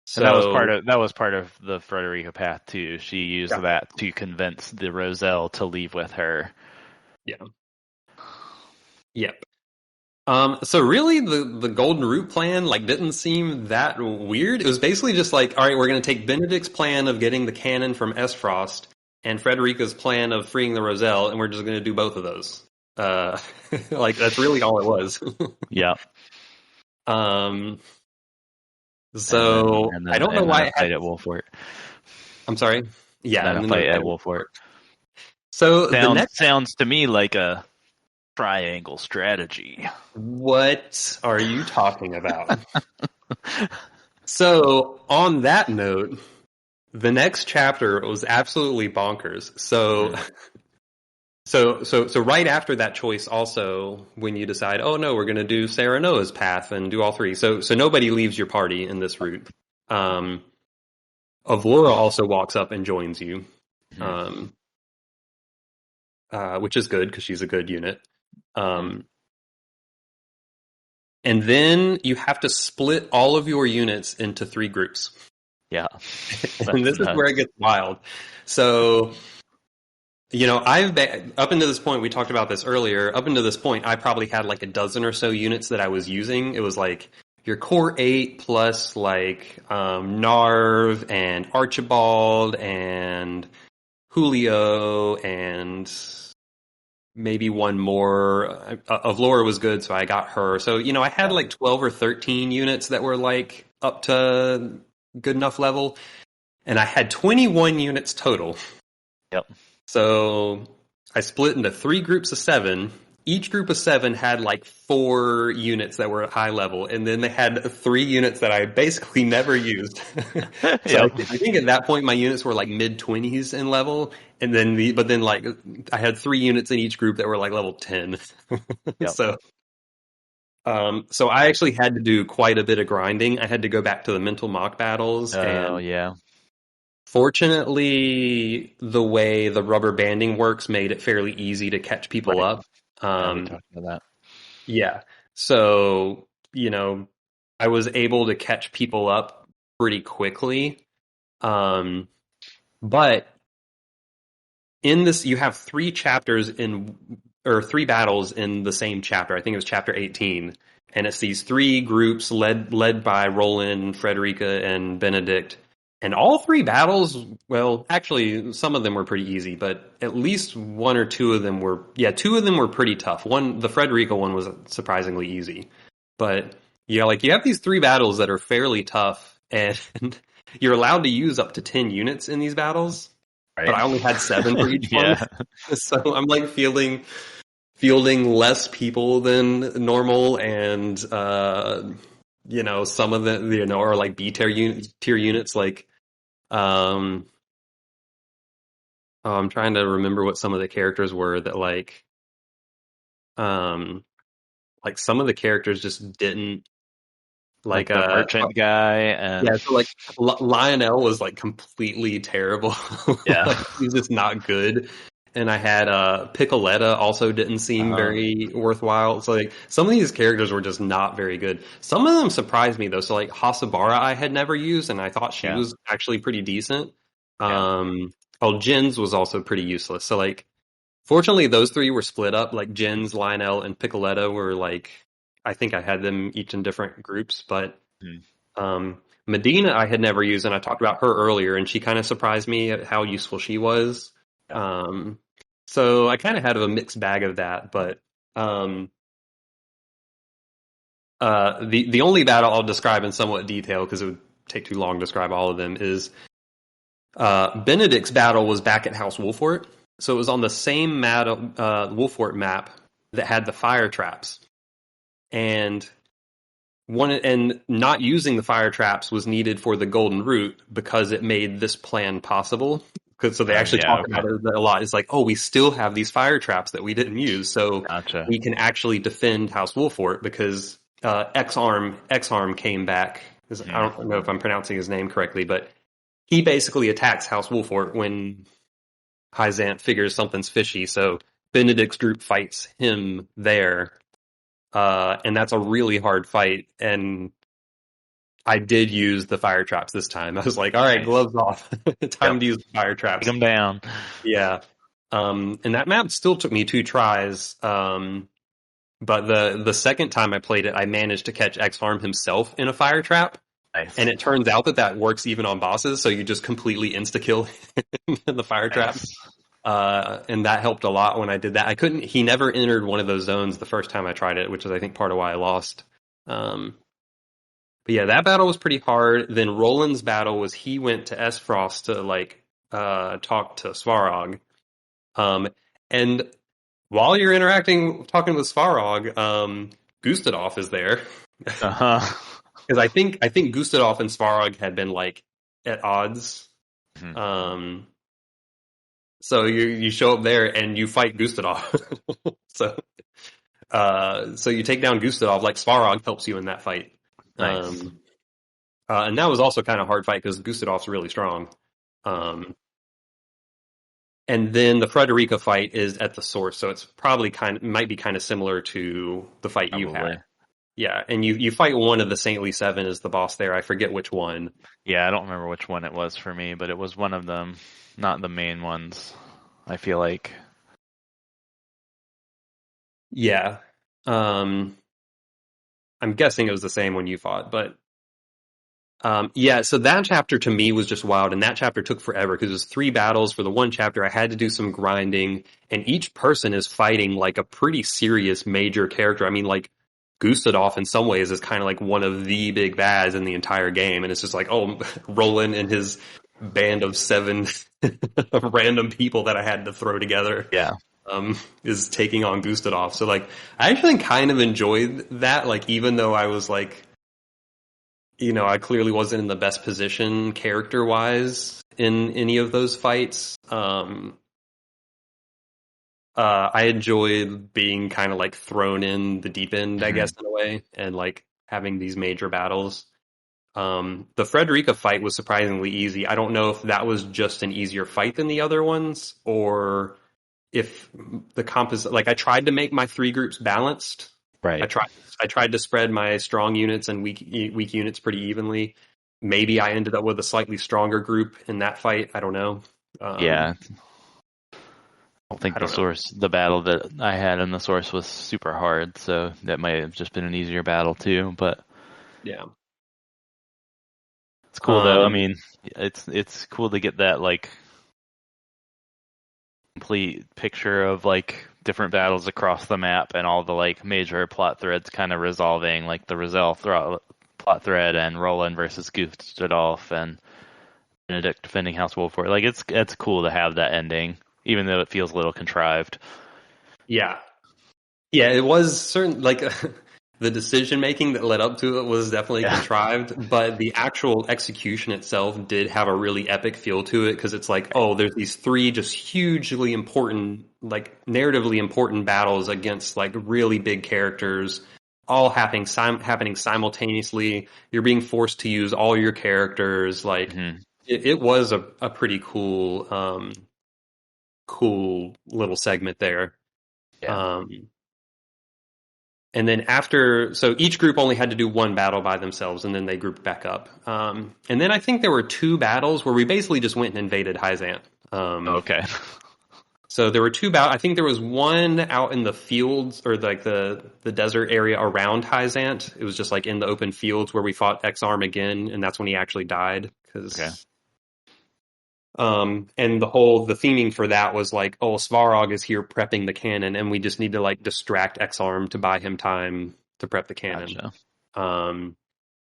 So that was part of the Frederica path too. She used yeah, that to convince the Roselle to leave with her. yeah, yep. So really the Golden Root plan like didn't seem that weird. It was basically just like, all right, we're going to take Benedict's plan of getting the cannon from Frost and Frederica's plan of freeing the Roselle, and we're just going to do both of those. Uh, like that's really all it was. Yeah. um, so I don't know And then why a it had. fight at Wolfort. I'm sorry. And Yeah, then and a then there fight was at that. Wolfort. So the next, Sounds to me like a triangle strategy. what are you talking about? So on that note, the next chapter was absolutely bonkers. So Mhm. so right after that choice, also when you decide, oh no, we're going to do Sarah Noah's path and do all three. So nobody leaves your party in this route. Um, Avlora also walks up and joins you, Mhm. um, which is good because she's a good unit. Mhm. Um, and then you have to split all of your units into three groups, Yeah. and That's this is where nuts. it gets wild. So I've been, up until this point, we talked about this earlier. Up until this point, I probably had like a dozen or so units that I was using. It was like your core 8 plus like Narv and Archibald and Julio and maybe one more. Avlora was good, so I got her. So, I had Yeah. like 12 or 13 units that were like up to good enough level. And I had 21 units total. Yep. So I split into three groups of seven. Each group of seven had like 4 units that were at high level, and then they had 3 units that I basically never used. So Yep. I think at that point my units were like mid 20s in level, and then but then like I had 3 units in each group that were like level 10. Yep. So I actually had to do quite a bit of grinding. I had to go back to the mental mock battles, Oh and yeah. fortunately, the way the rubber banding works made it fairly easy to catch people Right. up. Yeah, we Um, talked about yeah. So, I was able to catch people up pretty quickly. Um, but in this, you have 3 chapters or 3 battles in the same chapter. I think it was chapter 18. And it's these 3 groups led by Roland, Frederica, and Benedict. And all 3 battles, well, actually, some of them were pretty easy, but at least one or two of them were, yeah, 2 of them were pretty tough. The Frederica one was surprisingly easy. But yeah, like you have these 3 battles that are fairly tough, and you're allowed to use up to 10 units in these battles, that. but I only had 7 for Right. each one. Yeah. So I'm like fielding less people than normal, and some of the are like tier units. Like, um, oh, I'm trying to remember what some of the characters were that um, like some of the characters just didn't Like like the merchant guy yeah. and So like Lionel was like completely terrible. yeah. Like he's just not good. And I had Piccoletta also didn't seem Uh, very worthwhile. So like some of these characters were just not very good. Some of them surprised me though. So like Hasabara I had never used, and I thought she yeah. was actually pretty decent. Yeah. Jins was also pretty useless. So like fortunately those 3 were split up. Like Jins, Lionel, and Piccoletta were like, I think I had them each in different groups, but Mhm. Medina I had never used, and I talked about her earlier, and she kind of surprised me at how useful she was. Yeah. Um, so I kind of had a mixed bag of that, but um, the only battle I'll describe in somewhat detail because it would take too long to describe all of them is Benedict's battle was back at House Wolfort, so it was on the same Wolfort map that had the fire traps, and not using the fire traps was needed for the golden route because it made this plan possible. because so they actually Yeah. talk Okay. about it a lot. It's like, oh, we still have these fire traps that we didn't use, so Gotcha. we can actually defend House Wolfort because X-Arm came back. I Mhm. don't know if I'm pronouncing his name correctly, but he basically attacks House Wolfort when Hyzant figures something's fishy. So Benedict's group fights him there, and that's a really hard fight. And I did use the fire traps this time. I was like, all right, Nice. gloves off. Yep. Time to use the fire Take traps. them down. Yeah. And that map still took me 2 tries. But the second time I played it, I managed to catch X-Arm himself in a fire trap. And Nice. it turns out that that works even on bosses, so you just completely insta-kill him in the fire trap. Nice. And that helped a lot when I did that. He never entered one of those zones the first time I tried it, which is I think part of why I lost. Um, but yeah, that battle was pretty hard. Then Roland's battle was he went to Esfrost to talk to Svarog. Um, and while you're talking with Svarog, Gustadolf is there. Uh-huh. Because I think Gustadolf and Svarog had been like at odds. Mhm. Um, so you show up there and you fight Gustadolf. so so you take down Gustadolf. Like Svarog helps you in that fight. Nice. Um, and that was also kind of a hard fight because Gustadolf's really strong. Um, and then the Frederica fight is at the source, so it's probably might be kind of similar to the fight you had. Probably. Yeah, and you fight one of the Saintly Seven as the boss there. I forget which one. Yeah, I don't remember which one it was for me, but it was one of them, not the main ones. I feel like. Yeah. Um, I'm guessing it was the same one you fought, but yeah, so that chapter to me was just wild, and that chapter took forever because it was 3 battles for the one chapter. I had to do some grinding, and each person is fighting like a pretty serious major character. I mean, like Gustadolf in some ways is kind of like one of the big bads in the entire game, and it's just like, oh, Roland and his band of 7 random people that I had to throw together Yeah. is taking on Gustadolf. So like, I actually kind of enjoyed that. Like, even though I was like, I clearly wasn't in the best position character wise in any of those fights. I enjoyed being kind of like thrown in the deep end, I Hmm. guess, in a way, and like having these major battles. The Frederica fight was surprisingly easy. I don't know if that was just an easier fight than the other ones, or if the composite. Like I tried to make my 3 groups balanced. I Right. tried I tried to spread my strong units and weak units pretty evenly. Maybe I ended up with a slightly stronger group in that fight. I don't know. Yeah. I don't think I don't know. the battle that I had in the source was super hard, so that might have just been an easier battle too. But Yeah. it's cool though. I Um, mean, it's cool to get that like complete picture of like different battles across the map and all the like major plot threads kind of resolving, like the plot thread and Roland versus Gustadolf and Benedict defending House Wolford. Like it's cool to have that ending, even though it feels a little contrived. yeah. Yeah, it was certain like the decision making that led up to it was definitely Yeah. contrived, but the actual execution itself did have a really epic feel to it because it's like, oh, there's these 3 just hugely important, like narratively important battles against like really big characters, all happening simultaneously. You're being forced to use all your characters. Like Hmm. it was a pretty cool little segment there. Yeah. Um, And then so each group only had to do 1 battle by themselves, and then they grouped back up. And then I think there were 2 battles where we basically just went and invaded Hyzant. Okay. So there were 2 battles. I think there was one out in the fields or like the desert area around Hyzant. It was just like in the open fields where we fought X-Arm again, and that's when he actually died. Okay. And the theming for that was like, oh, Svarog is here prepping the cannon, and we just need to like distract X-Arm to buy him time to prep the cannon. Gotcha. Um,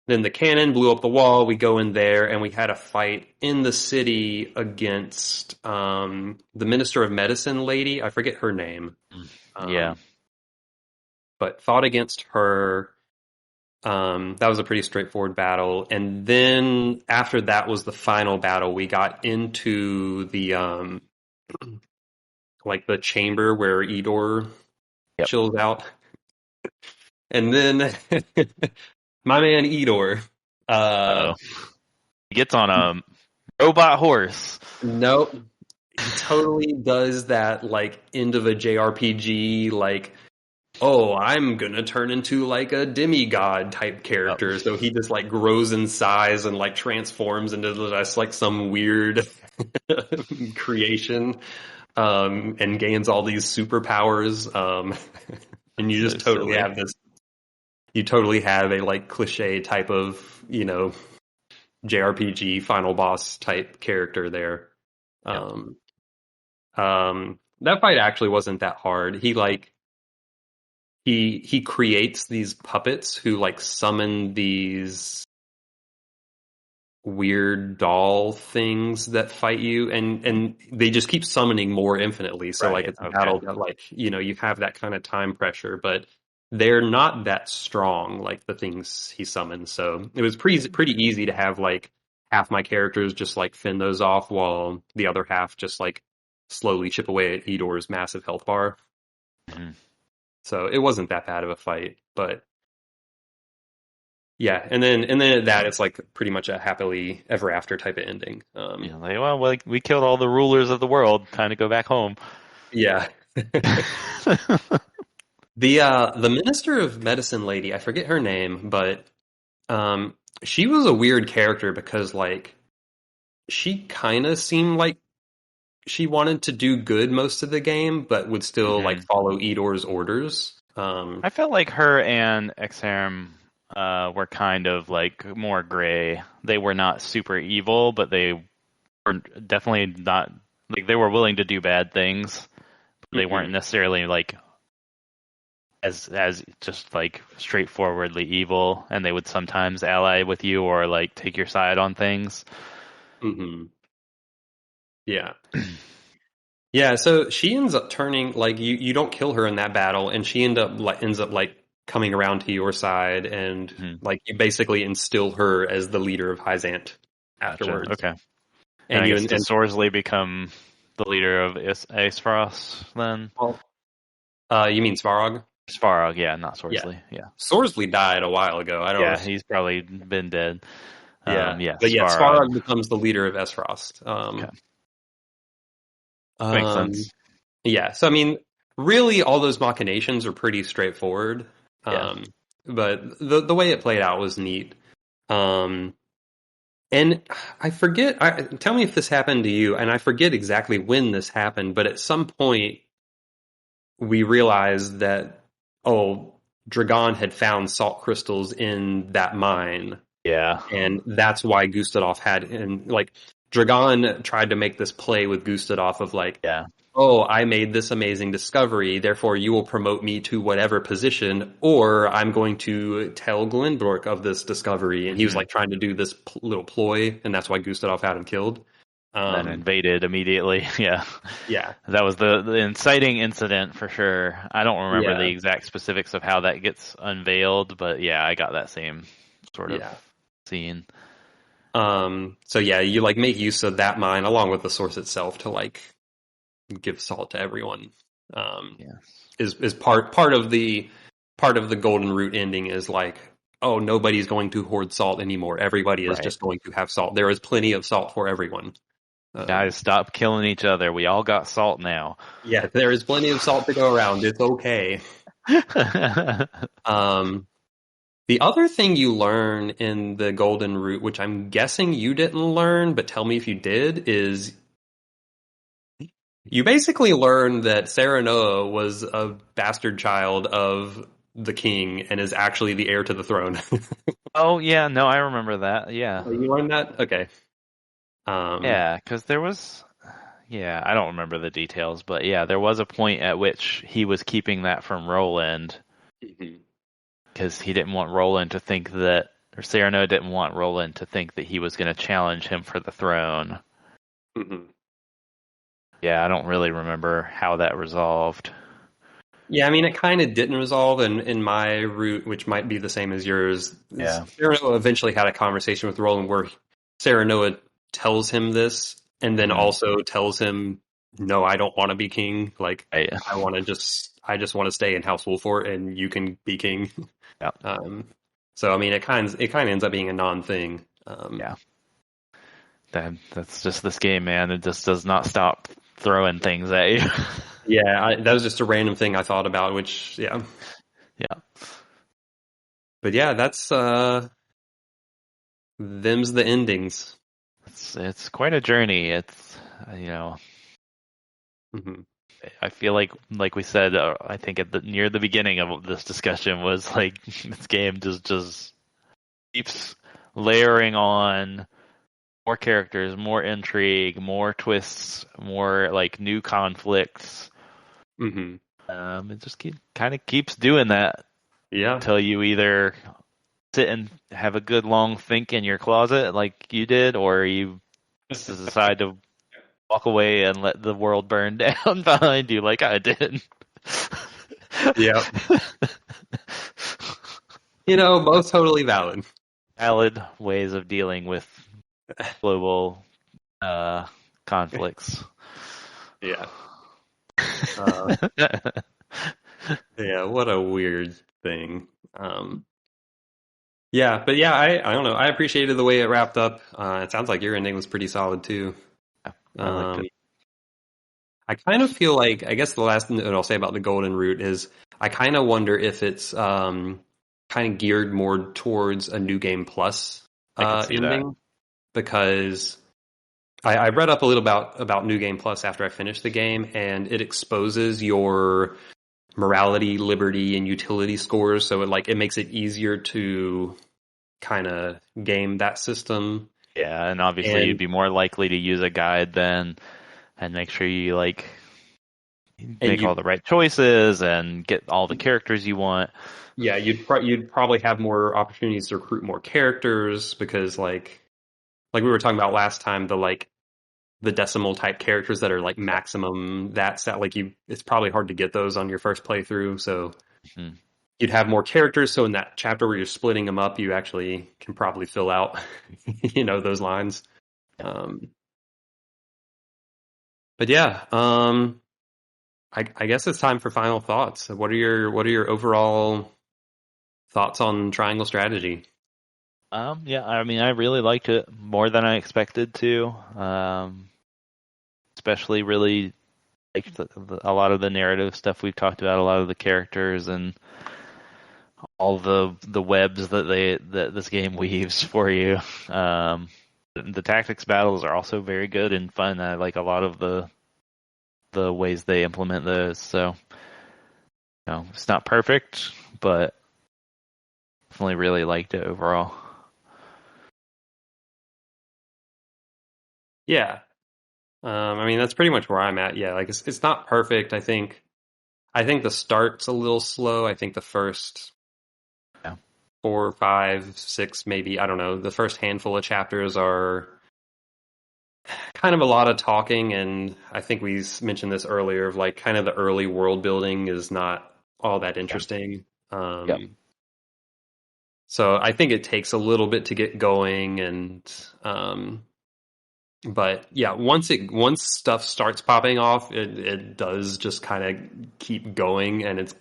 then the cannon blew up the wall. We go in there, and we had a fight in the city against the Minister of Medicine lady. I forget her name, Yeah. um, but fought against her. That was a pretty straightforward battle. And then after that was the final battle, we got into the like the chamber where Edor Yep. chills out. And then my man Edor, Uh-oh. He gets on a robot horse. nope, he totally does that like end of a JRPG like, oh, I'm gonna turn into like a demigod type Yep. character. So he just like grows in size and like transforms into just like some weird creation, and gains all these superpowers. And you So just totally silly. have this. You totally have a like cliche type of JRPG final boss type character there. Yep. Um, that fight actually wasn't that hard. He creates these puppets who like summon these weird doll things that fight you, and they just keep summoning more infinitely. So like Right. it's a Okay. battle that like you have that kind of time pressure, but they're not that strong like the things he summons. So it was pretty easy to have like half my characters just like fend those off while the other half just like slowly chip away at Edor's massive health bar. Mhm. So it wasn't that bad of a fight, but yeah, and then at that it's like pretty much a happily ever after type of ending. Yeah, like, well, we killed all the rulers of the world. Time to go back home. Yeah. The Minister of Medicine lady, I forget her name, but um she was a weird character because like she kind of seemed like she wanted to do good most of the game, but would still like hmm follow Edor's orders. I felt like her and Exarm were kind of like more gray. They were not super evil, but they were definitely not like they were willing to do bad things. But they weren't Mhm, necessarily like as just like straightforwardly evil, and they would sometimes ally with you or like take your side on things. mhm. Yeah. Yeah, so she ends up turning like you don't kill her in that battle, and she ends up like coming around to your side, and Mhm. like you basically instill her as the leader of Hyzant Gotcha. afterwards. Okay. And And I you guess does and Sorsley become the leader of Aesfrost then? well, you mean Svarog? Svarog, yeah, not Yeah, Sorsley. Yeah. Sorsley died a while ago. I Yeah, don't. he's probably been dead. Yeah, Yeah, but yeah, Svarog. Svarog becomes the leader of Esfrost. Okay. Makes Um, sense. yeah. So I mean, really, all those machinations are pretty straightforward. Yeah. Um, but the way it played out was neat. Um, and I forget. Tell me if this happened to you. And I forget exactly when this happened, but at some point we realized that Dragon had found salt crystals in that mine, Yeah. and that's why Gustadov had and like Dragon tried to make this play with Gustadov of like, Yeah. oh, I made this amazing discovery, therefore you will promote me to whatever position, or I'm going to tell Glenbrook of this discovery. And he was hmm like trying to do this little ploy, and that's why Gustadov had him killed. Then Um, invaded immediately. Yeah. yeah, That was the inciting incident for sure. I don't remember the yeah, exact specifics of how that gets unveiled, but yeah, I got that same sort of yeah. scene. So yeah, you like make use of that mine along with the source itself to like give salt to everyone. Um, Yeah. is part of the golden root ending is like, oh, nobody's going to hoard salt anymore. Everybody is Right. just going to have salt. There is plenty of salt for everyone. Guys, stop killing each other. We all got salt now. Yeah, there is plenty of salt to go around. It's okay. Um, the other thing you learn in the golden root, which I'm guessing you didn't learn, but tell me if you did, is you basically learn that Serenoa was a bastard child of the king and is actually the heir to the throne. Oh yeah, no, I remember that. Yeah. Oh, you learned that? Okay. Um, Yeah, because there was, yeah, I don't remember the details, but yeah, there was a point at which he was keeping that from Roland mhm, because he didn't want Roland to think that, or Cyrano didn't want Roland to think that he was going to challenge him for the throne. mhm. Yeah, I don't really remember how that resolved. Yeah, I mean, it kind of didn't resolve in my route, which might be the same as yours. Yeah. Sarah eventually had a conversation with Roland where Sarah Noah tells him this and then Mhm. also tells him, no, I don't want to be king. Like, Right. I just want to stay in House Wolfort and you can be king. Yeah. Um, so, I mean, it kind of ends up being a non-thing. Yeah. That's just this game, man. It just does not stop throwing things at you. Yeah, that was just a random thing I thought about, which, yeah. Yeah. But yeah, that's, them's the endings. It's quite a journey. It's you know, Hmm. I feel like we said, I think near the beginning of this discussion was like this game just keeps layering on more characters, more intrigue, more twists, more like new conflicts. Hmm. It just kind of keeps doing that Yeah. until you either sit and have a good long think in your closet like you did, or you just decide to walk away and let the world burn down behind you like I did. Yeah. Both totally valid. Valid ways of dealing with global uh, conflicts. Yeah. Uh, yeah, what a weird thing. Yeah, but yeah, I don't know. I appreciated the way it wrapped up. It sounds like your ending was pretty solid too. I liked Um, it. I kind of feel like, I guess the last thing that I'll say about the Golden Route is I kind of wonder if it's kind of geared more towards a New Game Plus I could see that. ending because I read up a little about New Game Plus after I finished the game, and it exposes your morality, liberty, and utility scores. So it makes it easier to kind of game that system. Yeah, and obviously you'd And be more likely to use a guide then and make sure you like and make all the right choices and get all the characters you want. yeah, you'd probably have more opportunities to recruit more characters because like we were talking about last time, the decimal type characters that are like maximum that set, like you it's probably hard to get those on your first playthrough. So Hmm. you'd have more characters. So in that chapter where you're splitting them up, you actually can probably fill out, those lines. Yeah. Um, but yeah, I guess it's time for final thoughts. What are your overall thoughts on Triangle Strategy? Yeah, I mean, I really liked it more than I expected to. Especially really liked a lot of the narrative stuff we've talked about, a lot of the characters and all the webs that this game weaves for you. The tactics battles are also very good and fun. I like a lot of the ways they implement those. So, it's not perfect, but definitely really liked it overall. Yeah, I mean that's pretty much where I'm at. Yeah, like it's not perfect. I think the start's a little slow. I think the first Yeah. 4, 5, 6, maybe I don't know. The first handful of chapters are kind of a lot of talking, and I think we mentioned this earlier of like kind of the early world building is not all that Yeah. interesting. Yep. So I think it takes a little bit to get going, and but yeah, once stuff starts popping off, it does just kind of keep going, and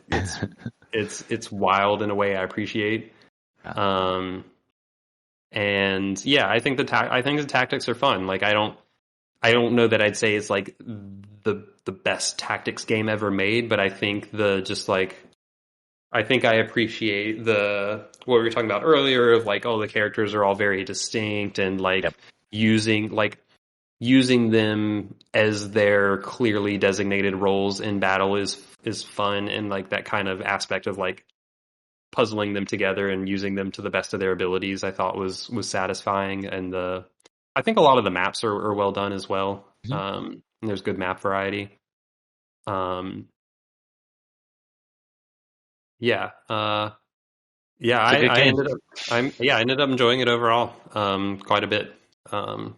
it's wild in a way I appreciate. Yeah. Um, and yeah, I think the tactics are fun. Like I don't know that I'd say it's like the best tactics game ever made, but I think I think I appreciate the what we were talking about earlier of like, oh, the characters are all very distinct and Yep. using like using them as their clearly designated roles in battle is fun, and like that kind of aspect of like puzzling them together and using them to the best of their abilities I thought was satisfying. And I think a lot of the maps are well done as well. Mhm. And there's good map variety. Um, yeah. Yeah, It's a good I game. ended up enjoying it overall, quite a bit. Um,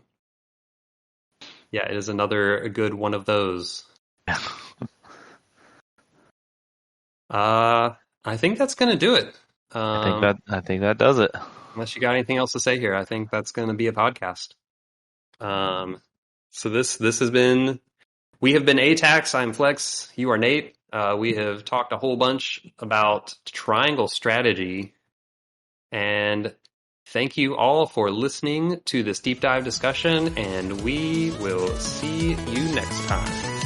yeah, it is another good one of those. I think that's going to do it. I think that does it. Unless you got anything else to say here, I think that's going to be a podcast. So this has been, we have been ATACS. I'm Flex. You are Nate. We have talked a whole bunch about triangle strategy, and thank you all for listening to this deep dive discussion, and we will see you next time.